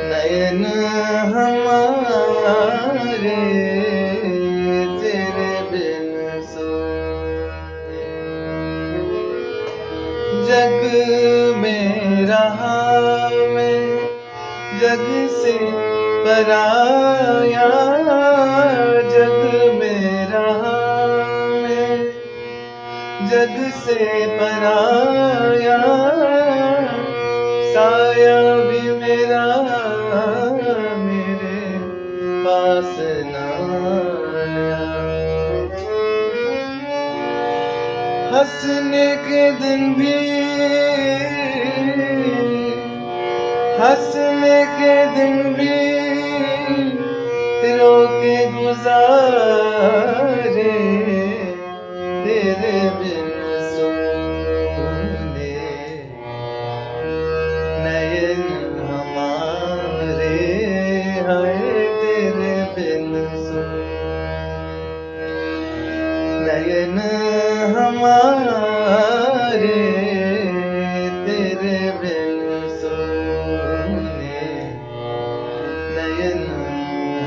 नयन हमारे तेरे बिन जग में रहा मैं जग से पराया, जग में रहा मैं जग से पराया, साया भी मेरा मेरे पास न आया। हंसने के दिन भी हंसने के दिन भी रो के गुजारे तेरे बिन सोने नयन हमारे हाय तेरे बिन नयन हमारे तेरे बिन नयन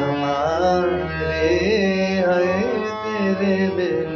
हमारे हाय तेरे बिन